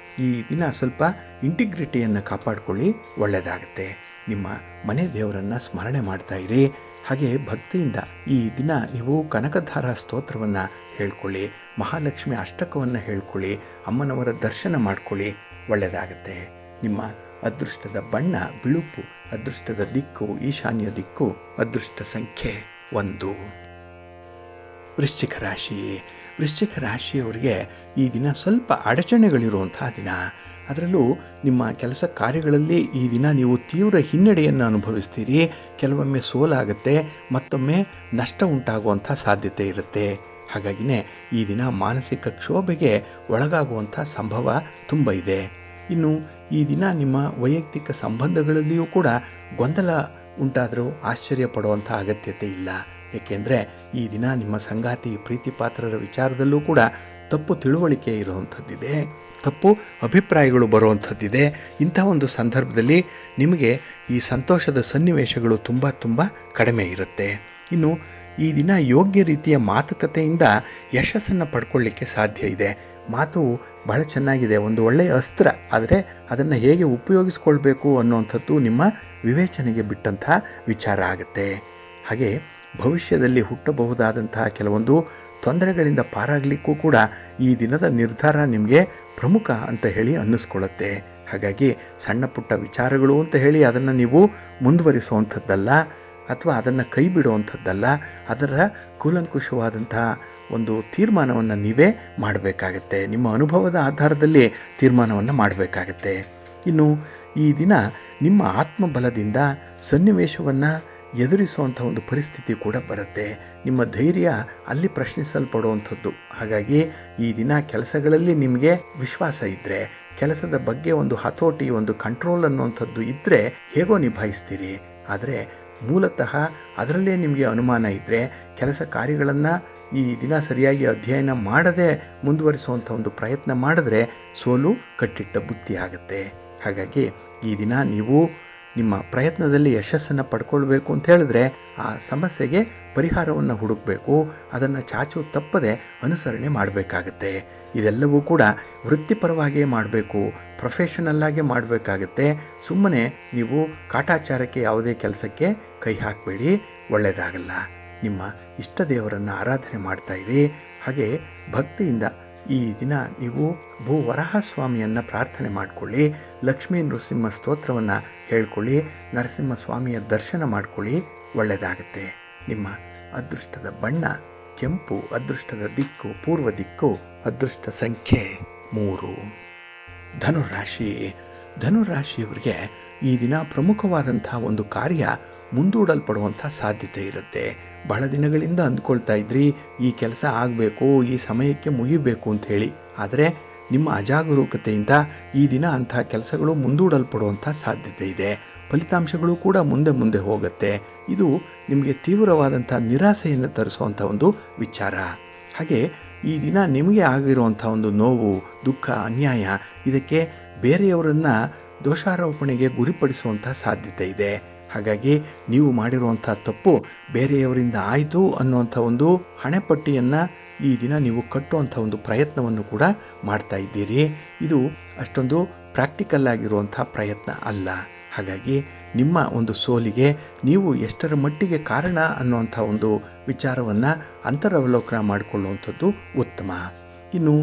ಈ ದಿನ ಸ್ವಲ್ಪ ಇಂಟಿಗ್ರಿಟಿಯನ್ನು ಕಾಪಾಡಿಕೊಳ್ಳಿ, ಒಳ್ಳೆಯದಾಗುತ್ತೆ. ನಿಮ್ಮ ಮನೆ ದೇವರನ್ನು ಸ್ಮರಣೆ ಮಾಡ್ತಾ ಇರಿ. ಹಾಗೆ ಭಕ್ತಿಯಿಂದ ಈ ದಿನ ನೀವು ಕನಕಧಾರ ಸ್ತೋತ್ರವನ್ನು ಹೇಳ್ಕೊಳ್ಳಿ, ಮಹಾಲಕ್ಷ್ಮಿ ಅಷ್ಟಕವನ್ನು ಹೇಳ್ಕೊಳ್ಳಿ, ಅಮ್ಮನವರ ದರ್ಶನ ಮಾಡ್ಕೊಳ್ಳಿ, ಒಳ್ಳೆಯದಾಗುತ್ತೆ. ನಿಮ್ಮ ಅದೃಷ್ಟದ ಬಣ್ಣ ಬಿಳುಪು, ಅದೃಷ್ಟದ ದಿಕ್ಕು ಈಶಾನ್ಯ ದಿಕ್ಕು, ಅದೃಷ್ಟ ಸಂಖ್ಯೆ 1. ವೃಶ್ಚಿಕ ರಾಶಿ. ವೃಶ್ಚಿಕ ರಾಶಿಯವರಿಗೆ ಈ ದಿನ ಸ್ವಲ್ಪ ಅಡಚಣೆಗಳಿರುವಂತಹ ದಿನ. ಅದರಲ್ಲೂ ನಿಮ್ಮ ಕೆಲಸ ಕಾರ್ಯಗಳಲ್ಲಿ ಈ ದಿನ ನೀವು ತೀವ್ರ ಹಿನ್ನಡೆಯನ್ನು ಅನುಭವಿಸ್ತೀರಿ. ಕೆಲವೊಮ್ಮೆ ಸೋಲಾಗುತ್ತೆ, ಮತ್ತೊಮ್ಮೆ ನಷ್ಟ ಉಂಟಾಗುವಂಥ ಸಾಧ್ಯತೆ ಇರುತ್ತೆ. ಹಾಗಾಗಿನೇ ಈ ದಿನ ಮಾನಸಿಕ ಕ್ಷೋಭೆಗೆ ಒಳಗಾಗುವಂಥ ಸಂಭವ ತುಂಬ ಇದೆ. ಇನ್ನು ಈ ದಿನ ನಿಮ್ಮ ವೈಯಕ್ತಿಕ ಸಂಬಂಧಗಳಲ್ಲಿಯೂ ಕೂಡ ಗೊಂದಲ ಉಂಟಾದರೂ ಆಶ್ಚರ್ಯ ಪಡುವಂಥ ಅಗತ್ಯತೆ ಇಲ್ಲ. ಏಕೆಂದರೆ ಈ ದಿನ ನಿಮ್ಮ ಸಂಗಾತಿ ಪ್ರೀತಿ ಪಾತ್ರರ ವಿಚಾರದಲ್ಲೂ ಕೂಡ ತಪ್ಪು ತಿಳುವಳಿಕೆ ಇರುವಂಥದ್ದಿದೆ, ತಪ್ಪು ಅಭಿಪ್ರಾಯಗಳು ಬರುವಂಥದ್ದಿದೆ. ಇಂಥ ಒಂದು ಸಂದರ್ಭದಲ್ಲಿ ನಿಮಗೆ ಈ ಸಂತೋಷದ ಸನ್ನಿವೇಶಗಳು ತುಂಬ ಕಡಿಮೆ ಇರುತ್ತೆ. ಇನ್ನು ಈ ದಿನ ಯೋಗ್ಯ ರೀತಿಯ ಮಾತುಕತೆಯಿಂದ ಯಶಸ್ಸನ್ನು ಪಡ್ಕೊಳ್ಳಿಕ್ಕೆ ಸಾಧ್ಯ ಇದೆ. ಮಾತು ಬಹಳ ಚೆನ್ನಾಗಿದೆ, ಒಂದು ಒಳ್ಳೆಯ ಅಸ್ತ್ರ. ಆದರೆ ಅದನ್ನು ಹೇಗೆ ಉಪಯೋಗಿಸ್ಕೊಳ್ಬೇಕು ಅನ್ನುವಂಥದ್ದು ನಿಮ್ಮ ವಿವೇಚನೆಗೆ ಬಿಟ್ಟಂಥ ವಿಚಾರ ಆಗುತ್ತೆ. ಹಾಗೆ ಭವಿಷ್ಯದಲ್ಲಿ ಹುಟ್ಟಬಹುದಾದಂತಹ ಕೆಲವೊಂದು ತೊಂದರೆಗಳಿಂದ ಪಾರಾಗಲಿಕ್ಕೂ ಕೂಡ ಈ ದಿನದ ನಿರ್ಧಾರ ನಿಮಗೆ ಪ್ರಮುಖ ಅಂತ ಹೇಳಿ ಅನ್ನಿಸ್ಕೊಳ್ಳುತ್ತೆ. ಹಾಗಾಗಿ ಸಣ್ಣ ಪುಟ್ಟ ವಿಚಾರಗಳು ಅಂತ ಹೇಳಿ ಅದನ್ನು ನೀವು ಮುಂದುವರಿಸುವಂಥದ್ದಲ್ಲ, ಅಥವಾ ಅದನ್ನು ಕೈ ಬಿಡುವಂಥದ್ದಲ್ಲ. ಅದರ ಕೂಲಂಕುಷವಾದಂತಹ ಒಂದು ತೀರ್ಮಾನವನ್ನು ನೀವೇ ಮಾಡಬೇಕಾಗತ್ತೆ, ನಿಮ್ಮ ಅನುಭವದ ಆಧಾರದಲ್ಲಿ ತೀರ್ಮಾನವನ್ನು ಮಾಡಬೇಕಾಗತ್ತೆ. ಇನ್ನು ಈ ದಿನ ನಿಮ್ಮ ಆತ್ಮಬಲದಿಂದ ಸನ್ನಿವೇಶವನ್ನು ಎದುರಿಸುವಂಥ ಒಂದು ಪರಿಸ್ಥಿತಿ ಕೂಡ ಬರುತ್ತೆ. ನಿಮ್ಮ ಧೈರ್ಯ ಅಲ್ಲಿ ಪ್ರಶ್ನಿಸಲ್ಪಡುವಂಥದ್ದು. ಹಾಗಾಗಿ ಈ ದಿನ ಕೆಲಸಗಳಲ್ಲಿ ನಿಮಗೆ ವಿಶ್ವಾಸ ಇದ್ದರೆ, ಕೆಲಸದ ಬಗ್ಗೆ ಒಂದು ಹತೋಟಿ, ಒಂದು ಕಂಟ್ರೋಲ್ ಅನ್ನುವಂಥದ್ದು ಇದ್ದರೆ ಹೇಗೋ ನಿಭಾಯಿಸ್ತೀರಿ. ಆದರೆ ಮೂಲತಃ ಅದರಲ್ಲೇ ನಿಮಗೆ ಅನುಮಾನ ಇದ್ದರೆ, ಕೆಲಸ ಕಾರ್ಯಗಳನ್ನು ಈ ದಿನ ಸರಿಯಾಗಿ ಅಧ್ಯಯನ ಮಾಡದೆ ಮುಂದುವರಿಸುವಂಥ ಒಂದು ಪ್ರಯತ್ನ ಮಾಡಿದ್ರೆ ಸೋಲು ಕಟ್ಟಿಟ್ಟ ಬುತ್ತಿ ಆಗುತ್ತೆ. ಹಾಗಾಗಿ ಈ ದಿನ ನೀವು ನಿಮ್ಮ ಪ್ರಯತ್ನದಲ್ಲಿ ಯಶಸ್ಸನ್ನು ಪಡ್ಕೊಳ್ಬೇಕು ಅಂತ ಹೇಳಿದ್ರೆ ಆ ಸಮಸ್ಯೆಗೆ ಪರಿಹಾರವನ್ನು ಹುಡುಕಬೇಕು, ಅದನ್ನು ಚಾಚು ತಪ್ಪದೆ ಅನುಸರಣೆ ಮಾಡಬೇಕಾಗತ್ತೆ. ಇದೆಲ್ಲವೂ ಕೂಡ ವೃತ್ತಿಪರವಾಗಿಯೇ ಮಾಡಬೇಕು, ಪ್ರೊಫೆಷನಲ್ಲಾಗೆ ಮಾಡಬೇಕಾಗತ್ತೆ. ಸುಮ್ಮನೆ ನೀವು ಕಾಟಾಚಾರಕ್ಕೆ ಯಾವುದೇ ಕೆಲಸಕ್ಕೆ ಕೈ ಹಾಕಬೇಡಿ, ಒಳ್ಳೆಯದಾಗಲ್ಲ. ನಿಮ್ಮ ಇಷ್ಟ ದೇವರನ್ನು ಆರಾಧನೆ ಮಾಡ್ತಾ ಇರಿ. ಹಾಗೆ ಭಕ್ತಿಯಿಂದ ಈ ದಿನ ನೀವು ಭೂವರಹಸ್ವಾಮಿಯನ್ನು ಪ್ರಾರ್ಥನೆ ಮಾಡಿಕೊಳ್ಳಿ, ಲಕ್ಷ್ಮೀ ನೃಸಿಂಹ ಸ್ತೋತ್ರವನ್ನು ಹೇಳ್ಕೊಳ್ಳಿ, ನರಸಿಂಹಸ್ವಾಮಿಯ ದರ್ಶನ ಮಾಡಿಕೊಳ್ಳಿ, ಒಳ್ಳೆಯದಾಗುತ್ತೆ. ನಿಮ್ಮ ಅದೃಷ್ಟದ ಬಣ್ಣ ಕೆಂಪು, ಅದೃಷ್ಟದ ದಿಕ್ಕು ಪೂರ್ವ ದಿಕ್ಕು, ಅದೃಷ್ಟ ಸಂಖ್ಯೆ 3. ಧನುರಾಶಿ. ಧನುರಾಶಿಯವರಿಗೆ ಈ ದಿನ ಪ್ರಮುಖವಾದಂಥ ಒಂದು ಕಾರ್ಯ ಮುಂದೂಡಲ್ಪಡುವಂಥ ಸಾಧ್ಯತೆ ಇರುತ್ತೆ. ಬಹಳ ದಿನಗಳಿಂದ ಅಂದ್ಕೊಳ್ತಾ ಇದ್ರಿ ಈ ಕೆಲಸ ಆಗಬೇಕು, ಈ ಸಮಯಕ್ಕೆ ಮುಗಿಬೇಕು ಅಂತ ಹೇಳಿ. ಆದರೆ ನಿಮ್ಮ ಅಜಾಗರೂಕತೆಯಿಂದ ಈ ದಿನ ಅಂಥ ಕೆಲಸಗಳು ಮುಂದೂಡಲ್ಪಡುವಂಥ ಸಾಧ್ಯತೆ ಇದೆ. ಫಲಿತಾಂಶಗಳು ಕೂಡ ಮುಂದೆ ಹೋಗುತ್ತೆ. ಇದು ನಿಮಗೆ ತೀವ್ರವಾದಂಥ ನಿರಾಸೆಯನ್ನು ತರಿಸುವಂಥ ಒಂದು ವಿಚಾರ. ಹಾಗೆ ಈ ದಿನ ನಿಮಗೆ ಆಗಿರುವಂಥ ಒಂದು ನೋವು, ದುಃಖ, ಅನ್ಯಾಯ, ಇದಕ್ಕೆ ಬೇರೆಯವರನ್ನು ದೋಷಾರೋಪಣೆಗೆ ಗುರಿಪಡಿಸುವಂಥ ಸಾಧ್ಯತೆ ಇದೆ. ಹಾಗಾಗಿ ನೀವು ಮಾಡಿರುವಂಥ ತಪ್ಪು ಬೇರೆಯವರಿಂದ ಆಯಿತು ಅನ್ನುವಂಥ ಒಂದು ಹಣೆಪಟ್ಟಿಯನ್ನು ಈ ದಿನ ನೀವು ಕಟ್ಟುವಂಥ ಒಂದು ಪ್ರಯತ್ನವನ್ನು ಕೂಡ ಮಾಡ್ತಾ ಇದ್ದೀರಿ. ಇದು ಅಷ್ಟೊಂದು ಪ್ರಾಕ್ಟಿಕಲ್ ಆಗಿರುವಂಥ ಪ್ರಯತ್ನ ಅಲ್ಲ. ಹಾಗಾಗಿ ನಿಮ್ಮ ಒಂದು ಸೋಲಿಗೆ ನೀವು ಎಷ್ಟರ ಮಟ್ಟಿಗೆ ಕಾರಣ ಅನ್ನುವಂಥ ಒಂದು ವಿಚಾರವನ್ನು ಅಂತರವಲೋಕನ ಮಾಡಿಕೊಳ್ಳುವಂಥದ್ದು ಉತ್ತಮ. ಇನ್ನು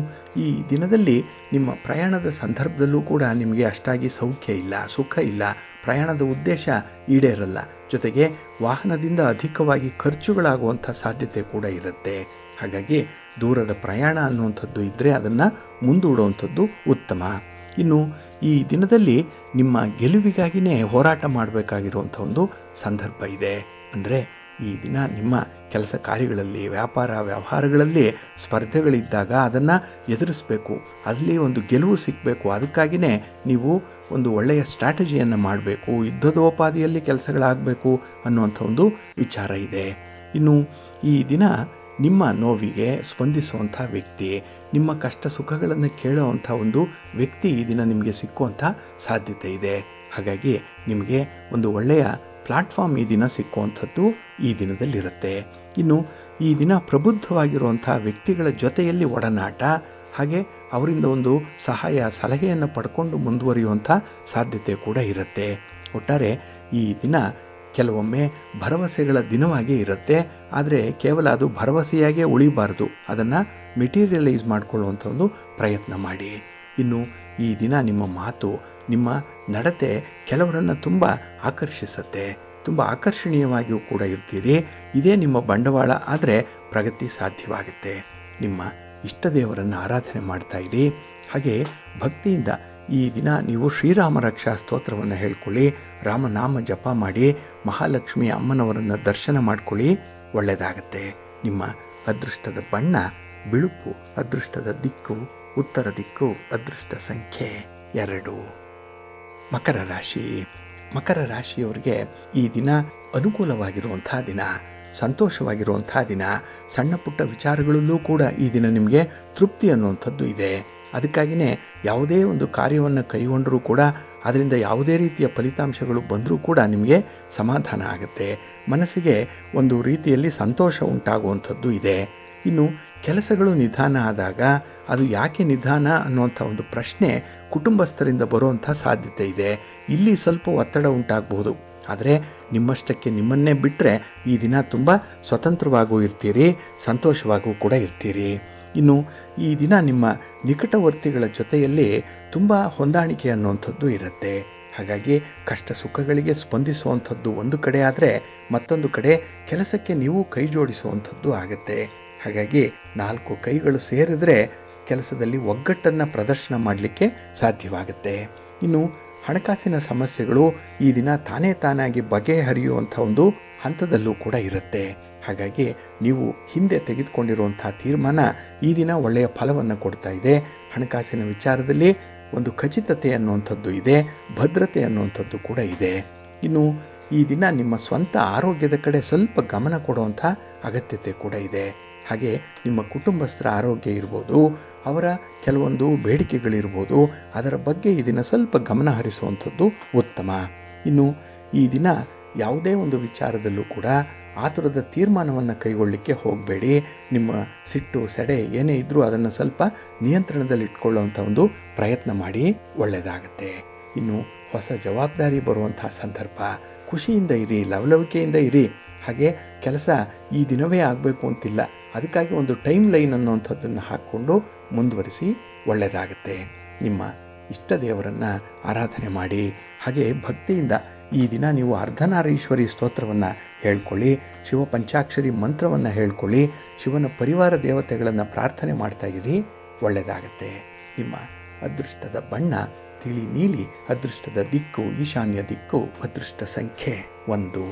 ಈ ದಿನದಲ್ಲಿ ನಿಮ್ಮ ಪ್ರಯಾಣದ ಸಂದರ್ಭದಲ್ಲೂ ಕೂಡ ನಿಮಗೆ ಅಷ್ಟಾಗಿ ಸೌಖ್ಯ ಇಲ್ಲ, ಸುಖ ಇಲ್ಲ, ಪ್ರಯಾಣದ ಉದ್ದೇಶ ಈಡೇರಲ್ಲ. ಜೊತೆಗೆ ವಾಹನದಿಂದ ಅಧಿಕವಾಗಿ ಖರ್ಚುಗಳಾಗುವಂಥ ಸಾಧ್ಯತೆ ಕೂಡ ಇರುತ್ತೆ. ಹಾಗಾಗಿ ದೂರದ ಪ್ರಯಾಣ ಅನ್ನುವಂಥದ್ದು ಇದ್ದರೆ ಅದನ್ನು ಮುಂದೂಡುವಂಥದ್ದು ಉತ್ತಮ. ಇನ್ನು ಈ ದಿನದಲ್ಲಿ ನಿಮ್ಮ ಗೆಲುವಿಗಾಗಿಯೇ ಹೋರಾಟ ಮಾಡಬೇಕಾಗಿರುವಂಥ ಒಂದು ಸಂದರ್ಭ ಇದೆ. ಅಂದರೆ ಈ ದಿನ ನಿಮ್ಮ ಕೆಲಸ ಕಾರ್ಯಗಳಲ್ಲಿ, ವ್ಯಾಪಾರ ವ್ಯವಹಾರಗಳಲ್ಲಿ ಸ್ಪರ್ಧೆಗಳಿದ್ದಾಗ ಅದನ್ನು ಎದುರಿಸಬೇಕು, ಅಲ್ಲಿ ಒಂದು ಗೆಲುವು ಸಿಗಬೇಕು. ಅದಕ್ಕಾಗಿಯೇ ನೀವು ಒಂದು ಒಳ್ಳೆಯ ಸ್ಟ್ರಾಟಜಿಯನ್ನು ಮಾಡಬೇಕು, ಯುದ್ಧದೋಪಾದಿಯಲ್ಲಿ ಕೆಲಸಗಳಾಗಬೇಕು ಅನ್ನುವಂಥ ಒಂದು ವಿಚಾರ ಇದೆ. ಇನ್ನು ಈ ದಿನ ನಿಮ್ಮ ನೋವಿಗೆ ಸ್ಪಂದಿಸುವಂಥ ವ್ಯಕ್ತಿ, ನಿಮ್ಮ ಕಷ್ಟ ಸುಖಗಳನ್ನು ಕೇಳುವಂಥ ಒಂದು ವ್ಯಕ್ತಿ ಈ ದಿನ ನಿಮಗೆ ಸಿಕ್ಕುವಂಥ ಸಾಧ್ಯತೆ ಇದೆ. ಹಾಗಾಗಿ ನಿಮಗೆ ಒಂದು ಒಳ್ಳೆಯ ಪ್ಲಾಟ್ಫಾರ್ಮ್ ಈ ದಿನ ಸಿಕ್ಕುವಂಥದ್ದು ಈ ದಿನದಲ್ಲಿರುತ್ತೆ. ಇನ್ನು ಈ ದಿನ ಪ್ರಬುದ್ಧವಾಗಿರುವಂಥ ವ್ಯಕ್ತಿಗಳ ಜೊತೆಯಲ್ಲಿ ಒಡನಾಟ, ಹಾಗೆ ಅವರಿಂದ ಒಂದು ಸಹಾಯ ಸಲಹೆಯನ್ನು ಪಡ್ಕೊಂಡು ಮುಂದುವರಿಯುವಂಥ ಸಾಧ್ಯತೆ ಕೂಡ ಇರುತ್ತೆ. ಒಟ್ಟಾರೆ ಈ ದಿನ ಕೆಲವೊಮ್ಮೆ ಭರವಸೆಗಳ ದಿನವಾಗಿ ಇರುತ್ತೆ. ಆದರೆ ಕೇವಲ ಅದು ಭರವಸೆಯಾಗೇ ಉಳಿಬಾರ್ದು, ಅದನ್ನು ಮೆಟೀರಿಯಲೈಸ್ ಮಾಡಿಕೊಳ್ಳುವಂಥ ಒಂದು ಪ್ರಯತ್ನ ಮಾಡಿ. ಇನ್ನು ಈ ದಿನ ನಿಮ್ಮ ಮಾತು, ನಿಮ್ಮ ನಡತೆ ಕೆಲವರನ್ನು ತುಂಬ ಆಕರ್ಷಿಸುತ್ತೆ. ತುಂಬ ಆಕರ್ಷಣೀಯವಾಗಿಯೂ ಕೂಡ ಇರ್ತೀರಿ. ಇದೇ ನಿಮ್ಮ ಬಂಡವಾಳ ಆದರೆ ಪ್ರಗತಿ ಸಾಧ್ಯವಾಗುತ್ತೆ. ನಿಮ್ಮ ಇಷ್ಟ ದೇವರನ್ನು ಆರಾಧನೆ ಮಾಡ್ತಾ ಇರಿ. ಹಾಗೆ ಭಕ್ತಿಯಿಂದ ಈ ದಿನ ನೀವು ಶ್ರೀರಾಮ ರಕ್ಷಾ ಸ್ತೋತ್ರವನ್ನು ಹೇಳ್ಕೊಳ್ಳಿ, ರಾಮನಾಮ ಜಪ ಮಾಡಿ, ಮಹಾಲಕ್ಷ್ಮಿ ಅಮ್ಮನವರನ್ನು ದರ್ಶನ ಮಾಡ್ಕೊಳ್ಳಿ, ಒಳ್ಳೆಯದಾಗತ್ತೆ. ನಿಮ್ಮ ಅದೃಷ್ಟದ ಬಣ್ಣ ಬಿಳುಪು, ಅದೃಷ್ಟದ ದಿಕ್ಕು ಉತ್ತರ ದಿಕ್ಕು, ಅದೃಷ್ಟ ಸಂಖ್ಯೆ 2. ಮಕರ ರಾಶಿ. ಮಕರ ರಾಶಿಯವರಿಗೆ ಈ ದಿನ ಅನುಕೂಲವಾಗಿರುವಂಥ ದಿನ, ಸಂತೋಷವಾಗಿರುವಂಥ ದಿನ. ಸಣ್ಣ ಪುಟ್ಟ ವಿಚಾರಗಳಲ್ಲೂ ಕೂಡ ಈ ದಿನ ನಿಮಗೆ ತೃಪ್ತಿ ಅನ್ನುವಂಥದ್ದು ಇದೆ. ಅದಕ್ಕಾಗಿಯೇ ಯಾವುದೇ ಒಂದು ಕಾರ್ಯವನ್ನು ಕೈಗೊಂಡರೂ ಕೂಡ ಅದರಿಂದ ಯಾವುದೇ ರೀತಿಯ ಫಲಿತಾಂಶಗಳು ಬಂದರೂ ಕೂಡ ನಿಮಗೆ ಸಮಾಧಾನ ಆಗುತ್ತೆ. ಮನಸ್ಸಿಗೆ ಒಂದು ರೀತಿಯಲ್ಲಿ ಸಂತೋಷ ಉಂಟಾಗುವಂಥದ್ದು ಇದೆ. ಇನ್ನು ಕೆಲಸಗಳು ನಿಧಾನ ಆದಾಗ ಅದು ಯಾಕೆ ನಿಧಾನ ಅನ್ನುವಂಥ ಒಂದು ಪ್ರಶ್ನೆ ಕುಟುಂಬಸ್ಥರಿಂದ ಬರುವಂಥ ಸಾಧ್ಯತೆ ಇದೆ. ಇಲ್ಲಿ ಸ್ವಲ್ಪ ಒತ್ತಡ ಉಂಟಾಗಬಹುದು. ಆದರೆ ನಿಮ್ಮಷ್ಟಕ್ಕೆ ನಿಮ್ಮನ್ನೇ ಬಿಟ್ಟರೆ ಈ ದಿನ ತುಂಬ ಸ್ವತಂತ್ರವಾಗೂ ಇರ್ತೀರಿ, ಸಂತೋಷವಾಗೂ ಕೂಡ ಇರ್ತೀರಿ. ಇನ್ನು ಈ ದಿನ ನಿಮ್ಮ ನಿಕಟವರ್ತಿಗಳ ಜೊತೆಯಲ್ಲಿ ತುಂಬ ಹೊಂದಾಣಿಕೆ ಅನ್ನುವಂಥದ್ದು ಇರುತ್ತೆ. ಹಾಗಾಗಿ ಕಷ್ಟ ಸುಖಗಳಿಗೆ ಸ್ಪಂದಿಸುವಂಥದ್ದು ಒಂದು ಕಡೆ ಆದರೆ, ಮತ್ತೊಂದು ಕಡೆ ಕೆಲಸಕ್ಕೆ ನೀವು ಕೈ ಜೋಡಿಸುವಂಥದ್ದು ಆಗುತ್ತೆ. ಹಾಗಾಗಿ 4 ಕೈಗಳು ಸೇರಿದ್ರೆ ಕೆಲಸದಲ್ಲಿ ಒಗ್ಗಟ್ಟನ್ನು ಪ್ರದರ್ಶನ ಮಾಡಲಿಕ್ಕೆ ಸಾಧ್ಯವಾಗುತ್ತೆ. ಇನ್ನು ಹಣಕಾಸಿನ ಸಮಸ್ಯೆಗಳು ಈ ದಿನ ತಾನಾಗಿ ಬಗೆಹರಿಯುವಂಥ ಒಂದು ಹಂತದಲ್ಲೂ ಕೂಡ ಇರುತ್ತೆ. ಹಾಗಾಗಿ ನೀವು ಹಿಂದೆ ತೆಗೆದುಕೊಂಡಿರುವಂಥ ತೀರ್ಮಾನ ಈ ದಿನ ಒಳ್ಳೆಯ ಫಲವನ್ನು ಕೊಡ್ತಾ ಇದೆ. ಹಣಕಾಸಿನ ವಿಚಾರದಲ್ಲಿ ಒಂದು ಖಚಿತತೆ ಅನ್ನುವಂಥದ್ದು ಇದೆ, ಭದ್ರತೆ ಅನ್ನುವಂಥದ್ದು ಕೂಡ ಇದೆ. ಇನ್ನು ಈ ದಿನ ನಿಮ್ಮ ಸ್ವಂತ ಆರೋಗ್ಯದ ಕಡೆ ಸ್ವಲ್ಪ ಗಮನ ಕೊಡುವಂಥ ಅಗತ್ಯತೆ ಕೂಡ ಇದೆ. ಹಾಗೆ ನಿಮ್ಮ ಕುಟುಂಬಸ್ಥರ ಆರೋಗ್ಯ ಇರ್ಬೋದು, ಅವರ ಕೆಲವೊಂದು ಬೇಡಿಕೆಗಳಿರ್ಬೋದು, ಅದರ ಬಗ್ಗೆ ಈ ದಿನ ಸ್ವಲ್ಪ ಗಮನ ಹರಿಸುವಂಥದ್ದು ಉತ್ತಮ. ಇನ್ನು ಈ ದಿನ ಯಾವುದೇ ಒಂದು ವಿಚಾರದಲ್ಲೂ ಕೂಡ ಆತುರದ ತೀರ್ಮಾನವನ್ನು ಕೈಗೊಳ್ಳಲಿಕ್ಕೆ ಹೋಗಬೇಡಿ. ನಿಮ್ಮ ಸಿಟ್ಟು ಸೆಡೆ ಏನೇ ಇದ್ದರೂ ಅದನ್ನು ಸ್ವಲ್ಪ ನಿಯಂತ್ರಣದಲ್ಲಿಟ್ಕೊಳ್ಳುವಂಥ ಒಂದು ಪ್ರಯತ್ನ ಮಾಡಿ, ಒಳ್ಳೆಯದಾಗತ್ತೆ. ಇನ್ನು ಹೊಸ ಜವಾಬ್ದಾರಿ ಬರುವಂಥ ಸಂದರ್ಭ, ಖುಷಿಯಿಂದ ಇರಿ, ಲವಲವಿಕೆಯಿಂದ ಇರಿ. ಹಾಗೆ ಕೆಲಸ ಈ ದಿನವೇ ಆಗಬೇಕು ಅಂತಿಲ್ಲ, ಅದಕ್ಕಾಗಿ ಒಂದು ಟೈಮ್ ಲೈನ್ ಅನ್ನುವಂಥದ್ದನ್ನು ಹಾಕ್ಕೊಂಡು ಮುಂದುವರಿಸಿ, ಒಳ್ಳೆಯದಾಗತ್ತೆ. ನಿಮ್ಮ ಇಷ್ಟ ದೇವರನ್ನು ಆರಾಧನೆ ಮಾಡಿ. ಹಾಗೆ ಭಕ್ತಿಯಿಂದ ಈ ದಿನ ನೀವು ಅರ್ಧನಾರೀಶ್ವರಿ ಸ್ತೋತ್ರವನ್ನು ಹೇಳ್ಕೊಳ್ಳಿ, ಶಿವ ಪಂಚಾಕ್ಷರಿ ಮಂತ್ರವನ್ನು ಹೇಳ್ಕೊಳ್ಳಿ, ಶಿವನ ಪರಿವಾರ ದೇವತೆಗಳನ್ನು ಪ್ರಾರ್ಥನೆ ಮಾಡ್ತಾ ಇರಿ, ಒಳ್ಳೆಯದಾಗತ್ತೆ. ನಿಮ್ಮ ಅದೃಷ್ಟದ ಬಣ್ಣ ತಿಳಿ ನೀಲಿ, ಅದೃಷ್ಟದ ದಿಕ್ಕು ಈಶಾನ್ಯ ದಿಕ್ಕು, ಅದೃಷ್ಟ ಸಂಖ್ಯೆ 1.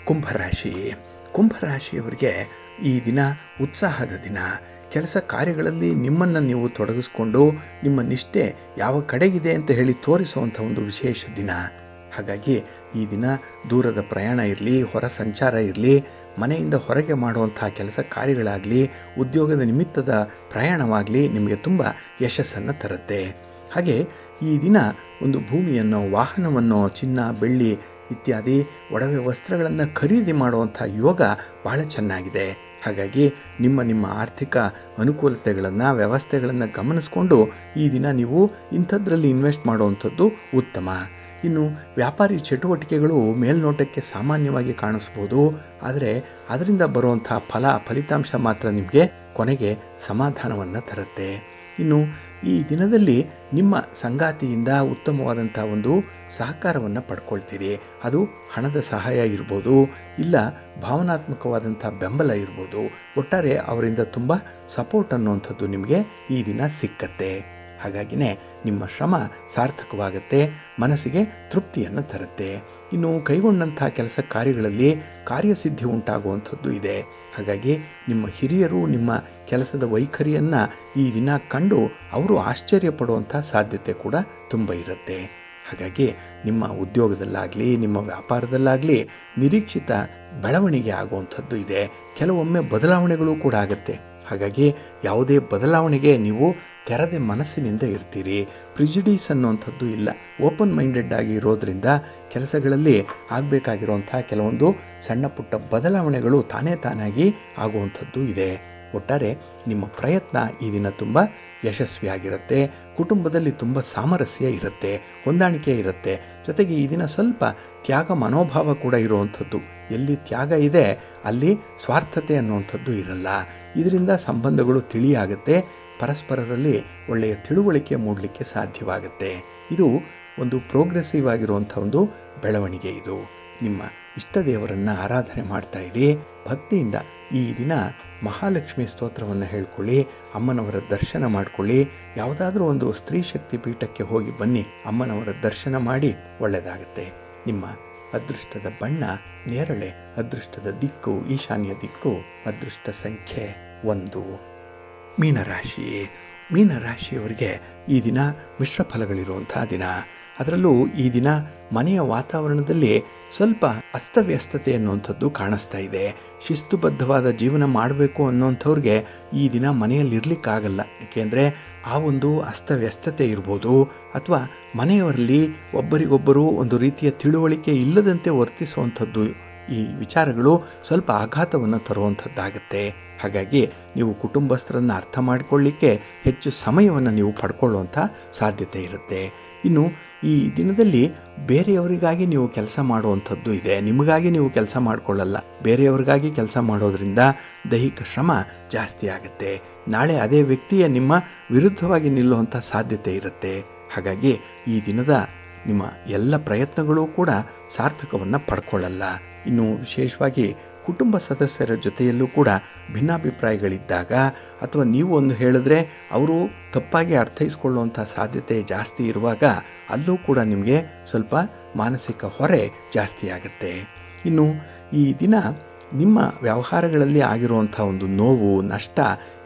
ಕುಂಭರಾಶಿ. ಕುಂಭರಾಶಿಯವರಿಗೆ ಈ ದಿನ ಉತ್ಸಾಹದ ದಿನ. ಕೆಲಸ ಕಾರ್ಯಗಳಲ್ಲಿ ನಿಮ್ಮನ್ನು ನೀವು ತೊಡಗಿಸ್ಕೊಂಡು ನಿಮ್ಮ ನಿಷ್ಠೆ ಯಾವ ಕಡೆಗಿದೆ ಅಂತ ಹೇಳಿ ತೋರಿಸುವಂಥ ಒಂದು ವಿಶೇಷ ದಿನ. ಹಾಗಾಗಿ ಈ ದಿನ ದೂರದ ಪ್ರಯಾಣ ಇರಲಿ, ಹೊರ ಸಂಚಾರ ಇರಲಿ, ಮನೆಯಿಂದ ಹೊರಗೆ ಮಾಡುವಂಥ ಕೆಲಸ ಕಾರ್ಯಗಳಾಗಲಿ, ಉದ್ಯೋಗದ ನಿಮಿತ್ತದ ಪ್ರಯಾಣವಾಗಲಿ ನಿಮಗೆ ತುಂಬ ಯಶಸ್ಸನ್ನು ತರುತ್ತೆ. ಹಾಗೆ ಈ ದಿನ ಒಂದು ಭೂಮಿಯನ್ನು, ವಾಹನವನ್ನು, ಚಿನ್ನ ಬೆಳ್ಳಿ ಇತ್ಯಾದಿ ಒಡವೆ ವಸ್ತ್ರಗಳನ್ನು ಖರೀದಿ ಮಾಡುವಂಥ ಯೋಗ ಭಾಳ ಚೆನ್ನಾಗಿದೆ. ಹಾಗಾಗಿ ನಿಮ್ಮ ಆರ್ಥಿಕ ಅನುಕೂಲತೆಗಳನ್ನು, ವ್ಯವಸ್ಥೆಗಳನ್ನು ಗಮನಿಸ್ಕೊಂಡು ಈ ದಿನ ನೀವು ಇಂಥದ್ರಲ್ಲಿ ಇನ್ವೆಸ್ಟ್ ಮಾಡುವಂಥದ್ದು ಉತ್ತಮ. ಇನ್ನು ವ್ಯಾಪಾರಿ ಚಟುವಟಿಕೆಗಳು ಮೇಲ್ನೋಟಕ್ಕೆ ಸಾಮಾನ್ಯವಾಗಿ ಕಾಣಿಸ್ಬೋದು, ಆದರೆ ಅದರಿಂದ ಬರುವಂಥ ಫಲಿತಾಂಶ ಮಾತ್ರ ನಿಮಗೆ ಕೊನೆಗೆ ಸಮಾಧಾನವನ್ನು ತರುತ್ತೆ. ಇನ್ನು ಈ ದಿನದಲ್ಲಿ ನಿಮ್ಮ ಸಂಗಾತಿಯಿಂದ ಉತ್ತಮವಾದಂಥ ಒಂದು ಸಹಕಾರವನ್ನು ಪಡ್ಕೊಳ್ತೀರಿ. ಅದು ಹಣದ ಸಹಾಯ ಇರ್ಬೋದು, ಇಲ್ಲ ಭಾವನಾತ್ಮಕವಾದಂಥ ಬೆಂಬಲ ಇರ್ಬೋದು. ಒಟ್ಟಾರೆ ಅವರಿಂದ ತುಂಬ ಸಪೋರ್ಟ್ ಅನ್ನುವಂಥದ್ದು ನಿಮಗೆ ಈ ದಿನ ಸಿಕ್ಕತ್ತೆ. ಹಾಗಾಗಿನೇ ನಿಮ್ಮ ಶ್ರಮ ಸಾರ್ಥಕವಾಗುತ್ತೆ, ಮನಸ್ಸಿಗೆ ತೃಪ್ತಿಯನ್ನು ತರುತ್ತೆ. ಇನ್ನು ಕೈಗೊಂಡಂಥ ಕೆಲಸ ಕಾರ್ಯಗಳಲ್ಲಿ ಕಾರ್ಯಸಿದ್ಧಿ ಉಂಟಾಗುವಂಥದ್ದು ಇದೆ. ಹಾಗಾಗಿ ನಿಮ್ಮ ಹಿರಿಯರು ನಿಮ್ಮ ಕೆಲಸದ ವೈಖರಿಯನ್ನು ಈ ದಿನ ಕಂಡು ಅವರು ಆಶ್ಚರ್ಯಪಡುವಂಥ ಸಾಧ್ಯತೆ ಕೂಡ ತುಂಬ ಇರುತ್ತೆ. ಹಾಗಾಗಿ ನಿಮ್ಮ ಉದ್ಯೋಗದಲ್ಲಾಗಲಿ, ನಿಮ್ಮ ವ್ಯಾಪಾರದಲ್ಲಾಗಲಿ ನಿರೀಕ್ಷಿತ ಬೆಳವಣಿಗೆ ಆಗುವಂಥದ್ದು ಇದೆ. ಕೆಲವೊಮ್ಮೆ ಬದಲಾವಣೆಗಳು ಕೂಡ ಆಗುತ್ತೆ. ಹಾಗಾಗಿ ಯಾವುದೇ ಬದಲಾವಣೆಗೆ ನೀವು ತೆರೆದ ಮನಸ್ಸಿನಿಂದ ಇರ್ತೀರಿ. ಪ್ರಿಜುಡೀಸ್ ಅನ್ನುವಂಥದ್ದು ಇಲ್ಲ. ಓಪನ್ ಮೈಂಡೆಡ್ ಆಗಿ ಇರೋದ್ರಿಂದ ಕೆಲಸಗಳಲ್ಲಿ ಆಗಬೇಕಾಗಿರುವಂಥ ಕೆಲವೊಂದು ಸಣ್ಣ ಪುಟ್ಟ ಬದಲಾವಣೆಗಳು ತಾನಾಗಿ ಆಗುವಂಥದ್ದು ಇದೆ. ಒಟ್ಟಾರೆ ನಿಮ್ಮ ಪ್ರಯತ್ನ ಈ ದಿನ ತುಂಬ ಯಶಸ್ವಿಯಾಗಿರುತ್ತೆ. ಕುಟುಂಬದಲ್ಲಿ ತುಂಬ ಸಾಮರಸ್ಯ ಇರುತ್ತೆ, ಹೊಂದಾಣಿಕೆ ಇರುತ್ತೆ. ಜೊತೆಗೆ ಈ ದಿನ ಸ್ವಲ್ಪ ತ್ಯಾಗ ಮನೋಭಾವ ಕೂಡ ಇರುವಂಥದ್ದು. ಎಲ್ಲಿ ತ್ಯಾಗ ಇದೆ ಅಲ್ಲಿ ಸ್ವಾರ್ಥತೆ ಅನ್ನುವಂಥದ್ದು ಇರಲ್ಲ. ಇದರಿಂದ ಸಂಬಂಧಗಳು ತಿಳಿಯಾಗುತ್ತೆ, ಪರಸ್ಪರರಲ್ಲಿ ಒಳ್ಳೆಯ ತಿಳುವಳಿಕೆ ಮೂಡಲಿಕ್ಕೆ ಸಾಧ್ಯವಾಗುತ್ತೆ. ಇದು ಒಂದು ಪ್ರೋಗ್ರೆಸಿವ್ ಆಗಿರುವಂಥ ಒಂದು ಬೆಳವಣಿಗೆ. ಇದು ನಿಮ್ಮ ಇಷ್ಟ ದೇವರನ್ನು ಆರಾಧನೆ ಮಾಡ್ತಾ ಇರಿ. ಭಕ್ತಿಯಿಂದ ಈ ದಿನ ಮಹಾಲಕ್ಷ್ಮಿ ಸ್ತೋತ್ರವನ್ನು ಹೇಳ್ಕೊಳ್ಳಿ, ಅಮ್ಮನವರ ದರ್ಶನ ಮಾಡ್ಕೊಳ್ಳಿ. ಯಾವುದಾದ್ರೂ ಒಂದು ಸ್ತ್ರೀ ಶಕ್ತಿ ಪೀಠಕ್ಕೆ ಹೋಗಿ ಬನ್ನಿ, ಅಮ್ಮನವರ ದರ್ಶನ ಮಾಡಿ, ಒಳ್ಳೆಯದಾಗುತ್ತೆ. ನಿಮ್ಮ ಅದೃಷ್ಟದ ಬಣ್ಣ ನೇರಳೆ, ಅದೃಷ್ಟದ ದಿಕ್ಕು ಈಶಾನ್ಯ ದಿಕ್ಕು, ಅದೃಷ್ಟ ಸಂಖ್ಯೆ 1. ಮೀನರಾಶಿ. ಮೀನರಾಶಿಯವರಿಗೆ ಈ ದಿನ ಮಿಶ್ರ ಫಲಗಳಿರುವಂಥ ದಿನ. ಅದರಲ್ಲೂ ಈ ದಿನ ಮನೆಯ ವಾತಾವರಣದಲ್ಲಿ ಸ್ವಲ್ಪ ಅಸ್ತವ್ಯಸ್ತತೆ ಅನ್ನುವಂಥದ್ದು ಕಾಣಿಸ್ತಾ ಇದೆ. ಶಿಸ್ತುಬದ್ಧವಾದ ಜೀವನ ಮಾಡಬೇಕು ಅನ್ನೋಂಥವ್ರಿಗೆ ಈ ದಿನ ಮನೆಯಲ್ಲಿ ಇರಲಿಕ್ಕಾಗಲ್ಲ. ಏಕೆಂದರೆ ಆ ಒಂದು ಅಸ್ತವ್ಯಸ್ತತೆ ಇರ್ಬೋದು, ಅಥವಾ ಮನೆಯವರಲ್ಲಿ ಒಬ್ಬರಿಗೊಬ್ಬರು ಒಂದು ರೀತಿಯ ತಿಳುವಳಿಕೆ ಇಲ್ಲದಂತೆ ವರ್ತಿಸುವಂಥದ್ದು, ಈ ವಿಚಾರಗಳು ಸ್ವಲ್ಪ ಆಘಾತವನ್ನು ತರುವಂಥದ್ದಾಗುತ್ತೆ. ಹಾಗಾಗಿ ನೀವು ಕುಟುಂಬಸ್ಥರನ್ನು ಅರ್ಥ ಮಾಡಿಕೊಳ್ಳಿಕ್ಕೆ ಹೆಚ್ಚು ಸಮಯವನ್ನು ನೀವು ಪಡ್ಕೊಳ್ಳುವಂಥ ಸಾಧ್ಯತೆ ಇರುತ್ತೆ. ಇನ್ನು ಈ ದಿನದಲ್ಲಿ ಬೇರೆಯವರಿಗಾಗಿ ನೀವು ಕೆಲಸ ಮಾಡುವಂಥದ್ದು ಇದೆ. ನಿಮಗಾಗಿ ನೀವು ಕೆಲಸ ಮಾಡಿಕೊಳ್ಳಲ್ಲ, ಬೇರೆಯವರಿಗಾಗಿ ಕೆಲಸ ಮಾಡೋದ್ರಿಂದ ದೈಹಿಕ ಶ್ರಮ ಜಾಸ್ತಿ ಆಗುತ್ತೆ. ನಾಳೆ ಅದೇ ವ್ಯಕ್ತಿಯ ನಿಮ್ಮ ವಿರುದ್ಧವಾಗಿ ನಿಲ್ಲುವಂಥ ಸಾಧ್ಯತೆ ಇರುತ್ತೆ. ಹಾಗಾಗಿ ಈ ದಿನದ ನಿಮ್ಮ ಎಲ್ಲ ಪ್ರಯತ್ನಗಳು ಕೂಡ ಸಾರ್ಥಕವನ್ನು ಪಡ್ಕೊಳ್ಳಲ್ಲ. ಇನ್ನು ವಿಶೇಷವಾಗಿ ಕುಟುಂಬ ಸದಸ್ಯರ ಜೊತೆಯಲ್ಲೂ ಕೂಡ ಭಿನ್ನಾಭಿಪ್ರಾಯಗಳಿದ್ದಾಗ, ಅಥವಾ ನೀವು ಒಂದು ಹೇಳಿದ್ರೆ ಅವರು ತಪ್ಪಾಗಿ ಅರ್ಥೈಸ್ಕೊಳ್ಳುವಂಥ ಸಾಧ್ಯತೆ ಜಾಸ್ತಿ ಇರುವಾಗ ಅಲ್ಲೂ ಕೂಡ ನಿಮಗೆ ಸ್ವಲ್ಪ ಮಾನಸಿಕ ಹೊರೆ ಜಾಸ್ತಿ ಆಗುತ್ತೆ. ಇನ್ನು ಈ ದಿನ ನಿಮ್ಮ ವ್ಯವಹಾರಗಳಲ್ಲಿ ಆಗಿರುವಂಥ ಒಂದು ನೋವು, ನಷ್ಟ,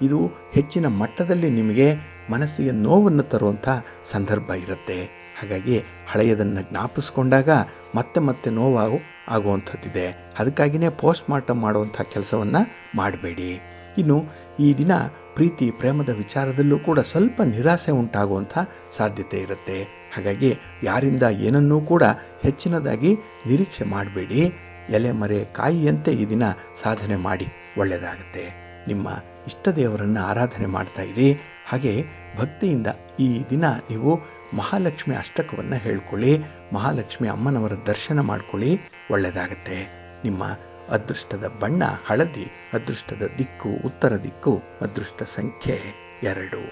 ಇದು ಹೆಚ್ಚಿನ ಮಟ್ಟದಲ್ಲಿ ನಿಮಗೆ ಮನಸ್ಸಿಗೆ ನೋವನ್ನು ತರುವಂಥ ಸಂದರ್ಭ ಇರುತ್ತೆ. ಹಾಗಾಗಿ ಹಳೆಯದನ್ನು ಜ್ಞಾಪಿಸ್ಕೊಂಡಾಗ ಮತ್ತೆ ನೋವು ಆಗುವಂಥದ್ದಿದೆ. ಅದಕ್ಕಾಗಿಯೇ ಪೋಸ್ಟ್ ಮಾರ್ಟಮ್ ಮಾಡುವಂಥ ಕೆಲಸವನ್ನು ಮಾಡಬೇಡಿ. ಇನ್ನು ಈ ದಿನ ಪ್ರೀತಿ ಪ್ರೇಮದ ವಿಚಾರದಲ್ಲೂ ಕೂಡ ಸ್ವಲ್ಪ ನಿರಾಸೆ ಉಂಟಾಗುವಂಥ ಸಾಧ್ಯತೆ ಇರುತ್ತೆ. ಹಾಗಾಗಿ ಯಾರಿಂದ ಏನನ್ನೂ ಕೂಡ ಹೆಚ್ಚಿನದಾಗಿ ನಿರೀಕ್ಷೆ ಮಾಡಬೇಡಿ. ಎಲೆ ಮರೆ ಕಾಯಿಯಂತೆ ಈ ದಿನ ಸಾಧನೆ ಮಾಡಿ, ಒಳ್ಳೆಯದಾಗುತ್ತೆ. ನಿಮ್ಮ ಇಷ್ಟ ದೇವರನ್ನು ಆರಾಧನೆ ಮಾಡ್ತಾ ಇರಿ. ಹಾಗೆ ಭಕ್ತಿಯಿಂದ ಈ ದಿನ ನೀವು ಮಹಾಲಕ್ಷ್ಮಿ ಅಷ್ಟಕವನ್ನು ಹೇಳ್ಕೊಳ್ಳಿ, ಮಹಾಲಕ್ಷ್ಮಿ ಅಮ್ಮನವರ ದರ್ಶನ ಮಾಡ್ಕೊಳ್ಳಿ, ಒಳ್ಳೆಯದಾಗುತ್ತೆ. ನಿಮ್ಮ ಅದೃಷ್ಟದ ಬಣ್ಣ ಹಳದಿ, ಅದೃಷ್ಟದ ದಿಕ್ಕು ಉತ್ತರ ದಿಕ್ಕು, ಅದೃಷ್ಟ ಸಂಖ್ಯೆ 2.